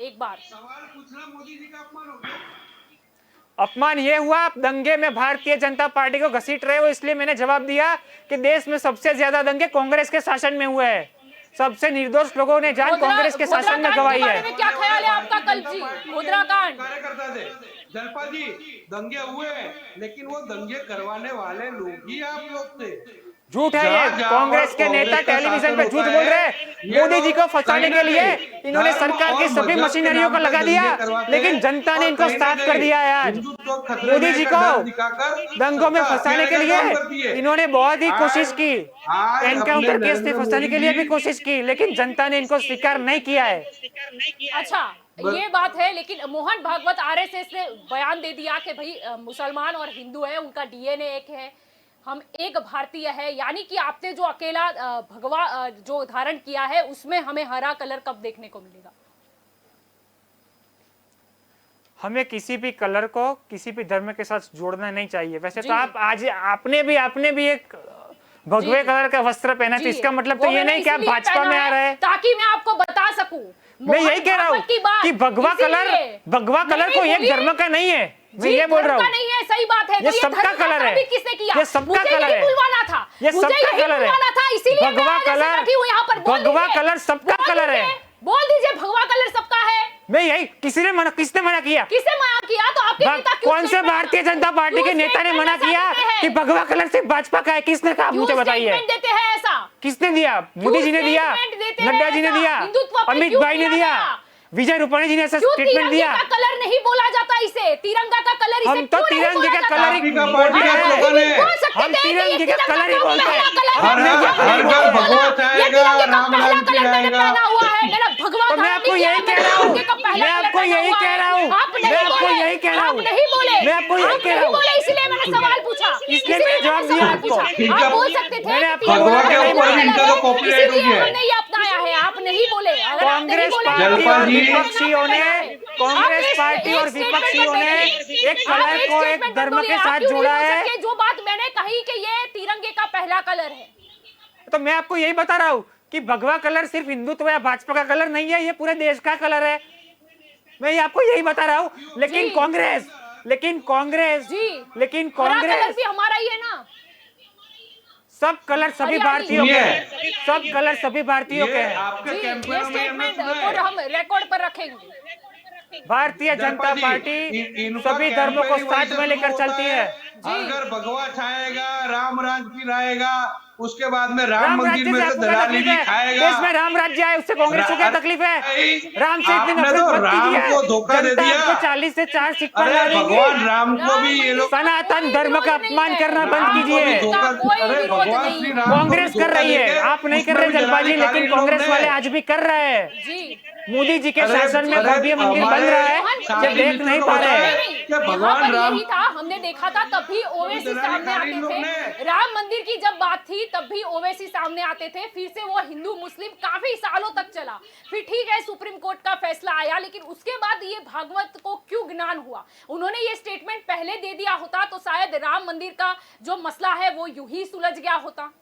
[SPEAKER 1] एक बार।
[SPEAKER 3] सवाल पूछना मोदी जी का अपमान हो गया।
[SPEAKER 2] अपमान ये हुआ, आप दंगे में भारतीय जनता पार्टी को घसीट रहे हो, इसलिए मैंने जवाब दिया कि देश में सबसे ज्यादा दंगे कांग्रेस के शासन में हुए हैं। सबसे निर्दोष लोगों ने जान कांग्रेस के शासन में गंवाई
[SPEAKER 1] गोधरा कांड के बारे
[SPEAKER 2] है।
[SPEAKER 1] में क्या ख्याल है आपका कल जी? गोधरा कांड
[SPEAKER 3] कार्यकर्ता थे जलपा जी, दंगे हुए लेकिन वो दंगे करवाने वाले लोग ही आप लोग थे।
[SPEAKER 2] झूठ है ये।
[SPEAKER 3] जहाँ- जहाँ
[SPEAKER 2] कांग्रेस
[SPEAKER 3] पर
[SPEAKER 2] के नेता
[SPEAKER 3] कांग्रेस का
[SPEAKER 2] टेलीविजन पे
[SPEAKER 3] शासन
[SPEAKER 2] झूठ
[SPEAKER 3] होता
[SPEAKER 2] बोल रहे
[SPEAKER 3] है,
[SPEAKER 2] हैं।
[SPEAKER 3] ये
[SPEAKER 2] मोदी जी
[SPEAKER 3] लोग
[SPEAKER 2] को फंसाने
[SPEAKER 3] कहीं
[SPEAKER 2] के
[SPEAKER 3] ना
[SPEAKER 2] लिए
[SPEAKER 3] कहीं
[SPEAKER 2] इन्होंने
[SPEAKER 3] धर्म
[SPEAKER 2] सरकार की
[SPEAKER 3] और
[SPEAKER 2] सभी
[SPEAKER 3] मजहब के
[SPEAKER 2] मशीनरियों
[SPEAKER 3] नाम
[SPEAKER 2] को
[SPEAKER 3] पे
[SPEAKER 2] लगा
[SPEAKER 3] दंगे
[SPEAKER 2] दिया,
[SPEAKER 3] करवाते
[SPEAKER 2] लेकिन
[SPEAKER 3] हैं
[SPEAKER 2] जनता ने
[SPEAKER 3] और
[SPEAKER 2] इनको
[SPEAKER 3] कहीं ना
[SPEAKER 2] साफ कर
[SPEAKER 3] कहीं
[SPEAKER 2] दिया है आज।
[SPEAKER 3] हिंदुत्व खतरे
[SPEAKER 2] मोदी
[SPEAKER 3] में
[SPEAKER 2] जी
[SPEAKER 3] का
[SPEAKER 2] को
[SPEAKER 3] डर दिखाकर
[SPEAKER 2] दंगों में
[SPEAKER 3] सत्ता
[SPEAKER 2] फंसाने के
[SPEAKER 3] हथियाने
[SPEAKER 2] लिए
[SPEAKER 3] का काम करती है।
[SPEAKER 2] इन्होंने बहुत ही कोशिश की,
[SPEAKER 3] आज
[SPEAKER 2] एनकाउंटर
[SPEAKER 3] अपने
[SPEAKER 2] केस में
[SPEAKER 3] नरेंद्र
[SPEAKER 2] फंसाने के लिए भी
[SPEAKER 3] मोदी
[SPEAKER 2] कोशिश की, लेकिन जनता ने इनको स्वीकार नहीं किया है।
[SPEAKER 1] अच्छा ये बात है, लेकिन मोहन भागवत आरएसएस ने बयान दे दिया कि भाई मुसलमान और हिंदू है, उनका डीएनए एक है, हम एक भारतीय है, यानी कि आपने जो अकेला भगवा जो धारण किया है उसमें हमें हरा कलर कब देखने को मिलेगा?
[SPEAKER 2] हमें किसी भी कलर को किसी भी धर्म के साथ जोड़ना नहीं चाहिए। वैसे
[SPEAKER 1] जी।
[SPEAKER 2] तो आप आज आपने भी एक भगवे
[SPEAKER 1] जी।
[SPEAKER 2] कलर का वस्त्र पहना, तो
[SPEAKER 1] जी,
[SPEAKER 2] इसका मतलब तो
[SPEAKER 1] वो
[SPEAKER 2] ये
[SPEAKER 1] मैंने
[SPEAKER 2] नहीं कि आप
[SPEAKER 1] इसलिए
[SPEAKER 2] भाजपा
[SPEAKER 1] पहना
[SPEAKER 2] में आ
[SPEAKER 1] है
[SPEAKER 2] रहे हैं।
[SPEAKER 1] ताकि मैं आपको बता सकूं।
[SPEAKER 2] मैं यही कह रहा हूँ
[SPEAKER 1] मोहन भागवत की बात
[SPEAKER 2] कि भगवा
[SPEAKER 1] इसीलिए।
[SPEAKER 2] कलर
[SPEAKER 1] नहीं,
[SPEAKER 2] कोई एक
[SPEAKER 1] बोलिए।
[SPEAKER 2] धर्म का नहीं है। मैं
[SPEAKER 1] जी,
[SPEAKER 2] ये बोल
[SPEAKER 1] धर्म
[SPEAKER 2] रहा
[SPEAKER 1] का
[SPEAKER 2] हूँ,
[SPEAKER 1] नहीं है, सही बात है।
[SPEAKER 2] ये
[SPEAKER 1] तो
[SPEAKER 2] सबका
[SPEAKER 1] धर्म का
[SPEAKER 2] कलर है।
[SPEAKER 1] साबित किसने किया?
[SPEAKER 2] ये सबका
[SPEAKER 1] मुझे
[SPEAKER 2] कलर
[SPEAKER 1] यही
[SPEAKER 2] है।
[SPEAKER 1] बुलवाना था,
[SPEAKER 2] ये
[SPEAKER 1] मुझे
[SPEAKER 2] सबका
[SPEAKER 1] यही
[SPEAKER 2] कलर है।
[SPEAKER 1] बुलवाना था, इसीलिए
[SPEAKER 2] भगवा
[SPEAKER 1] मैं जैसे
[SPEAKER 2] कलर,
[SPEAKER 1] बैठी हूँ यहाँ पर। बोल
[SPEAKER 2] भगवा
[SPEAKER 1] दीजिए।
[SPEAKER 2] कलर सबका
[SPEAKER 1] बोल
[SPEAKER 2] कलर है।
[SPEAKER 1] दीजिए, बोल दीजिए भगवा कलर सबका है।
[SPEAKER 2] मैं यही किसने मना किया?
[SPEAKER 1] किसने मना किया? तो आपके नेता क्यों
[SPEAKER 2] कौन से
[SPEAKER 1] statement-
[SPEAKER 2] भारतीय जनता पार्टी
[SPEAKER 1] क्यों
[SPEAKER 2] के नेता ने
[SPEAKER 1] statement
[SPEAKER 2] मना
[SPEAKER 1] ऐसा
[SPEAKER 2] किया
[SPEAKER 1] देते हैं?
[SPEAKER 2] कि भगवा कलर सिर्फ भाजपा का है? किसने कहा?
[SPEAKER 1] क्यों
[SPEAKER 2] मुझे बताइए,
[SPEAKER 1] statement देते हैं ऐसा?
[SPEAKER 2] किसने दिया? मोदी जी ने दिया,
[SPEAKER 1] statement देते हैं
[SPEAKER 2] नड्डा जी ने
[SPEAKER 1] ऐसा?
[SPEAKER 2] दिया,
[SPEAKER 1] हिंदुत्व पे
[SPEAKER 2] अमित
[SPEAKER 1] क्यों
[SPEAKER 2] भाई ने
[SPEAKER 1] किया
[SPEAKER 2] दिया,
[SPEAKER 1] गया?
[SPEAKER 2] विजय रूपाणी जी ने ऐसा
[SPEAKER 1] क्यों
[SPEAKER 2] स्टेटमेंट
[SPEAKER 1] तिरंगे
[SPEAKER 2] दिया।
[SPEAKER 1] का कलर नहीं बोला जाता इसे? तिरंगा का कलर इसे
[SPEAKER 2] हम तो
[SPEAKER 1] क्यों नहीं
[SPEAKER 2] तिरंगे
[SPEAKER 1] बोला
[SPEAKER 2] का
[SPEAKER 1] जाता?
[SPEAKER 2] कलर ही
[SPEAKER 3] आपकी का पार्टी का
[SPEAKER 2] बोलते हैं।
[SPEAKER 3] स्लोगन है।
[SPEAKER 1] बोल सकते
[SPEAKER 2] हम
[SPEAKER 1] थे कि ये
[SPEAKER 2] तिरंगे का
[SPEAKER 1] तिरंगा
[SPEAKER 2] कलर ही
[SPEAKER 1] का
[SPEAKER 2] बोलते
[SPEAKER 1] पहला
[SPEAKER 2] हैं।
[SPEAKER 1] कलर
[SPEAKER 3] हर
[SPEAKER 1] है।
[SPEAKER 3] घर-
[SPEAKER 1] आपने
[SPEAKER 3] हर
[SPEAKER 1] बोला,
[SPEAKER 3] घर भगवा
[SPEAKER 1] ये
[SPEAKER 3] चाहेगा,
[SPEAKER 1] तिरंगे का
[SPEAKER 3] राम
[SPEAKER 1] पहला
[SPEAKER 3] रंग
[SPEAKER 1] कलर मैंने
[SPEAKER 3] पिलाएगा।
[SPEAKER 1] पहना हुआ है। मेरा भगवा
[SPEAKER 2] तो मैं
[SPEAKER 1] धारण
[SPEAKER 2] आपको
[SPEAKER 1] नहीं
[SPEAKER 2] यही
[SPEAKER 1] किया,
[SPEAKER 2] कह रहा
[SPEAKER 1] मैंने
[SPEAKER 2] हूँ,
[SPEAKER 1] तिरंगे का पहला
[SPEAKER 2] मैं
[SPEAKER 1] कलर
[SPEAKER 2] आपको
[SPEAKER 1] पहना
[SPEAKER 2] यही
[SPEAKER 1] हुआ
[SPEAKER 2] कह
[SPEAKER 1] है।
[SPEAKER 2] रहा हूँ,
[SPEAKER 1] आप
[SPEAKER 2] मैं
[SPEAKER 1] नहीं
[SPEAKER 2] आपको
[SPEAKER 1] बोले,
[SPEAKER 2] यही कह रहा
[SPEAKER 1] आप
[SPEAKER 2] हूँ,
[SPEAKER 1] नहीं बोले,
[SPEAKER 2] मैं आपको यही
[SPEAKER 1] आप
[SPEAKER 2] कह रहा
[SPEAKER 1] नहीं
[SPEAKER 2] हूँ।
[SPEAKER 1] बोले, इसलिए मैंने सवाल पूछा।
[SPEAKER 2] इसलिए मैंने जवाब दिया
[SPEAKER 1] सवाल
[SPEAKER 2] आपको।
[SPEAKER 1] पूछा।
[SPEAKER 3] इनका-
[SPEAKER 1] आप बोल सकते थे
[SPEAKER 2] मैंने
[SPEAKER 1] कि
[SPEAKER 2] आपको
[SPEAKER 1] तिरंगा
[SPEAKER 3] भगवा के
[SPEAKER 1] पहला
[SPEAKER 3] ऊपर भी
[SPEAKER 1] कलर
[SPEAKER 3] इनका
[SPEAKER 1] है,
[SPEAKER 3] तो copyright हो
[SPEAKER 1] इसीलिए
[SPEAKER 3] गया है।
[SPEAKER 1] हमने ये अपनाया है। आप नहीं बोले, अगर आप नहीं
[SPEAKER 2] कांग्रेस
[SPEAKER 1] बोले
[SPEAKER 2] पार्टी
[SPEAKER 3] जलपा
[SPEAKER 2] और
[SPEAKER 3] जी-
[SPEAKER 2] विपक्षियों ने कांग्रेस
[SPEAKER 1] आप
[SPEAKER 2] पार्टी और
[SPEAKER 1] एक
[SPEAKER 2] विपक्षियों ने
[SPEAKER 1] statement
[SPEAKER 2] एक कलर को एक
[SPEAKER 1] statement
[SPEAKER 2] धर्म
[SPEAKER 1] बोलिए,
[SPEAKER 2] के
[SPEAKER 1] आप
[SPEAKER 2] साथ
[SPEAKER 1] क्यों नहीं
[SPEAKER 2] जोड़ा
[SPEAKER 1] बोल
[SPEAKER 2] है।
[SPEAKER 1] सकते? जो बात मैंने कही कि ये तिरंगे का पहला कलर है।
[SPEAKER 2] तो मैं आपको यही बता रहा हूँ कि भगवा कलर सिर्फ हिंदुत्व या भाजपा का कलर नहीं है, ये पूरे देश का कलर है। मैं ये आपको यही बता रहा हूँ। लेकिन
[SPEAKER 1] जी।
[SPEAKER 2] कांग्रेस
[SPEAKER 1] जी,
[SPEAKER 2] लेकिन
[SPEAKER 1] हरा कलर
[SPEAKER 2] कांग्रेस
[SPEAKER 1] भी हमारा ही है ना।
[SPEAKER 2] सब कलर सभी
[SPEAKER 1] हरियाली।
[SPEAKER 2] भारतीयों के हैं,
[SPEAKER 3] सुनिए,
[SPEAKER 2] सब कलर सभी भारतीयों के
[SPEAKER 3] ये
[SPEAKER 2] हैं।
[SPEAKER 3] आपके
[SPEAKER 1] जी, ये
[SPEAKER 3] कैंपेन में हमने
[SPEAKER 1] स्टेटमेंट
[SPEAKER 3] सुना
[SPEAKER 1] को
[SPEAKER 3] है।
[SPEAKER 1] हम रिकॉर्ड पर रखेंगे।
[SPEAKER 2] भारतीय जनता
[SPEAKER 3] जी,
[SPEAKER 2] पार्टी
[SPEAKER 3] इनका
[SPEAKER 2] सभी धर्मों को
[SPEAKER 3] कैंपेन ही वहीं
[SPEAKER 2] साथ
[SPEAKER 3] से
[SPEAKER 2] में लेकर
[SPEAKER 3] शुरू होता
[SPEAKER 2] चलती है।
[SPEAKER 3] अगर भगवा छाएगा, राम राज्य फिराएगा, उसके बाद में राम
[SPEAKER 2] राम
[SPEAKER 3] मंदिर
[SPEAKER 2] राज्य
[SPEAKER 3] में
[SPEAKER 2] से
[SPEAKER 3] से
[SPEAKER 2] आपको क्या
[SPEAKER 3] दलाली
[SPEAKER 2] तकलीफ
[SPEAKER 3] भी
[SPEAKER 2] है?
[SPEAKER 3] खाएगा।
[SPEAKER 2] देश में राम राज्य आए, उससे कांग्रेस को क्या तकलीफ है? राम से इतनी
[SPEAKER 3] आपने
[SPEAKER 2] नफरत
[SPEAKER 3] तो
[SPEAKER 2] मत
[SPEAKER 3] राम
[SPEAKER 2] कीजिए।
[SPEAKER 3] को धोखा दे
[SPEAKER 2] जनता
[SPEAKER 3] दिया।
[SPEAKER 2] आपको 40 से 4 सीट पर
[SPEAKER 3] अरे
[SPEAKER 2] ला देगी।
[SPEAKER 3] भगवान राम को भी ये लोग
[SPEAKER 2] सनातन धर्म का अपमान करना बंद
[SPEAKER 3] राम को भी
[SPEAKER 2] कीजिए।
[SPEAKER 3] धोखा
[SPEAKER 1] कोई
[SPEAKER 3] अरे
[SPEAKER 1] विरोध
[SPEAKER 3] भगवान
[SPEAKER 1] नहीं
[SPEAKER 3] श्री
[SPEAKER 1] है।
[SPEAKER 3] राम को भी
[SPEAKER 2] कांग्रेस कर
[SPEAKER 3] धोखा
[SPEAKER 2] रही है,
[SPEAKER 3] देके
[SPEAKER 2] आप नहीं कर
[SPEAKER 3] उसमें
[SPEAKER 2] रहे
[SPEAKER 3] भी
[SPEAKER 2] जलपा जी,
[SPEAKER 3] दलाली
[SPEAKER 2] लेकिन
[SPEAKER 3] खाली लोग
[SPEAKER 2] कांग्रेस
[SPEAKER 3] ने।
[SPEAKER 2] वाले आज भी कर रहे हैं।
[SPEAKER 1] जी,
[SPEAKER 2] मोदी जी के
[SPEAKER 3] अरे-
[SPEAKER 2] शासन में
[SPEAKER 3] अरे
[SPEAKER 2] भव्य मंदिर बन
[SPEAKER 3] हमारे
[SPEAKER 2] रहा है,
[SPEAKER 1] शादी
[SPEAKER 2] ये देख नहीं पा रहे
[SPEAKER 1] नहीं,
[SPEAKER 2] हैं।
[SPEAKER 1] नहीं,
[SPEAKER 3] क्या
[SPEAKER 1] यहाँ
[SPEAKER 3] भगवान
[SPEAKER 1] पर
[SPEAKER 3] राम-
[SPEAKER 1] यही था, हमने देखा था तब भी ओवैसी
[SPEAKER 3] दलाली
[SPEAKER 1] सामने
[SPEAKER 3] खाली
[SPEAKER 1] आते
[SPEAKER 3] लोग
[SPEAKER 1] थे।
[SPEAKER 3] ने।
[SPEAKER 1] राम मंदिर की जब बात थी तब भी ओवैसी सामने आते थे। फिर से वो हिंदू मुस्लिम काफी सालों तक चला। फिर ठीक है, सुप्रीम कोर्ट का फैसला आया, लेकिन उसके बाद ये भागवत को क्यों ज्ञान हुआ? उन्होंने ये स्टेटमेंट पहले दे दिया होता तो शायद राम मंदिर का जो मसला है वो यूं ही सुलझ गया होता।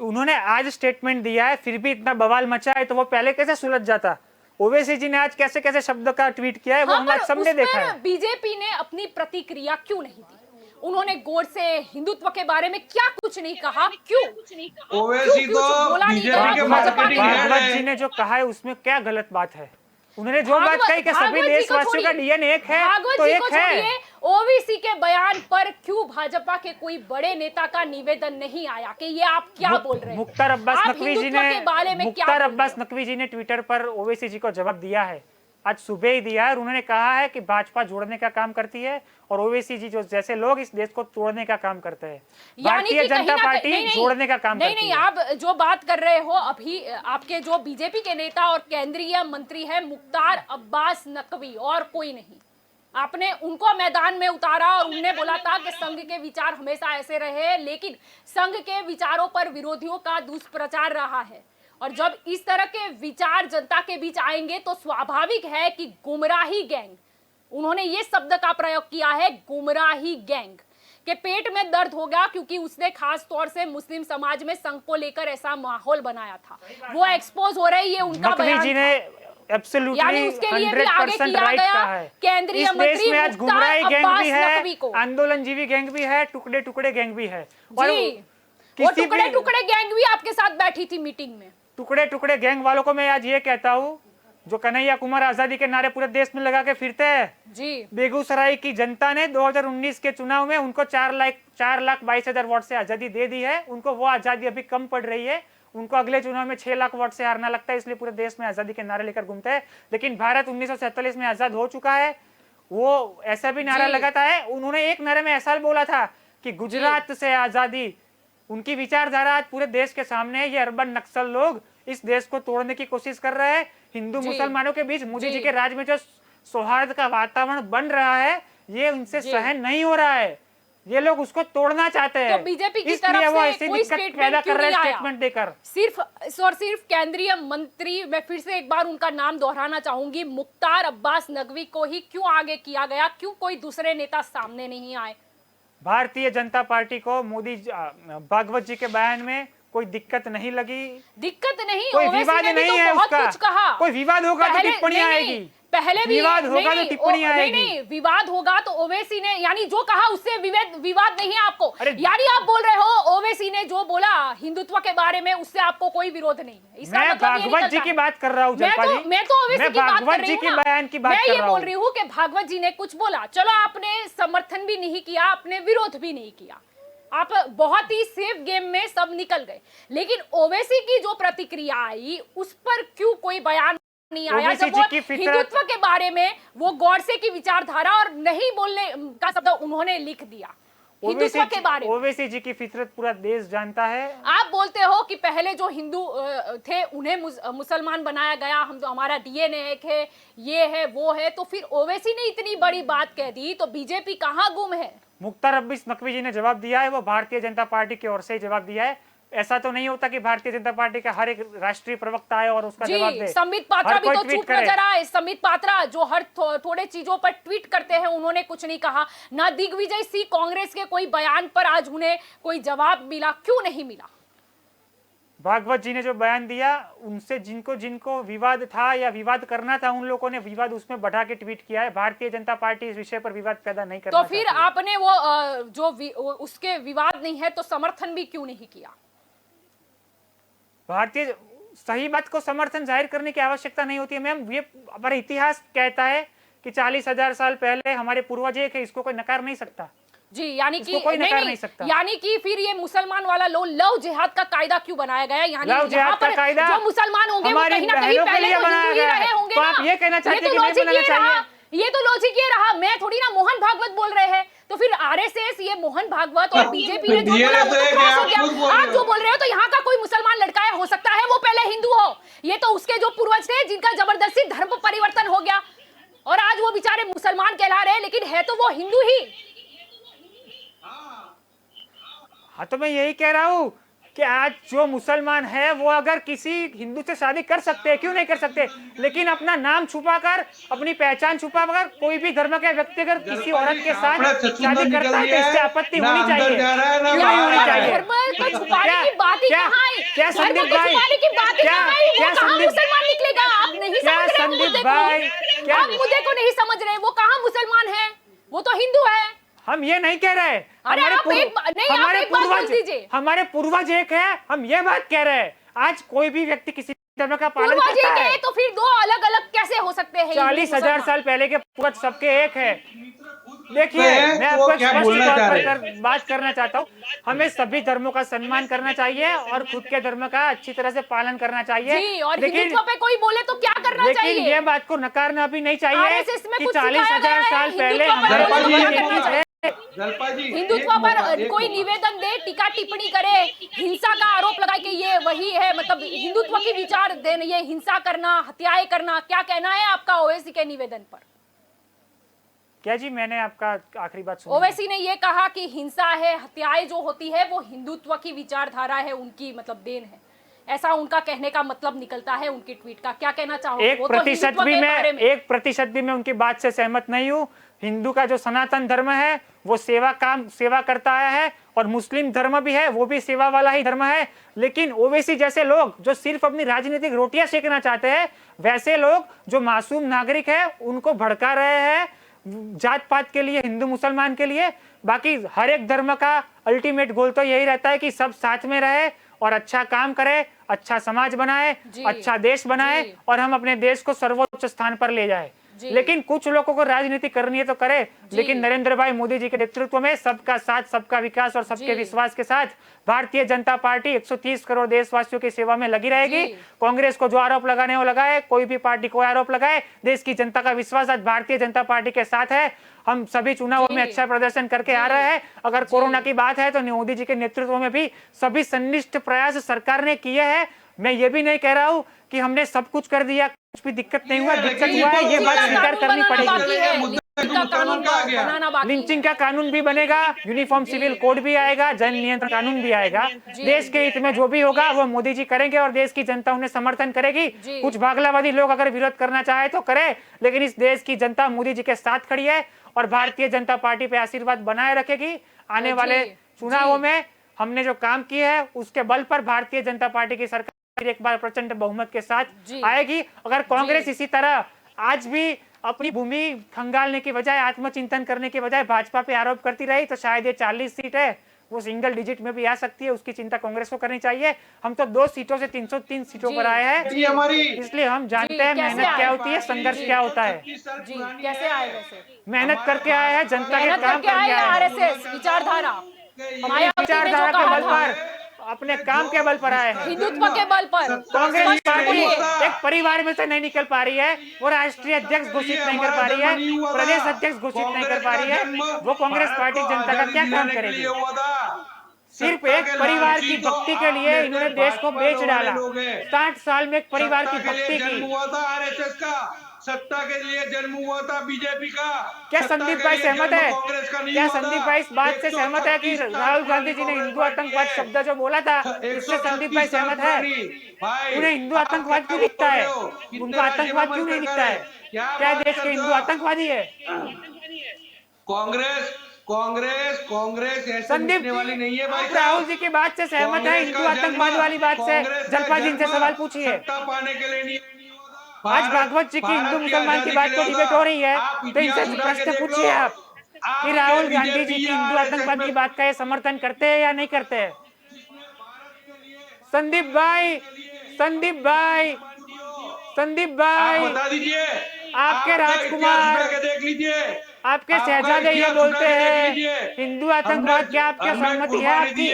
[SPEAKER 2] उन्होंने आज स्टेटमेंट दिया है, फिर भी इतना बवाल मचा है, तो वो पहले कैसे सुलझ जाता? ओवैसी जी ने आज कैसे कैसे शब्दों का ट्वीट किया है वो हम आज सबने देखा है।
[SPEAKER 1] बीजेपी ने अपनी प्रतिक्रिया क्यों नहीं दी? उन्होंने गोडसे हिंदुत्व के बारे में क्या कुछ नहीं कहा? क्यों?
[SPEAKER 3] ओवैसी
[SPEAKER 1] क्यों
[SPEAKER 3] तो
[SPEAKER 1] बोला नहीं
[SPEAKER 3] बीजेपी
[SPEAKER 1] गया?
[SPEAKER 3] के
[SPEAKER 1] भाजपा
[SPEAKER 3] मार्केटिंग
[SPEAKER 1] के
[SPEAKER 3] हेड
[SPEAKER 2] भागवत जी
[SPEAKER 3] है।
[SPEAKER 2] ने जो कहा है उसमें क्या गलत बात है? उन्होंने जो बात कही कि सभी देशवासियों का डीएनए एक है तो एक है।
[SPEAKER 1] ओवीसी के बयान पर क्यों भाजपा के कोई बड़े नेता का निवेदन नहीं आया कि ये आप क्या बोल रहे हैं?
[SPEAKER 2] मुख्तार अब्बास
[SPEAKER 1] आप
[SPEAKER 2] नकवी जी
[SPEAKER 1] हिंदुत्व
[SPEAKER 2] ने
[SPEAKER 1] के बारे में क्या
[SPEAKER 2] मुख्तार
[SPEAKER 1] बोल रहे
[SPEAKER 2] अब्बास
[SPEAKER 1] हो?
[SPEAKER 2] नकवी जी ने ट्विटर पर ओवैसी जी को जवाब दिया है, आज सुबह ही दिया है। और उन्होंने कहा है कि भाजपा जोड़ने का काम करती है और ओवैसी जी जो जैसे लोग इस देश को तोड़ने का काम करते हैं। भारतीय जनता पार्टी जोड़ने का काम करती है।
[SPEAKER 1] नहीं, आप जो बात कर रहे हो अभी, आपके जो बीजेपी के नेता और केंद्रीय मंत्री है मुख्तार अब्बास नकवी और कोई नहीं, आपने उनको मैदान में उतारा और उन्होंने बोला था कि संघ के विचार हमेशा ऐसे रहे, लेकिन संघ के विचारों पर विरोधियों का दुष्प्रचार रहा है। और जब इस तरह के विचार जनता के बीच आएंगे तो स्वाभाविक है कि गुमराही गैंग, उन्होंने ये शब्द का प्रयोग किया है, गुमराही गैंग, के पेट में दर्द हो गया क्योंकि उसने खास तौर से मुस्लिम समाज में संघ को लेकर ऐसा माहौल बनाया था। वो एक्सपोज हो रही है, उनका
[SPEAKER 2] नकवी जी ने
[SPEAKER 1] यानी उसके लिए भी आगे
[SPEAKER 2] 100%
[SPEAKER 1] किया
[SPEAKER 2] राइट
[SPEAKER 1] गया
[SPEAKER 2] कहा है।
[SPEAKER 1] केंद्रीय
[SPEAKER 2] इस देश
[SPEAKER 1] मंत्री
[SPEAKER 2] में आज गुमराही गैंग भी
[SPEAKER 1] मुख्तार नकवी
[SPEAKER 2] है,
[SPEAKER 1] को।
[SPEAKER 2] आंदोलनजीवी गैंग भी है, टुकड़े टुकड़े गैंग भी है। और
[SPEAKER 1] जी, वो टुकड़े टुकड़े गैंग भी आपके साथ बैठी थी मीटिंग में।
[SPEAKER 2] टुकड़े टुकड़े गैंग वालों को मैं आज ये कहता हूँ, जो कन्हैया कुमार आजादी के नारे पूरे देश में लगा के फिरते हैं
[SPEAKER 1] जी,
[SPEAKER 2] बेगूसराय की जनता ने 2019 के चुनाव में उनको 4,22,000 वोट से आजादी दे दी है। उनको वो आजादी अभी कम पड़ रही है, उनको अगले चुनाव में 6 लाख वोट से हारना लगता है, इसलिए पूरे देश में आजादी के नारे लेकर घूमते हैं। लेकिन भारत 1947 में आजाद हो चुका है, वो ऐसा भी नारा लगाता है। उन्होंने एक नारे में ऐसा बोला था कि गुजरात से आजादी, उनकी विचारधारा आज पूरे देश के सामने है। ये अर्बन नक्सल लोग इस देश को तोड़ने की कोशिश कर रहे हैं। हिंदू मुसलमानों के बीच मोदी जी के राज में जो सौहार्द का वातावरण बन रहा है, ये उनसे सहन नहीं हो रहा है। ये लोग उसको तोड़ना चाहते हैं।
[SPEAKER 1] तो बीजेपी की
[SPEAKER 2] इसलिए
[SPEAKER 1] तरफ
[SPEAKER 2] वो
[SPEAKER 1] से
[SPEAKER 2] ऐसी
[SPEAKER 1] कोई
[SPEAKER 2] दिक्कत पैदा कर रहे हैं स्टेटमेंट देकर।
[SPEAKER 1] सिर्फ और सिर्फ केंद्रीय मंत्री, मैं फिर से एक बार उनका नाम दोहराना चाहूंगी, मुख्तार अब्बास नकवी को ही क्यों आगे किया गया? क्यों कोई दूसरे नेता सामने नहीं आए?
[SPEAKER 2] भारतीय जनता पार्टी को मोदी भागवत जी के बयान में कोई दिक्कत नहीं लगी।
[SPEAKER 1] दिक्कत नहीं,
[SPEAKER 2] कोई
[SPEAKER 1] ओवैसी
[SPEAKER 2] विवाद
[SPEAKER 1] ने भी
[SPEAKER 2] नहीं
[SPEAKER 1] तो
[SPEAKER 2] है
[SPEAKER 1] बहुत
[SPEAKER 2] उसका।
[SPEAKER 1] कुछ कहा।
[SPEAKER 2] कोई विवाद होगा तो टिप्पणी
[SPEAKER 1] नहीं,
[SPEAKER 2] आएगी।
[SPEAKER 1] पहले भी
[SPEAKER 2] विवाद होगा तो टिप्पणी आएगी।
[SPEAKER 1] नहीं, विवाद होगा तो ओवैसी ने, यानी जो कहा उससे विवाद नहीं है आपको।
[SPEAKER 2] अरे,
[SPEAKER 1] यानी आप बोल रहे हो ओवैसी ने जो बोला हिंदुत्व के बारे में उससे आपको कोई विरोध नहीं है? इसका
[SPEAKER 2] मैं
[SPEAKER 1] मतलब ये
[SPEAKER 2] भागवत जी
[SPEAKER 1] निकलता
[SPEAKER 2] की
[SPEAKER 1] है।
[SPEAKER 2] बात कर रहा हूँ
[SPEAKER 1] मैं तो ओवैसी की बात कर
[SPEAKER 2] भागवत
[SPEAKER 1] रही
[SPEAKER 2] जी
[SPEAKER 1] हूँ
[SPEAKER 2] के
[SPEAKER 1] ना।
[SPEAKER 2] बयान की बात
[SPEAKER 1] मैं
[SPEAKER 2] कर
[SPEAKER 1] ये
[SPEAKER 2] रहा
[SPEAKER 1] बोल
[SPEAKER 2] हूँ।
[SPEAKER 1] रही हूँ कि भागवत जी ने कुछ बोला, चलो आपने समर्थन भी नहीं किया, आपने विरोध भी नहीं किया, आप बहुत ही सेफ गेम में सब निकल गए। लेकिन ओवैसी की जो प्रतिक्रिया आई उस पर क्यों कोई बयान नहीं आया? जब वो हिंदुत्व के बारे में, वो गॉडसे की विचारधारा और नहीं बोलने का शब्द उन्होंने लिख दिया हिंदुत्व के बारे में।
[SPEAKER 2] ओवैसी जी की फितरत पूरा देश जानता है।
[SPEAKER 1] आप बोलते हो कि पहले जो हिंदू थे उन्हें मुसलमान बनाया गया, हम तो हमारा डीएनए एक है, ये है वो है, तो फिर ओवैसी ने इतनी बड़ी बात कह दी तो बीजेपी कहाँ गुम है?
[SPEAKER 2] मुख्तार अब्बास नकवी जी ने जवाब दिया है, वो भारतीय जनता पार्टी की ओर से ही जवाब दिया है। ऐसा तो नहीं होता कि भारतीय जनता पार्टी का हर एक राष्ट्रीय प्रवक्ता आए और उसका जवाब दे।
[SPEAKER 1] संबित पात्रा भी तो चुप नजर आए। संबित पात्रा जो हर थोड़े चीजों पर ट्वीट करते हैं, उन्होंने कुछ नहीं कहा। ना दिग्विजय सिंह कांग्रेस के कोई बयान पर आज उन्हें कोई जवाब मिला, क्यों नहीं मिला?
[SPEAKER 2] भागवत जी ने जो बयान दिया, उनसे जिनको विवाद था या विवाद करना था, उन लोगों ने विवाद उसमें बढ़ा के ट्वीट किया है। भारतीय जनता पार्टी इस विषय पर विवाद पैदा नहीं करना
[SPEAKER 1] तो फिर आपने वो उसके विवाद नहीं है तो समर्थन भी क्यों नहीं किया?
[SPEAKER 2] भारतीय सही बात को समर्थन जाहिर करने की आवश्यकता नहीं होती है मैम। ये हमारा इतिहास कहता है कि 40,000 साल पहले हमारे पूर्वज एक है, इसको कोई नकार नहीं सकता
[SPEAKER 1] जी। यानी कि
[SPEAKER 2] कोई नकार नहीं सकता।
[SPEAKER 1] यानी कि फिर ये मुसलमान वाला लव जिहाद का कायदा क्यों बनाया गया? यानी
[SPEAKER 2] लव जिहाद का कायदा
[SPEAKER 1] जो मुसलमान होंगे वो कहीं ना कहीं पहले तो हिंदू ही रहे होंगे
[SPEAKER 2] तो
[SPEAKER 1] ना।
[SPEAKER 2] आप ये कहना चाहते हैं कि
[SPEAKER 1] लॉजिक
[SPEAKER 2] नहीं बनाना चाहिए?
[SPEAKER 1] ये तो लॉजिक ये रहा। मैं थोड़ी ना मोहन भागवत बोल रहे हैं, तो फिर आरएसएस, ये मोहन भागवत और बीजेपी ने जो बोला वो तो क्रॉस हो गया। आप जो बोल रहे हो तो यहाँ का कोई मुसलमान लड़का है, हो सकता है वो पहले हिंदू हो, ये तो उसके जो पूर्वज थे जिनका जबरदस्ती धर्म परिवर्तन हो गया और आज वो बेचारे मुसलमान कहला रहे हैं, लेकिन है तो वो हिंदू ही।
[SPEAKER 2] हाँ, तो मैं यही कह रहा हूँ कि आज जो मुसलमान है वो अगर किसी हिंदू से शादी कर सकते हैं, क्यों नहीं कर सकते? लेकिन अपना नाम छुपाकर, अपनी पहचान छुपाकर कोई भी धर्म के व्यक्ति अगर किसी औरत के साथ शादी करता है तो इससे आपत्ति होनी चाहिए, क्यों नहीं होनी चाहिए? क्या संदीप भाई, क्या संदीप
[SPEAKER 1] मुद्दे
[SPEAKER 2] भाई,
[SPEAKER 1] को
[SPEAKER 2] क्या
[SPEAKER 1] आप मुद्दे को नहीं समझ रहे। वो कहाँ मुसलमान है, वो तो हिंदू है।
[SPEAKER 2] हम ये नहीं कह रहे।
[SPEAKER 1] अरे आप आप एक बात बोल दीजिए।
[SPEAKER 2] हमारे पूर्वज एक है, हम ये बात कह रहे हैं। आज कोई भी व्यक्ति किसी धर्म का पालन
[SPEAKER 1] पूर्वज
[SPEAKER 2] करता
[SPEAKER 1] एक
[SPEAKER 2] है,
[SPEAKER 1] है तो फिर दो अलग अलग कैसे हो सकते हैं?
[SPEAKER 2] 40,000 साल पहले के पूर्वज सबके एक है। देखिए,
[SPEAKER 3] मैं
[SPEAKER 2] मैं आपको
[SPEAKER 3] क्या
[SPEAKER 2] स्पष्ट
[SPEAKER 3] बोलना
[SPEAKER 2] तौर
[SPEAKER 3] चाह
[SPEAKER 2] पर
[SPEAKER 3] रहे
[SPEAKER 2] बात करना चाहता हूँ। हमें सभी धर्मों का सम्मान करना चाहिए और खुद के धर्म का अच्छी तरह से पालन करना चाहिए।
[SPEAKER 1] जी, और
[SPEAKER 2] लेकिन
[SPEAKER 1] हिंदुत्व पे कोई बोले तो क्या करना
[SPEAKER 2] लेकिन
[SPEAKER 1] चाहिए?
[SPEAKER 2] ये बात को नकारना भी नहीं चाहिए
[SPEAKER 1] आरएसएस में
[SPEAKER 2] कि
[SPEAKER 1] कुछ सिखाया
[SPEAKER 2] 40,000
[SPEAKER 1] गया है,
[SPEAKER 2] साल पहले
[SPEAKER 1] हिंदुत्व पर
[SPEAKER 2] हमारे
[SPEAKER 3] बोले तो
[SPEAKER 2] पूर्वज
[SPEAKER 3] क्या
[SPEAKER 2] एक
[SPEAKER 3] करना
[SPEAKER 2] ही थे।
[SPEAKER 3] जलपा जी,
[SPEAKER 1] हिंदुत्व पर कोई निवेदन दे, टीका टिप्पणी करे, हिंसा का आरोप लगाए कि ये वही है, मतलब हिंदुत्व की विचार देने, ये हिंसा करना, हत्याएं करना, क्या कहना है आपका ओवैसी के निवेदन पर?
[SPEAKER 2] क्या जी, मैंने आपका आखिरी बात सुनी।
[SPEAKER 1] ओवैसी ने ये कहा कि हिंसा है, हत्याएं जो होती है वो हिंदुत्व की विचारधारा है, उनकी मतलब देन है, ऐसा उनका कहने का मतलब निकलता है उनके ट्वीट का। क्या कहना चाहोगे? वो तो हिंदुत्व के बारे में
[SPEAKER 2] 1% भी मैं उनकी बात से सहमत नहीं हूँ। हिंदू का जो सनातन धर्म है वो सेवा करता आया है, और मुस्लिम धर्म भी है, वो भी सेवा वाला ही धर्म है। लेकिन ओवैसी जैसे लोग जो सिर्फ अपनी राजनीतिक रोटियां सेकना चाहते हैं, वैसे लोग जो मासूम नागरिक है उनको भड़का रहे हैं जात पात के लिए, हिंदू मुसलमान के लिए। बाकी हर एक धर्म का अल्टीमेट गोल तो यही रहता है कि सब साथ में रहे और अच्छा काम करे, अच्छा समाज बनाए, अच्छा देश बनाए, और हम अपने देश को सर्वोच्च स्थान पर ले जाए। लेकिन कुछ लोगों को राजनीति करनी है तो करे, लेकिन नरेंद्र भाई मोदी जी के नेतृत्व में सबका साथ, सबका विकास और सबके विश्वास के साथ भारतीय जनता पार्टी 130 करोड़ देशवासियों की सेवा में लगी रहेगी। कांग्रेस को जो आरोप लगाने वो लगाए, कोई भी पार्टी कोई आरोप लगाए, देश की जनता का विश्वास आज भारतीय जनता पार्टी के साथ है। हम सभी चुनावों में अच्छा प्रदर्शन करके आ रहे हैं। अगर कोरोना की बात है तो मोदी जी के नेतृत्व में भी सभी संनिष्ठ प्रयास सरकार ने किए हैं। मैं ये भी नहीं कह रहा हूँ कि हमने सब कुछ कर दिया, कुछ भी दिक्कत नहीं हुआ, दिक्कत हुआ है, ये बात स्वीकार करनी पड़ेगी। लिंचिंग का कानून भी बनेगा, यूनिफॉर्म सिविल कोड भी आएगा, जन नियंत्रण कानून भी आएगा। देश के हित में जो भी होगा वो मोदी जी करेंगे और देश की जनता उन्हें समर्थन करेगी। कुछ भागलावादी लोग अगर विरोध करना चाहे तो करे, लेकिन इस देश की जनता मोदी जी के साथ खड़ी है और भारतीय जनता पार्टी पे आशीर्वाद बनाए रखेगी। आने वाले चुनावों में हमने जो काम किए है उसके बल पर भारतीय जनता पार्टी की सरकार एक बार प्रचंड बहुमत के साथ आएगी। अगर कांग्रेस इसी तरह आज भी अपनी भूमि खंगालने की बजाय, आत्मचिंतन करने की बजाय भाजपा पे आरोप करती रही तो शायद ये 40 सीट है वो सिंगल डिजिट में भी आ सकती है। उसकी चिंता कांग्रेस को करनी चाहिए। हम तो 2 सीटों से 303 सीटों पर आए हैं, इसलिए हम जानते हैं मेहनत क्या होती है, संघर्ष क्या होता है।
[SPEAKER 1] कैसे आए? वैसे
[SPEAKER 2] मेहनत करके आए हैं, जनता के काम करके आए हैं।
[SPEAKER 1] आरएसएस विचारधारा,
[SPEAKER 2] विचारधारा के बल पर, अपने काम के बल पर आए हैं,
[SPEAKER 1] हिंदुत्व के बल पर।
[SPEAKER 2] कांग्रेस पार्टी एक परिवार में से नहीं निकल पा रही है, वो राष्ट्रीय अध्यक्ष घोषित नहीं कर पा रही है, प्रदेश अध्यक्ष घोषित नहीं कर पा रही है, वो कांग्रेस पार्टी जनता का क्या काम करेगी? सिर्फ एक परिवार की भक्ति के लिए इन्होंने देश को बेच डाला। 60 साल में एक परिवार की भक्ति की
[SPEAKER 3] सत्ता के लिए जन्म हुआ था बीजेपी का।
[SPEAKER 2] क्या संदीप भाई सहमत है? क्या संदीप भाई इस बात से सहमत है कि राहुल गांधी जी ने हिंदू आतंकवाद शब्द जो बोला था, इससे संदीप भाई सहमत है? उन्हें हिंदू आतंकवाद क्यों दिखता है? उनको आतंकवाद क्यों नहीं दिखता है? क्या देश के हिंदू आतंकवादी है?
[SPEAKER 3] कांग्रेस
[SPEAKER 2] संदीप
[SPEAKER 3] वाली नहीं है भाई।
[SPEAKER 2] राहुल जी की बात से सहमत है? हिंदू आतंकवाद वाली बात से जलपा जी से सवाल पूछिए।
[SPEAKER 3] पाने के लिए नहीं।
[SPEAKER 2] आज भागवत जी की हिंदू मुसलमान की बात पर डिबेट हो रही है, तो इनसे प्रश्न पूछिए आप कि राहुल गांधी जी की हिंदू आतंकवाद की बात का ये समर्थन करते हैं या नहीं करते हैं? संदीप भाई
[SPEAKER 3] बता दीजिए।
[SPEAKER 2] आपके राजकुमार,
[SPEAKER 3] देख लीजिए,
[SPEAKER 2] आपके शहजादे ये बोलते हैं हिंदू आतंकवाद, क्या आपके सहमति है आपकी?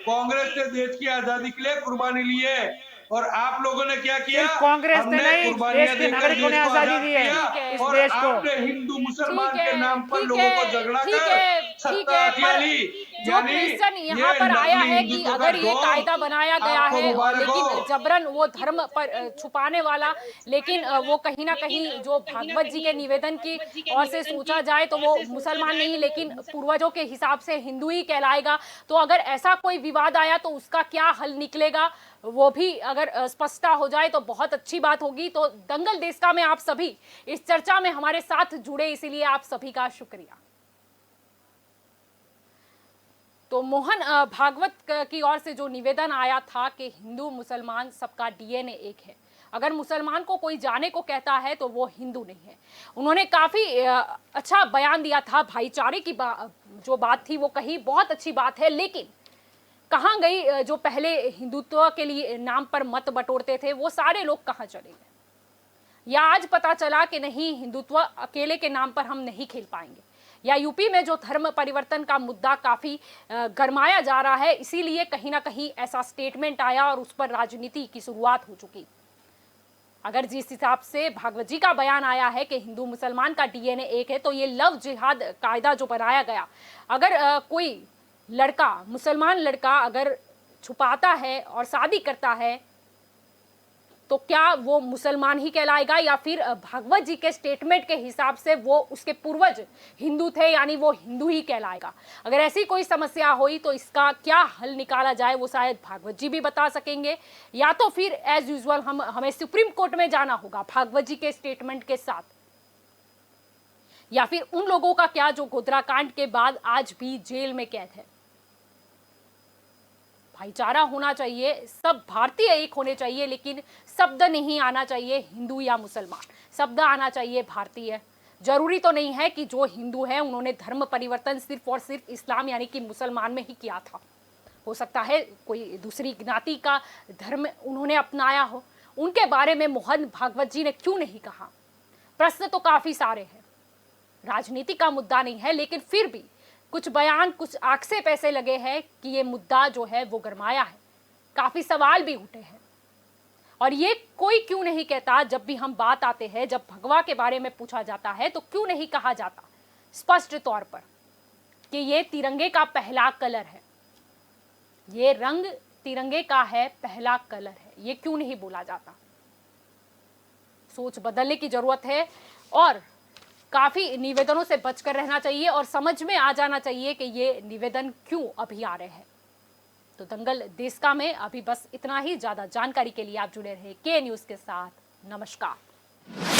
[SPEAKER 3] कांग्रेस ने देश की आजादी के लिए कुर्बानी ली है और आप लोगों ने क्या किया?
[SPEAKER 2] कांग्रेस ने नहीं, देश के नागरिकों ने आजादी दी है इस देश को।
[SPEAKER 3] हिंदू मुसलमान के नाम पर लोगों को झगड़ा कर सत्ता हथिया ली।
[SPEAKER 1] जो क्वेश्चन यहाँ पर आया है कि अगर ये कायदा बनाया गया है लेकिन जबरन वो धर्म पर छुपाने वाला, लेकिन वो कहीं ना कहीं जो भागवत जी के निवेदन की ओर से सोचा जाए तो वो मुसलमान नहीं लेकिन पूर्वजों के हिसाब से हिंदू ही कहलाएगा। तो अगर ऐसा कोई विवाद आया तो उसका क्या हल निकलेगा वो भी अगर स्पष्टता हो जाए तो बहुत अच्छी बात होगी। तो दंगल देशका में आप सभी इस चर्चा में हमारे साथ जुड़े, इसीलिए आप सभी का शुक्रिया। तो मोहन भागवत की ओर से जो निवेदन आया था कि हिंदू मुसलमान सबका डीएनए एक है, अगर मुसलमान को कोई जाने को कहता है तो वो हिंदू नहीं है। उन्होंने काफी अच्छा बयान दिया था, भाईचारे की जो बात थी वो कही, बहुत अच्छी बात है, लेकिन कहाँ गई जो पहले हिंदुत्व के लिए नाम पर मत बटोरते थे, वो सारे लोग कहाँ चले गए? या आज पता चला कि नहीं, हिंदुत्व अकेले के नाम पर हम नहीं खेल पाएंगे। या यूपी में जो धर्म परिवर्तन का मुद्दा काफी गरमाया जा रहा है, इसीलिए कहीं ना कहीं ऐसा स्टेटमेंट आया और उस पर राजनीति की शुरुआत हो चुकी। अगर जिस हिसाब से भागवत जी का बयान आया है कि हिंदू मुसलमान का डीएनए एक है, तो ये लव जिहाद कायदा जो बनाया गया, अगर कोई लड़का, मुसलमान लड़का अगर छुपाता है और शादी करता है तो क्या वो मुसलमान ही कहलाएगा, या फिर भागवत जी के स्टेटमेंट के हिसाब से वो उसके पूर्वज हिंदू थे यानी वो हिंदू ही कहलाएगा? अगर ऐसी कोई समस्या हुई तो इसका क्या हल निकाला जाए वो शायद भागवत जी भी बता सकेंगे, या तो फिर एज यूजुअल हमें सुप्रीम कोर्ट में जाना होगा भागवत जी के स्टेटमेंट के साथ, या फिर उन लोगों का क्या जो गोधरा कांड के बाद आज भी जेल में कैद है। भाईचारा होना चाहिए, सब भारतीय एक होने चाहिए, लेकिन शब्द नहीं आना चाहिए हिंदू या मुसलमान, शब्द आना चाहिए भारतीय। जरूरी तो नहीं है कि जो हिंदू है उन्होंने धर्म परिवर्तन सिर्फ और सिर्फ इस्लाम यानी कि मुसलमान में ही किया था। हो सकता है कोई दूसरी ज्ञाति का धर्म उन्होंने अपनाया हो, उनके बारे में मोहन भागवत जी ने क्यों नहीं कहा? प्रश्न तो काफी सारे हैं, राजनीति का मुद्दा नहीं है, लेकिन फिर भी कुछ बयान, कुछ आक्षेप ऐसे लगे हैं कि ये मुद्दा जो है वो गरमाया है, काफी सवाल भी उठे हैं। और ये कोई क्यों नहीं कहता, जब भी हम बात आते हैं, जब भगवा के बारे में पूछा जाता है तो क्यों नहीं कहा जाता स्पष्ट तौर पर कि ये तिरंगे का पहला कलर है, ये रंग तिरंगे का है, पहला कलर है, ये क्यों नहीं बोला जाता? सोच बदलने की जरूरत है और काफी निवेदनों से बचकर रहना चाहिए और समझ में आ जाना चाहिए कि ये निवेदन क्यों अभी आ रहे हैं। तो दंगल देश का में अभी बस इतना ही। ज्यादा जानकारी के लिए आप जुड़े रहे के न्यूज के साथ। नमस्कार।